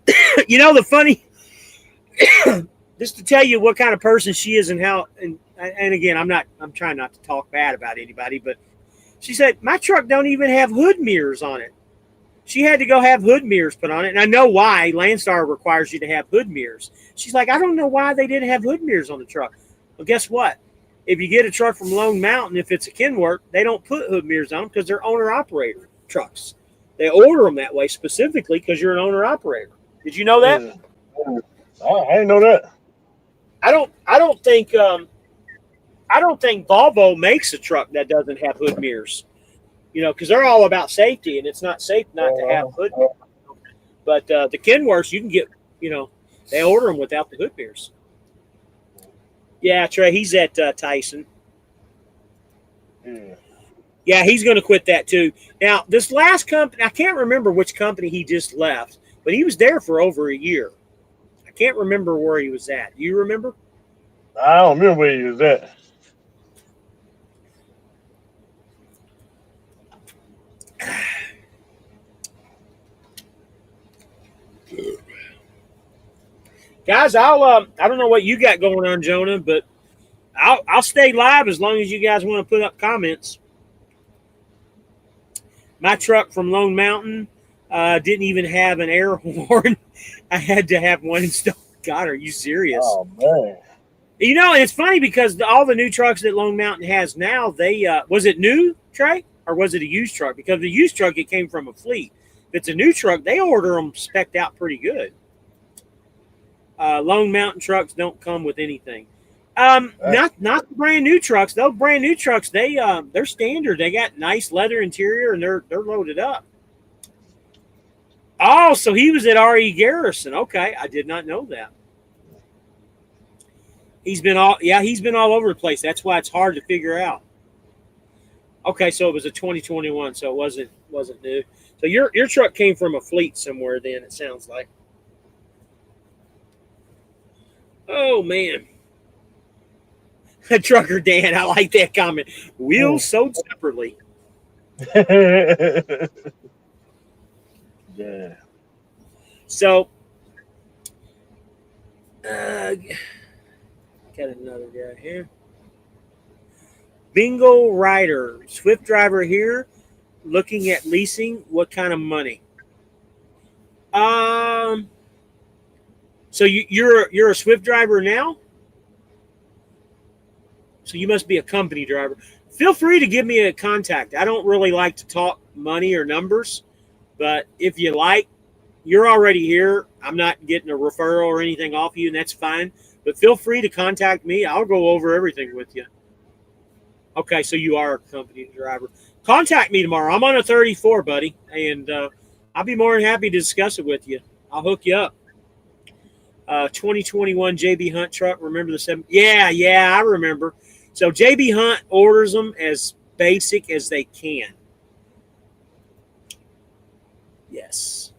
A: The funny, just to tell you what kind of person she is and how, and again, I'm trying not to talk bad about anybody, but she said, my truck don't even have hood mirrors on it. She had to go have hood mirrors put on it. And I know why. Landstar requires you to have hood mirrors. She's like, I don't know why they didn't have hood mirrors on the truck. Well, guess what? If you get a truck from Lone Mountain, if it's a Kenworth, they don't put hood mirrors on them because they're owner-operator trucks. They order them that way specifically because you're an owner-operator. Did you know that?
B: I didn't know that.
A: I don't think Volvo makes a truck that doesn't have hood mirrors. Because they're all about safety, and it's not safe not to have hood mirrors. But the Kenworths, you can get, they order them without the hood mirrors. Yeah, Trey, he's at Tyson. Yeah, he's going to quit that too. Now, this last company, I can't remember which company he just left, but he was there for over a year. I can't remember where he was at. Do you remember?
B: I don't remember where he was at.
A: Guys, I don't know what you got going on, Jonah, but I'll stay live as long as you guys want to put up comments. My truck from Lone Mountain didn't even have an air horn. I had to have one installed. God, are you serious?
B: Oh, man.
A: And it's funny because all the new trucks that Lone Mountain has now, they was it new, Trey, or was it a used truck? Because the used truck, it came from a fleet. If it's a new truck, they order them spec'd out pretty good. Lone Mountain trucks don't come with anything. Not the brand new trucks. Those brand new trucks, they're standard. They got nice leather interior and they're loaded up. Oh, so he was at R.E. Garrison. Okay, I did not know that. He's been all over the place. That's why it's hard to figure out. Okay, so it was a 2021, so it wasn't new. So your truck came from a fleet somewhere then, it sounds like. Oh man. Trucker Dan, I like that comment. Wheels sold separately.
B: Yeah.
A: So, got another guy here. Bingo Rider, Swift driver here, looking at leasing. What kind of money? So you're a Swift driver now? So you must be a company driver. Feel free to give me a contact. I don't really like to talk money or numbers, but if you like, you're already here. I'm not getting a referral or anything off you, and that's fine. But feel free to contact me. I'll go over everything with you. Okay, so you are a company driver. Contact me tomorrow. I'm on a 34, buddy, and I'll be more than happy to discuss it with you. I'll hook you up. 2021 JB Hunt truck. Remember the 7? Yeah, I remember. So JB Hunt orders them as basic as they can. Yes.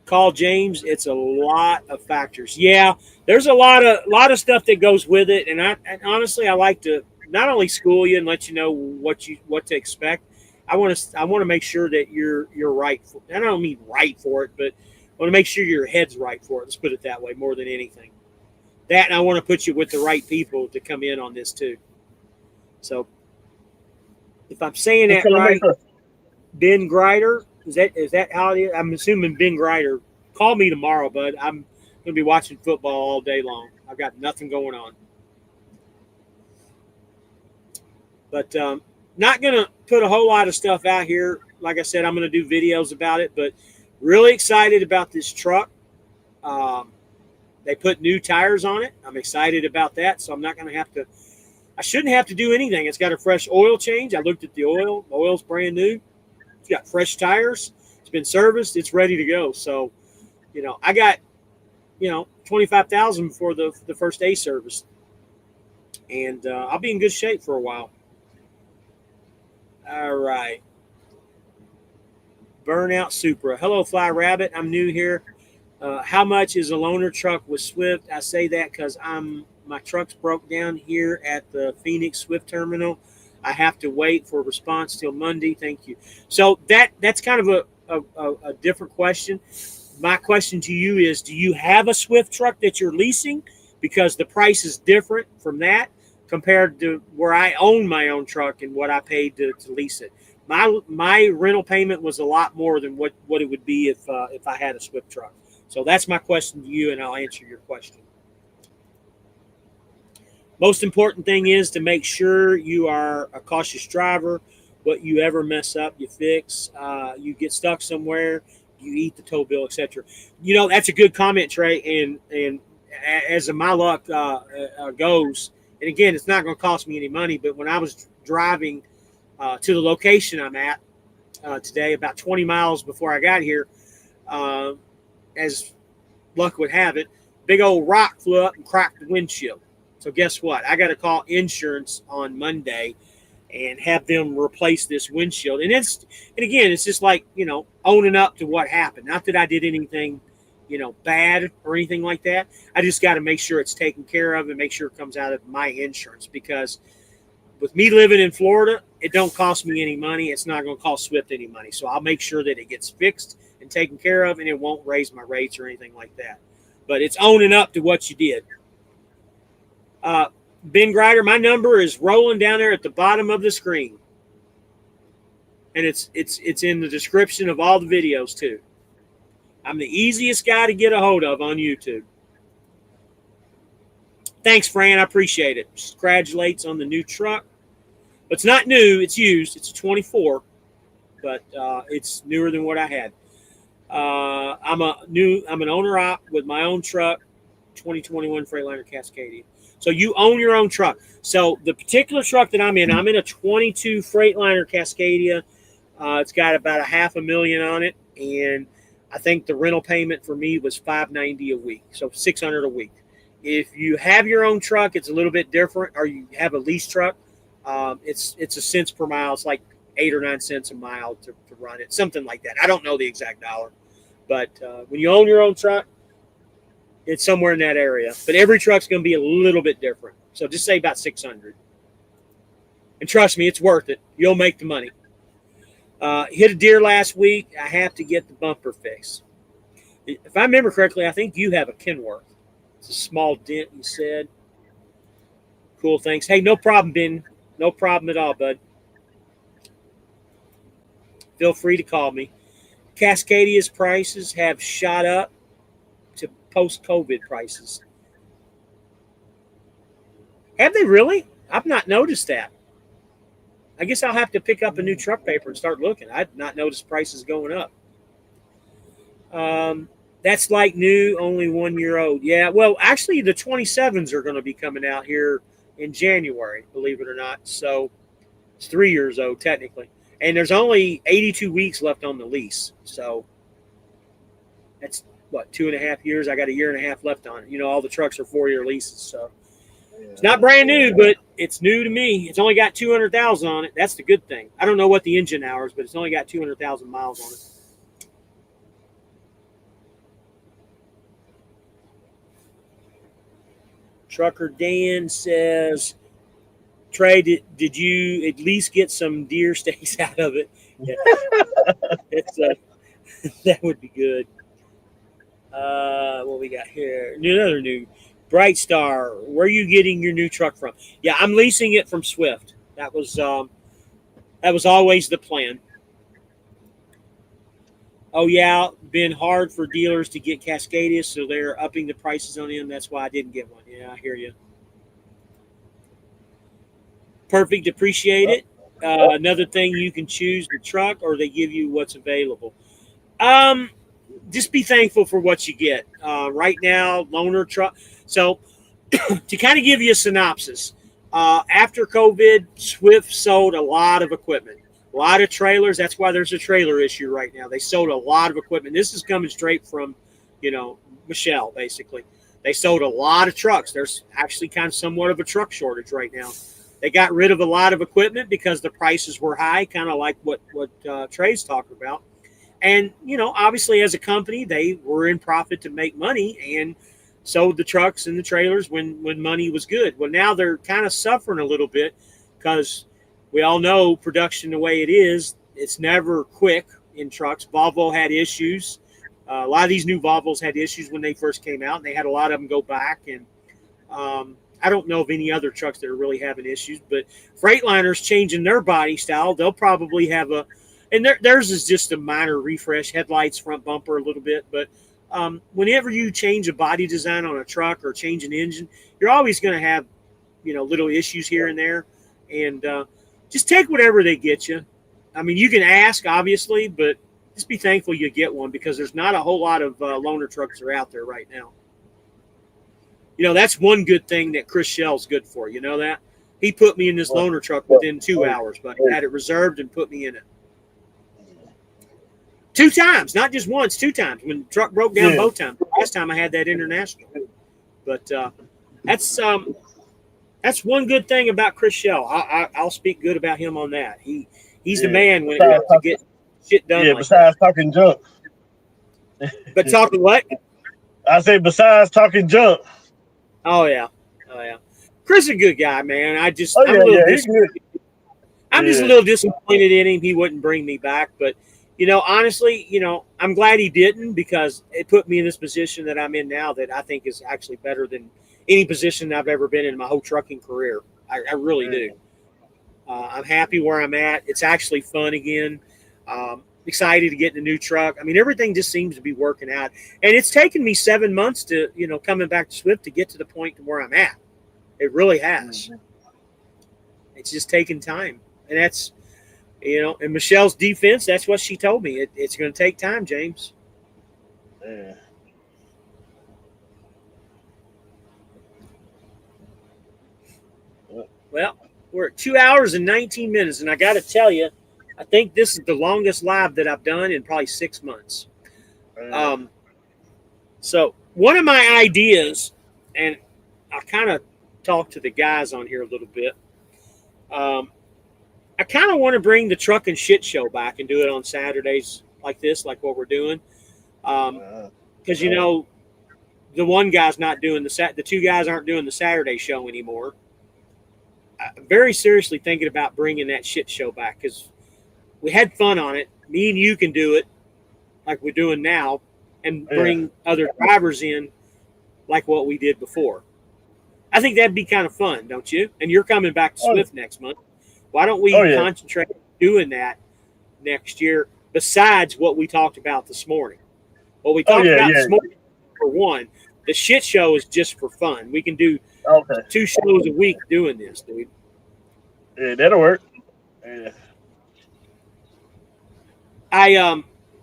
A: Call James. It's a lot of factors. Yeah, there's a lot of stuff that goes with it, and honestly I like to not only school you and let you know what to expect. I want to make sure that you're right. I don't mean right for it, but I want to make sure your head's right for it. Let's put it that way more than anything. That, and I want to put you with the right people to come in on this too. So, if I'm saying that right, Ben Grider, is that how it is? I'm assuming Ben Grider. Call me tomorrow, bud. I'm going to be watching football all day long. I've got nothing going on. But not going to put a whole lot of stuff out here. Like I said, I'm going to do videos about it, but really excited about this truck. They put new tires on it. I'm excited about that, so I'm not going to have to – I shouldn't have to do anything. It's got a fresh oil change. I looked at the oil. The oil's brand new. It's got fresh tires. It's been serviced. It's ready to go. So, I got, $25,000 before the first day service. And I'll be in good shape for a while. All right. Burnout Supra. Hello, Fly Rabbit. I'm new here. How much is a loaner truck with Swift? I say that because my truck's broke down here at the Phoenix Swift terminal. I have to wait for a response till Monday. Thank you. So that's kind of a different question. My question to you is, do you have a Swift truck that you're leasing? Because the price is different from that compared to where I own my own truck and what I paid to lease it. My rental payment was a lot more than what it would be if I had a Swift truck. So that's my question to you, and I'll answer your question. Most important thing is to make sure you are a cautious driver. What you ever mess up, you fix. You get stuck somewhere, you eat the tow bill, etc. That's a good comment, Trey. And as my luck goes, and again, it's not going to cost me any money, but when I was driving to the location I'm at today, about 20 miles before I got here, as luck would have it, big old rock flew up and cracked the windshield. So guess what? I got to call insurance on Monday and have them replace this windshield. And again, it's just like, owning up to what happened. Not that I did anything, bad or anything like that. I just got to make sure it's taken care of and make sure it comes out of my insurance, because with me living in Florida, it don't cost me any money. It's not going to cost Swift any money. So I'll make sure that it gets fixed and taken care of, and it won't raise my rates or anything like that. But it's owning up to what you did. Ben Grider, my number is rolling down there at the bottom of the screen. And it's in the description of all the videos too. I'm the easiest guy to get a hold of on YouTube. Thanks, Fran. I appreciate it. Congratulates on the new truck. It's not new. It's used. It's a 24, but it's newer than what I had. I'm an owner-op with my own truck, 2021 Freightliner Cascadia. So you own your own truck. So the particular truck that I'm in a 22 Freightliner Cascadia. It's got about $500,000 on it, and I think the rental payment for me was $590 a week, so $600 a week. If you have your own truck, it's a little bit different, or you have a lease truck. It's a cents per mile. It's like 8 or 9 cents a mile to run it, something like that. I don't know the exact dollar, but when you own your own truck, It's somewhere in that area. But every truck's going to be a little bit different. So just say about 600. And trust me, it's worth it. You'll make the money. Hit a deer last week. I have to get the bumper fixed. If I remember correctly, I think you have a Kenworth. It's a small dent, you said. Cool, thanks. Hey, no problem, Ben. No problem at all, bud. Feel free to call me. Cascadia's prices have shot up to post-COVID prices. Have they really? I've not noticed that. I guess I'll have to pick up a new truck paper and start looking. I've not noticed prices going up. That's like new, only 1 year old. Yeah, well, actually, the 27s are going to be coming out here in January, believe it or not. So it's 3 years old, technically. And there's only 82 weeks left on the lease. So that's, what, 2.5 years? I got a year and a half left on it. You know, all the trucks are 4-year leases. So it's not brand new, but it's new to me. It's only got 200,000 on it. That's the good thing. I don't know what the engine hours, but it's only got 200,000 miles on it. Trucker Dan says, Trey, did you at least get some deer steaks out of it? Yeah. It's that would be good. What we got here? Another new Bright Star. Where are you getting your new truck from? Yeah, I'm leasing it from Swift. That was always the plan. Oh yeah, been hard for dealers to get Cascadia, so they're upping the prices on them. That's why I didn't get one. Yeah, I hear you. Perfect, appreciate it. Another thing, you can choose the truck, or they give you what's available. Just be thankful for what you get. Right now, loaner truck. So, to kind of give you a synopsis, after COVID, Swift sold a lot of equipment. A lot of trailers. That's why there's a trailer issue right now. They sold a lot of equipment. This is coming straight from, Michelle, basically. They sold a lot of trucks. There's actually kind of somewhat of a truck shortage right now. They got rid of a lot of equipment because the prices were high, kind of like what Trey's talking about. And, obviously as a company, they were in profit to make money and sold the trucks and the trailers when money was good. Well, now they're kind of suffering a little bit because we all know production the way it is, it's never quick in trucks. Volvo had issues. A lot of these new Volvos had issues when they first came out, and they had a lot of them go back. And I don't know of any other trucks that are really having issues, but Freightliner's changing their body style. They'll probably have and theirs is just a minor refresh, headlights, front bumper a little bit. But whenever you change a body design on a truck or change an engine, you're always going to have, little issues here and there. And just take whatever they get you. I mean, you can ask, obviously, but just be thankful you get one because there's not a whole lot of loaner trucks that are out there right now. That's one good thing that Chris Shell's good for. You know that? He put me in this loaner truck within 2 hours, but he had it reserved and put me in it. 2 times, not just once, 2 times. When the truck broke down both times. Last time I had that international. But that's one good thing about Chris Shell. I'll speak good about him on that. He's the man when it comes to get shit done.
B: Yeah, besides talking junk.
A: But talking what?
B: I say besides talking junk.
A: Oh yeah. Chris is a good guy, man. I'm just a little disappointed in him. He wouldn't bring me back, but honestly, I'm glad he didn't because it put me in this position that I'm in now that I think is actually better than any position I've ever been in my whole trucking career. I really do. I'm happy where I'm at. It's actually fun again. Excited to get in a new truck. I mean, everything just seems to be working out. And it's taken me 7 months to, coming back to Swift to get to the point to where I'm at. It really has. It's just taken time. And that's, in Michelle's defense, that's what she told me. It's going to take time, James.
B: Yeah.
A: Well, we're at 2 hours and 19 minutes, and I got to tell you, I think this is the longest live that I've done in probably 6 months. So one of my ideas, and I kind of talked to the guys on here a little bit, I kind of want to bring the truck and shit show back and do it on Saturdays like this, like what we're doing. Because, the one guy's not doing the two guys aren't doing the Saturday show anymore. I'm very seriously thinking about bringing that shit show back because we had fun on it. Me and you can do it like we're doing now and bring other drivers in like what we did before. I think that'd be kind of fun, don't you? And you're coming back to Swift next month. Why don't we concentrate on doing that next year besides what we talked about this morning? What we talked about this morning, for one, the shit show is just for fun. We can do 2 shows a week doing this, dude.
B: Yeah, that'll work. Yeah.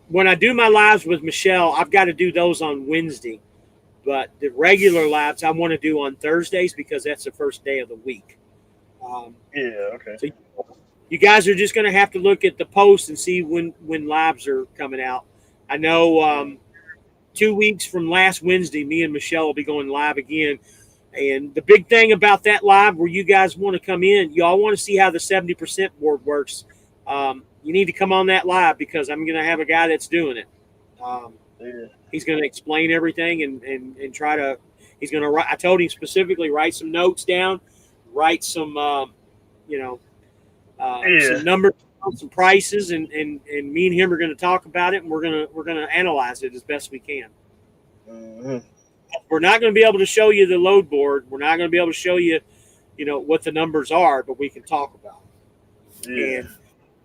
A: When I do my lives with Michelle, I've got to do those on Wednesday. But the regular lives I want to do on Thursdays because that's the first day of the week. So you guys are just going to have to look at the post and see when lives are coming out. I know 2 weeks from last Wednesday, me and Michelle will be going live again. And the big thing about that live where you guys want to come in, y'all want to see how the 70% board works. You need to come on that live because I'm going to have a guy that's doing it. He's going to explain everything and try to. He's going to write. I told him specifically write some notes down, write some, some numbers, some prices, and me and him are going to talk about it, and we're going to analyze it as best we can. We're not going to be able to show you the load board. We're not going to be able to show you, what the numbers are, but we can talk about it. And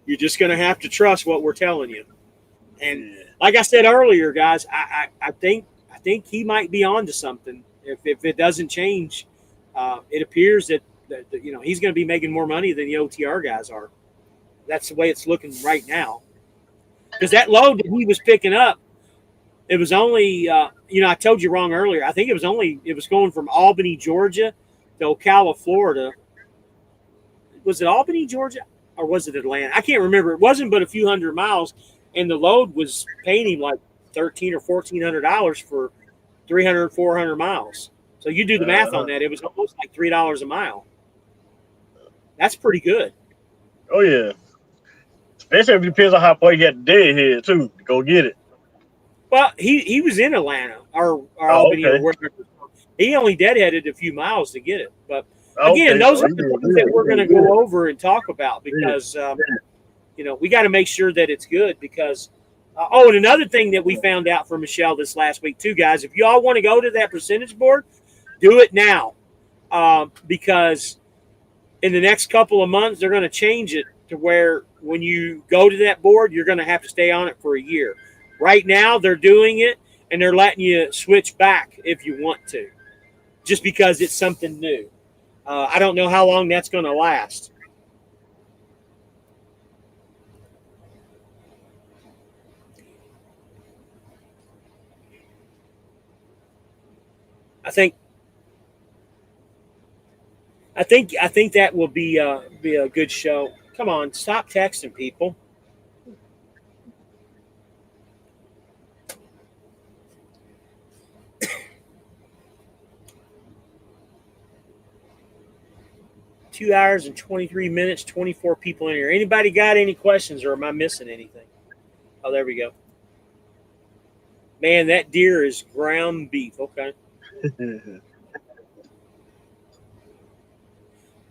A: you're just going to have to trust what we're telling you. And like I said earlier, guys, I think he might be onto something. If it doesn't change, it appears that he's going to be making more money than the OTR guys are. That's the way it's looking right now. Because that load that he was picking up, it was only I told you wrong earlier. I think it was going from Albany, Georgia to Ocala, Florida. Was it Albany, Georgia, or was it Atlanta? I can't remember. It wasn't but a few hundred miles. And the load was paying him like $1,300 or $1,400 for 300, 400 miles. So you do the math on that. It was almost like $3 a mile. That's pretty good.
B: Oh, yeah. Especially if it depends on how far you had to deadhead, too, to go get it.
A: Well, he was in Atlanta or Albany or wherever. He only deadheaded a few miles to get it. But, again, those are the things that we're going to go over and talk about because we got to make sure that it's good because and another thing that we found out from Michelle this last week too, guys, if y'all want to go to that percentage board, do it now because in the next couple of months, they're going to change it to where when you go to that board, you're going to have to stay on it for a year. Right now, they're doing it and they're letting you switch back if you want to, just because it's something new. I don't know how long that's going to last. I think that will be a good show. Come on, stop texting people. Two hours and 23 minutes, 24 people in here. Anybody got any questions or am I missing anything? Oh, there we go. Man, that deer is ground beef. Okay.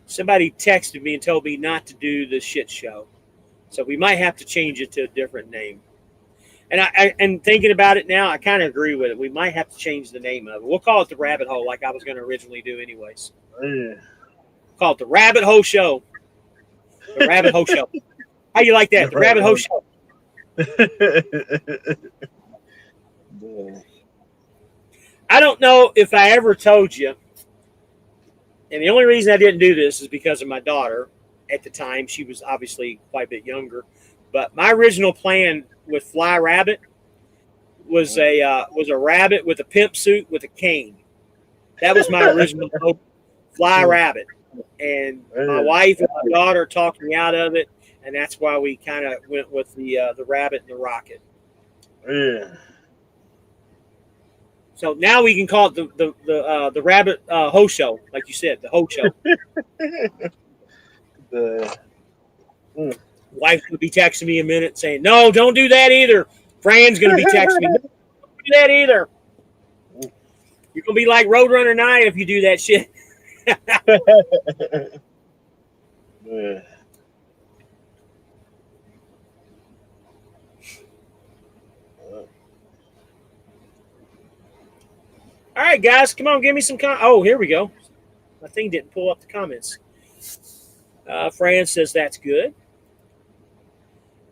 A: Somebody texted me and told me not to do the shit show. So we might have to change it to a different name. And thinking about it now, I kind of agree with it. We might have to change the name of it. We'll call it the Rabbit Hole like I was going to originally do anyways. Call it the Rabbit Hole Show. The Rabbit Hole Show. How you like that? The Rabbit Hole Show. I don't know if I ever told you, and the only reason I didn't do this is because of my daughter. At the time, she was obviously quite a bit younger. But my original plan with Fly Rabbit was a rabbit with a pimp suit with a cane. That was my original hope, Fly Rabbit. And my wife and my daughter talked me out of it, and that's why we kind of went with the rabbit and the rocket.
B: Yeah.
A: So now we can call it the Rabbit Ho Show, like you said, the Ho Show. Wife's gonna be texting me in a minute saying, "No, don't do that either." Fran's gonna be texting me, "Don't do that either." You're gonna be like Roadrunner Knight if you do that shit.
B: Yeah.
A: All right, guys, come on, give me some. Oh, here we go. My thing didn't pull up the comments. Fran says that's good.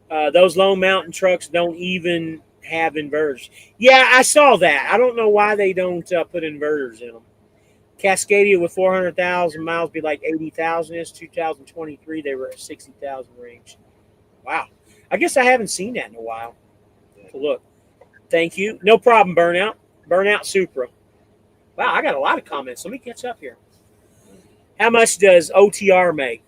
A: Those Lone Mountain trucks don't even have inverters. Yeah, I saw that. I don't know why they don't put inverters in them. Cascadia with 400,000 miles be like 80,000. It's 2023. They were at 60,000 range. Wow. I guess I haven't seen that in a while. So look. Thank you. No problem, Burnout. Burnout Supra. Wow, I got a lot of comments. Let me catch up here. How much does OTR make?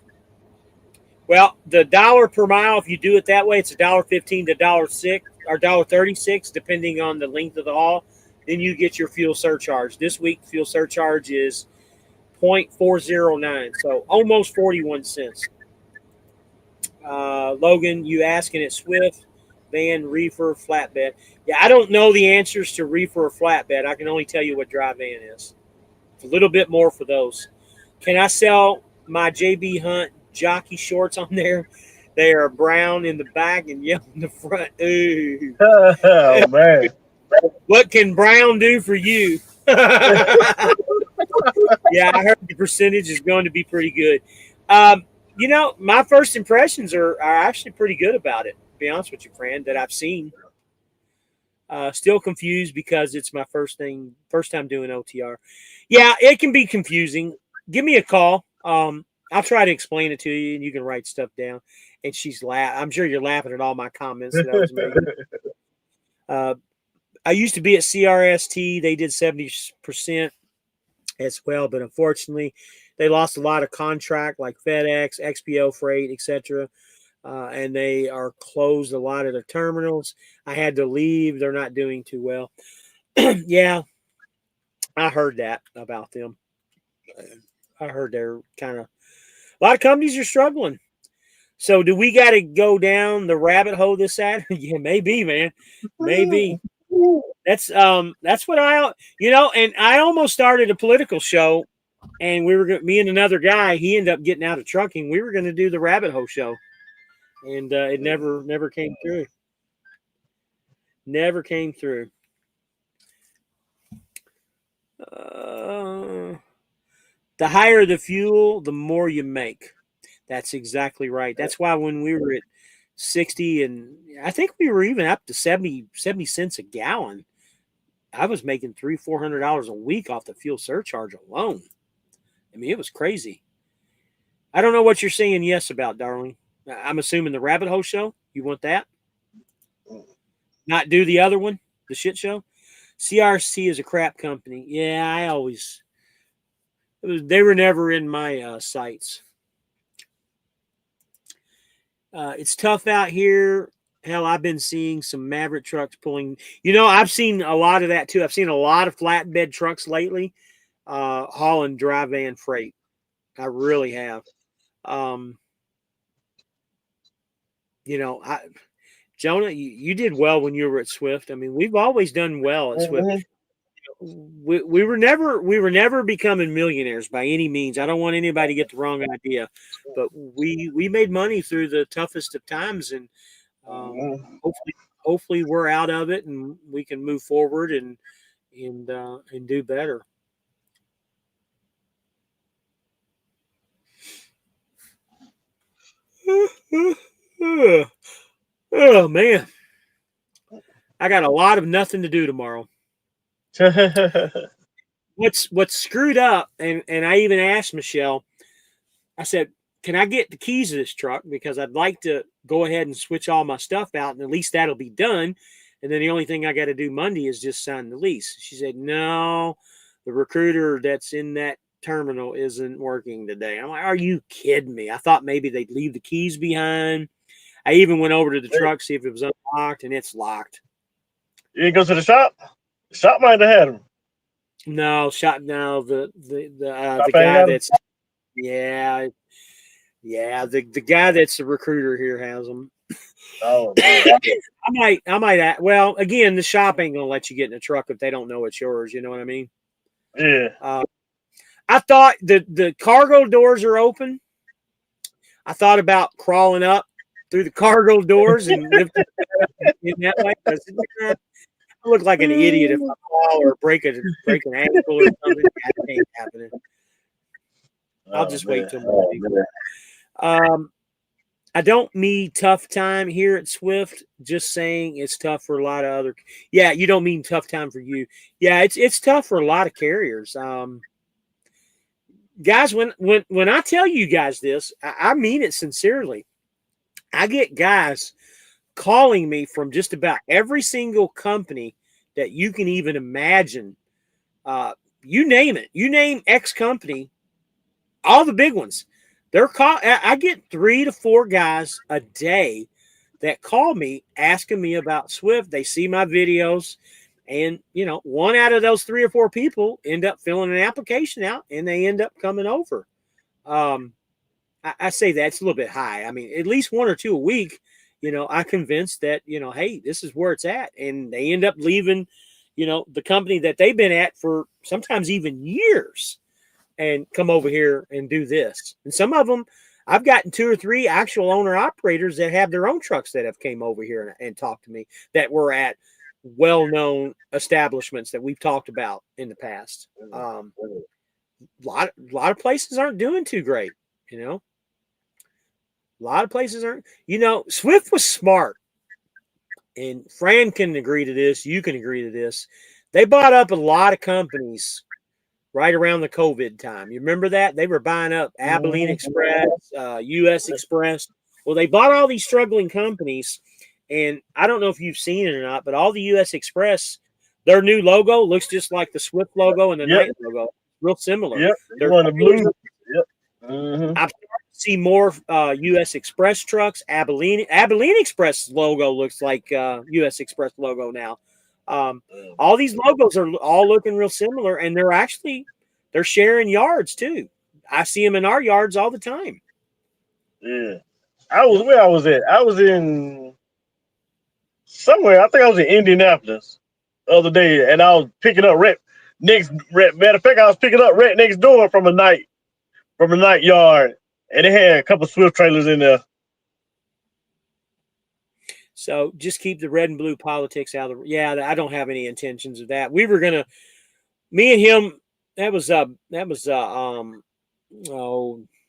A: Well, the dollar per mile, if you do it that way, it's $1.15 to $1.06 or $1.36, depending on the length of the haul. Then you get your fuel surcharge. This week, fuel surcharge is 0.409, so almost 41 cents. Logan, you asking at Swift, van, reefer, flatbed. Yeah, I don't know the answers to reefer or flatbed. I can only tell you what dry van is. It's a little bit more for those. Can I sell my JB Hunt jockey shorts on there? They are brown in the back and yellow in the front. Ooh.
B: Oh man.
A: What can brown do for you? Yeah, I heard the percentage is going to be pretty good. My first impressions are actually pretty good about it, to be honest with you, Fran, that I've seen. Still confused because it's my first time doing OTR. Yeah, it can be confusing. Give me a call. I'll try to explain it to you, and you can write stuff down. And she's laughing. I'm sure you're laughing at all my comments that I was making. I used to be at CRST. They did 70% as well, but unfortunately, they lost a lot of contract like FedEx, XPO Freight, etc. And they are closed a lot of their terminals. I had to leave. They're not doing too well. Yeah, I heard that about them. I heard they're kind of a lot of companies are struggling. So do we got to go down the rabbit hole this Saturday? Yeah, maybe, man. Maybe. That's what and I almost started a political show, and me and another guy, he ended up getting out of trucking. We were going to do the rabbit hole show, and it never came through. Never came through. The higher the fuel, the more you make. That's exactly right. That's why when we were at 60, and I think we were even up to 70 cents a gallon, I was making $300-400 a week off the fuel surcharge alone. I mean, it was crazy. I don't know what you're saying yes about, darling. I'm assuming the rabbit hole show. You want that? Not do the other one, the shit show? CRC is a crap company. Yeah, they were never in my sights. It's tough out here. Hell, I've been seeing some Maverick trucks pulling. I've seen a lot of that too. I've seen a lot of flatbed trucks lately hauling dry van freight. I really have. Jonah, you did well when you were at Swift. I mean, we've always done well at Swift. We were never becoming millionaires by any means. I don't want anybody to get the wrong idea, but we made money through the toughest of times, and hopefully we're out of it and we can move forward and do better. Oh man, I got a lot of nothing to do tomorrow. What's screwed up, and I even asked Michelle, I said, can I get the keys to this truck? Because I'd like to go ahead and switch all my stuff out, and at least that'll be done. And then the only thing I got to do Monday is just sign the lease. She said, no, the recruiter that's in that terminal isn't working today. I'm like, are you kidding me? I thought maybe they'd leave the keys behind. I even went over to the truck, see if it was unlocked, and it's locked.
B: You didn't go to the shop? The shop might have had them.
A: No, the guy that's the guy that's the recruiter here has them.
B: Oh man.
A: I might well, again, the shop ain't gonna let you get in a truck if they don't know it's yours, you know what I mean?
B: Yeah.
A: I thought the cargo doors are open. I thought about crawling up through the cargo doors and lifting it up in that way. I said, "Nah, I look like an idiot if I fall or break an ankle or something. That ain't happening. I'll just wait till Monday. I don't mean tough time here at Swift. Just saying it's tough for a lot of other. Yeah, you don't mean tough time for you. Yeah, it's tough for a lot of carriers. Guys, when I tell you guys this, I mean it sincerely. I get guys calling me from just about every single company that you can even imagine. You name it. You name X company, all the big ones. I get 3 to 4 guys a day that call me asking me about Swift. They see my videos, and one out of those 3 or 4 people end up filling an application out, and they end up coming over. I say that's a little bit high. I mean, at least 1 or 2 a week. I convinced that hey, this is where it's at, and they end up leaving, the company that they've been at for sometimes even years, and come over here and do this. And some of them, I've gotten 2 or 3 actual owner operators that have their own trucks that have came over here and talked to me that were at well-known establishments that we've talked about in the past. A lot of places aren't doing too great. A lot of places aren't. Swift was smart, and Fran can agree to this. You can agree to this. They bought up a lot of companies right around the COVID time. You remember that? They were buying up Abilene Express, U.S. Express. Well, they bought all these struggling companies, and I don't know if you've seen it or not, but all the U.S. Express, their new logo looks just like the Swift logo and the Knight logo. Real similar.
B: Yep. They're on the blue. Yep.
A: I'm starting to see more U.S. Express trucks. Abilene Express logo looks like U.S. Express logo now. All these logos are all looking real similar, and they're sharing yards too. I see them in our yards all the time.
B: Yeah. I was at. I was in somewhere. I think I was in Indianapolis the other day, and I was picking up matter of fact, I was picking up rent next door from a night yard, and they had a couple Swift trailers in there.
A: So just keep the red and blue politics out of the. Yeah, I don't have any intentions of that. We were gonna, me and him. That was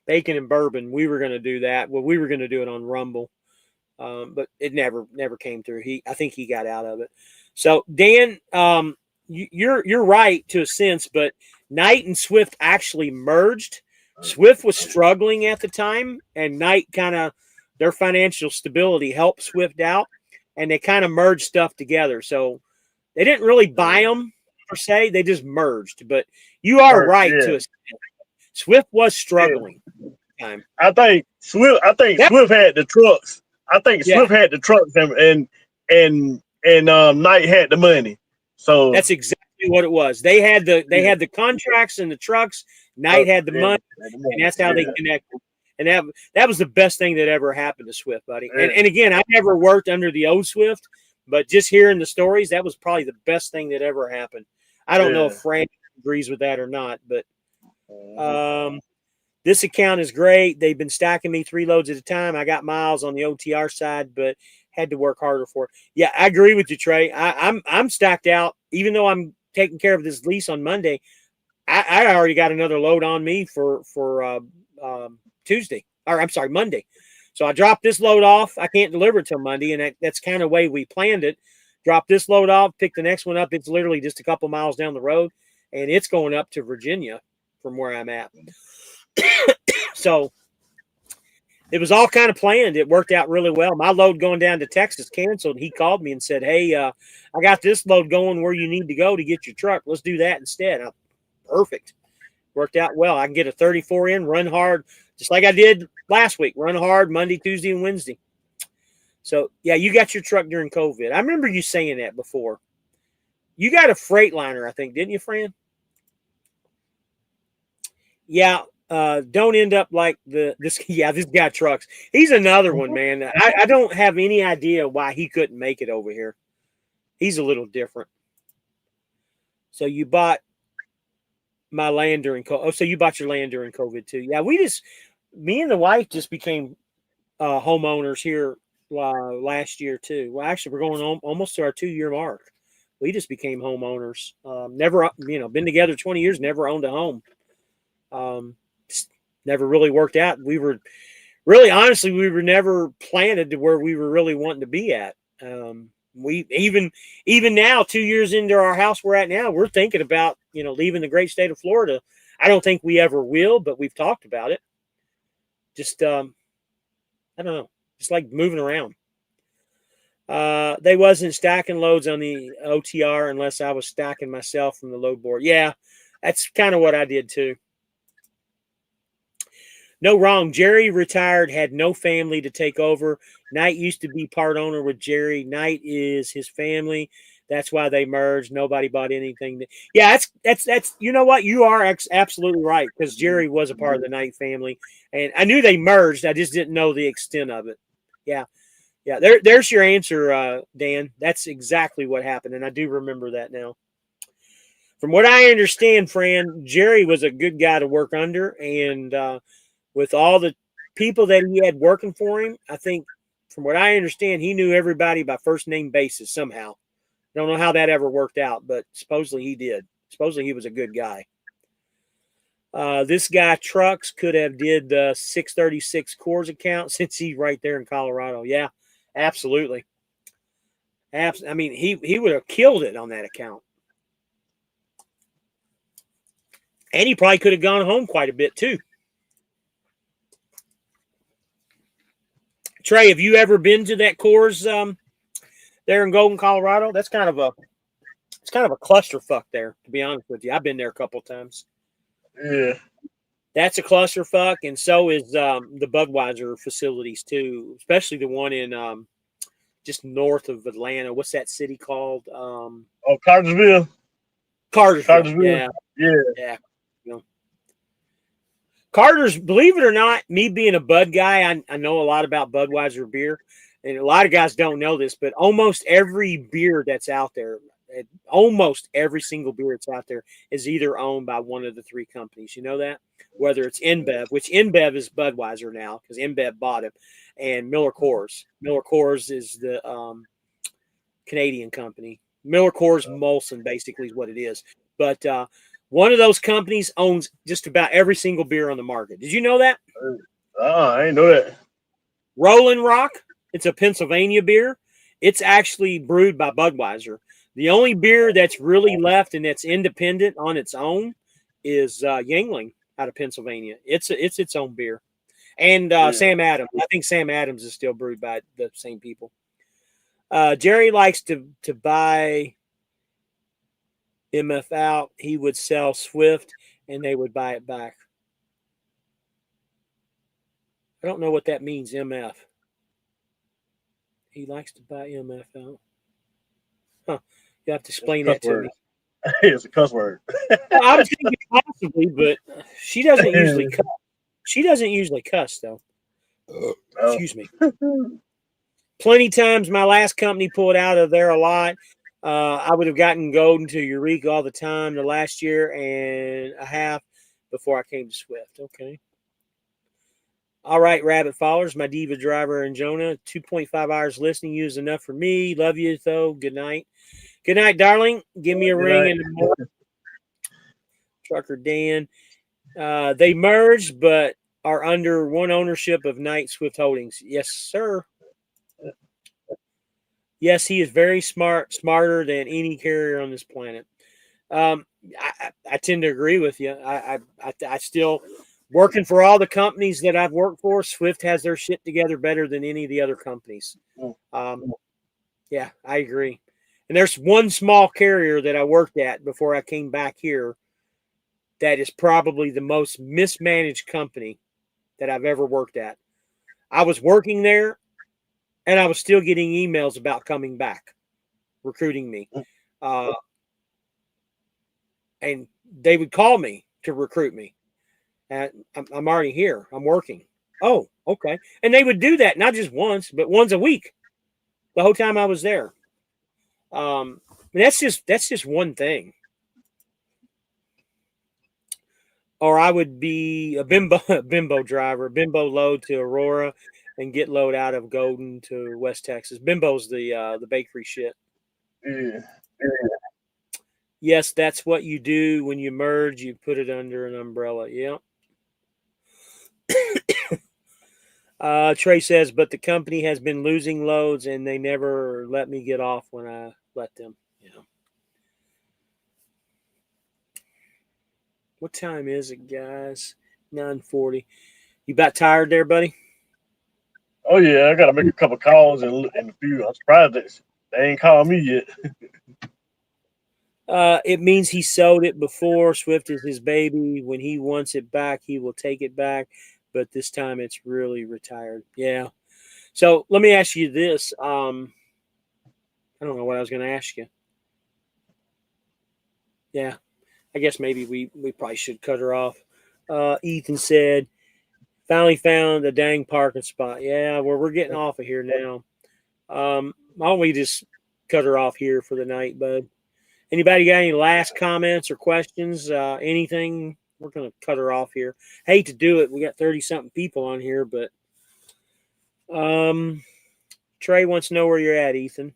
A: bacon and bourbon. We were gonna do that. Well, we were gonna do it on Rumble, but it never came through. I think he got out of it. So Dan, you're right to a sense, but Knight and Swift actually merged. Swift was struggling at the time, and Knight their financial stability helped Swift out, and they kind of merged stuff together. So they didn't really buy them per se; they just merged. But you are right to a extent. Swift was struggling.
B: Yeah. I think Swift had the trucks. I think Swift had the trucks, and Knight had the money. So
A: that's exactly what it was. They had the contracts and the trucks. Knight had the money, and that's how they connected. And that was the best thing that ever happened to Swift, buddy. Yeah. And again, I never worked under the old Swift, but just hearing the stories, that was probably the best thing that ever happened. I don't know if Frank agrees with that or not, but this account is great. They've been stacking me 3 loads at a time. I got miles on the OTR side, but had to work harder for it. Yeah, I agree with you, Trey. I'm stacked out, even though I'm taking care of this lease on Monday. I already got another load on me for Tuesday, or I'm sorry, Monday. So I dropped this load off. I can't deliver it till Monday, and that's kind of the way we planned it. Drop this load off, pick the next one up. It's literally just a couple miles down the road, and it's going up to Virginia from where I'm at. So it was all kind of planned. It worked out really well. My load going down to Texas canceled. He called me and said, hey, I got this load going where you need to go to get your truck. Let's do that instead. Perfect. Worked out well. I can get a 34 in, run hard, just like I did last week. Run hard Monday, Tuesday, and Wednesday. So, yeah, you got your truck during COVID. I remember you saying that before. You got a Freightliner, I think, didn't you, Fran? Yeah. Don't end up like this guy trucks. He's another one, man. I don't have any idea why he couldn't make it over here. He's a little different. So you bought my land during COVID. Oh, so you bought your land during COVID too? Yeah, me and the wife just became homeowners here last year too. Well, actually, we're going on almost to our 2-year mark. We just became homeowners. Never, been together 20 years, never owned a home. Just never really worked out. We were really, honestly, we were never planted to where we were really wanting to be at. We even now, 2 years into our house we're at now, we're thinking about leaving the great state of Florida. I don't think we ever will, but we've talked about it. Just I don't know, just like moving around. They wasn't stacking loads on the OTR unless I was stacking myself from the load board. Yeah, that's kind of what I did too. No wrong. Jerry retired, had no family to take over. Knight used to be part owner with Jerry. Knight is his family. That's why they merged. Nobody bought anything. Yeah, that's. You know what? You are absolutely right, because Jerry was a part of the Knight family, and I knew they merged. I just didn't know the extent of it. Yeah. There's your answer, Dan. That's exactly what happened, and I do remember that now. From what I understand, Fran, Jerry was a good guy to work under, and with all the people that he had working for him, I think, from what I understand, he knew everybody by first name basis somehow. I don't know how that ever worked out, but supposedly he did. Supposedly he was a good guy. This guy Trucks could have did the 636 Coors account since he's right there in Colorado. Yeah, absolutely. I mean, he would have killed it on that account. And he probably could have gone home quite a bit too. Trey, have you ever been to that Coors there in Golden, Colorado? It's kind of a clusterfuck there, to be honest with you. I've been there a couple of times.
B: Yeah.
A: That's a clusterfuck, and so is the Budweiser facilities too, especially the one in just north of Atlanta. What's that city called?
B: Cartersville.
A: Cartersville. Yeah. Carter's, believe it or not, me being a Bud guy, I know a lot about Budweiser beer, and a lot of guys don't know this, but almost every beer that's out there, almost every single beer that's out there is either owned by one of the three companies. You know that? Whether it's InBev, which InBev is Budweiser now because InBev bought it, and Miller Coors. Miller Coors is the Canadian company. Miller Coors Molson basically is what it is. But one of those companies owns just about every single beer on the market. Did you know that?
B: I didn't know that.
A: Rolling Rock, it's a Pennsylvania beer. It's actually brewed by Budweiser. The only beer that's really left and that's independent on its own is Yuengling out of Pennsylvania. It's its own beer. And Sam Adams. I think Sam Adams is still brewed by the same people. Jerry likes to buy MF out. He would sell Swift and they would buy it back. I don't know what that means, MF. He likes to buy MF out. Huh. You have to explain that to me.
B: It's a cuss word.
A: Well, I was thinking possibly, but she doesn't usually cuss. She doesn't usually cuss, though. Excuse me. Plenty times my last company pulled out of there a lot. I would have gotten golden to Eureka all the time the last year and a half before I came to Swift. Okay. All right, Rabbit Followers, my diva driver in Jonah. 2.5 hours listening you is enough for me. Love you, though. Good night. Good night, darling. Give me a ring in the morning. Trucker Dan. They merged, but are under one ownership of Knight Swift Holdings. Yes, sir. Yes, he is very smarter than any carrier on this planet. I tend to agree with you. I still, working for all the companies that I've worked for, Swift has their shit together better than any of the other companies. Yeah, I agree. And there's one small carrier that I worked at before I came back here that is probably the most mismanaged company that I've ever worked at. I was working there, and I was still getting emails about coming back, recruiting me. And they would call me to recruit me. And I'm already here. I'm working. Oh, okay. And they would do that not just once, but once a week. The whole time I was there. That's just one thing. or I would be a bimbo driver, bimbo load to Aurora, and get load out of Golden to West Texas. Bimbo's the bakery shit.
B: Yeah.
A: Yes, that's what you do when you merge. You put it under an umbrella. Yeah. Trey says, but the company has been losing loads, and they never let me get off when I let them. Yeah. What time is it, guys? 9:40. You about tired there, buddy?
B: Oh yeah, I gotta make a couple calls and a few. I'm surprised that they ain't called me yet.
A: It means he sold it before. Swift is his baby. When he wants it back, he will take it back. But this time it's really retired. Yeah. So let me ask you this. I don't know what I was going to ask you. Yeah. I guess maybe we probably should cut her off. Ethan said, finally found a dang parking spot. Yeah, well, we're getting off of here now. Why don't we just cut her off here for the night, bud? Anybody got any last comments or questions? Anything? We're going to cut her off here. Hate to do it. We got 30-something people on here, but Trey wants to know where you're at, Ethan.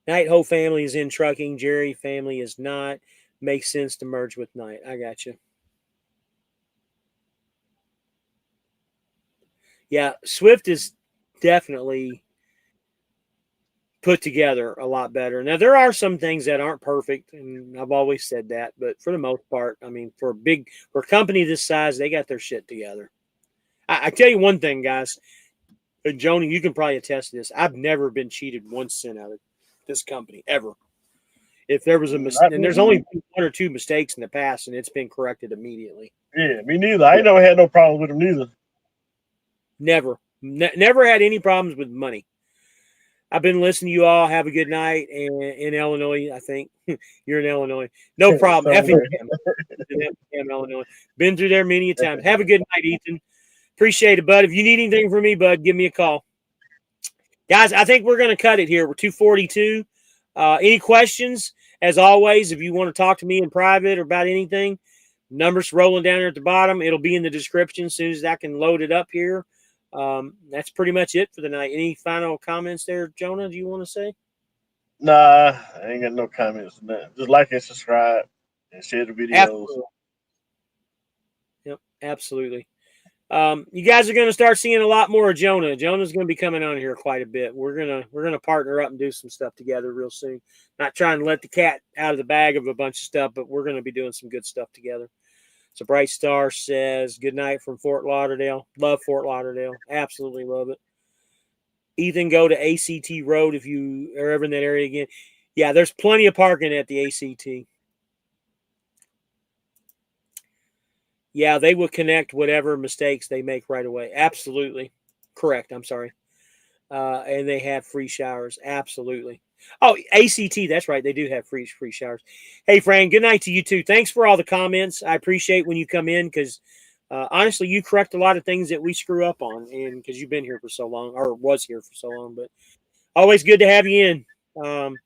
A: Knight whole family is in trucking. Jerry family is not. Makes sense to merge with Knight. I got you. Yeah, Swift is definitely put together a lot better. Now there are some things that aren't perfect, and I've always said that, but for the most part, I mean, for a company this size, they got their shit together. I tell you one thing, guys, and Joni, you can probably attest to this. I've never been cheated 1 cent out of this company ever. If there was a mistake, and there's only 1 or 2 mistakes in the past, and it's been corrected immediately.
B: Yeah, me neither. I ain't never had no problems with them neither.
A: Never, never had any problems with money. I've been listening to you all. Have a good night. And in Illinois, I think you're in Illinois. No problem. Effingham, Illinois. Been through there many times. Have a good night, Ethan. Appreciate it, bud. If you need anything from me, bud, give me a call. Guys, I think we're going to cut it here. We're 2:42. Any questions? As always, if you want to talk to me in private or about anything, numbers rolling down there at the bottom. It'll be in the description as soon as I can load it up here. That's pretty much it for the night. Any final comments there, Jonah? Do you want to say?
B: Nah, I ain't got no comments on that. Just like and subscribe and share the videos.
A: Absolutely. Yep, absolutely. You guys are going to start seeing a lot more of Jonah. Jonah's going to be coming on here quite a bit. We're gonna partner up and do some stuff together real soon. Not trying to let the cat out of the bag of a bunch of stuff, but we're going to be doing some good stuff together. So Bright Star says, good night from Fort Lauderdale. Love Fort Lauderdale. Absolutely love it. Ethan, go to ACT Road if you are ever in that area again. Yeah, there's plenty of parking at the ACT. Yeah, they will connect whatever mistakes they make right away. Absolutely. Correct. I'm sorry. And they have free showers. Absolutely. Oh, ACT. That's right. They do have free showers. Hey, Fran, good night to you too. Thanks for all the comments. I appreciate when you come in because honestly, you correct a lot of things that we screw up on, and because you've been here for so long or was here for so long. But always good to have you in.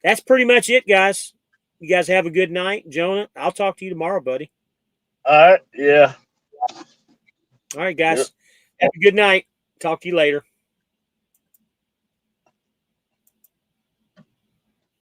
A: That's pretty much it, guys. You guys have a good night. Jonah, I'll talk to you tomorrow, buddy.
B: All right. Yeah.
A: All right, guys. Yep. Have a good night. Talk to you later.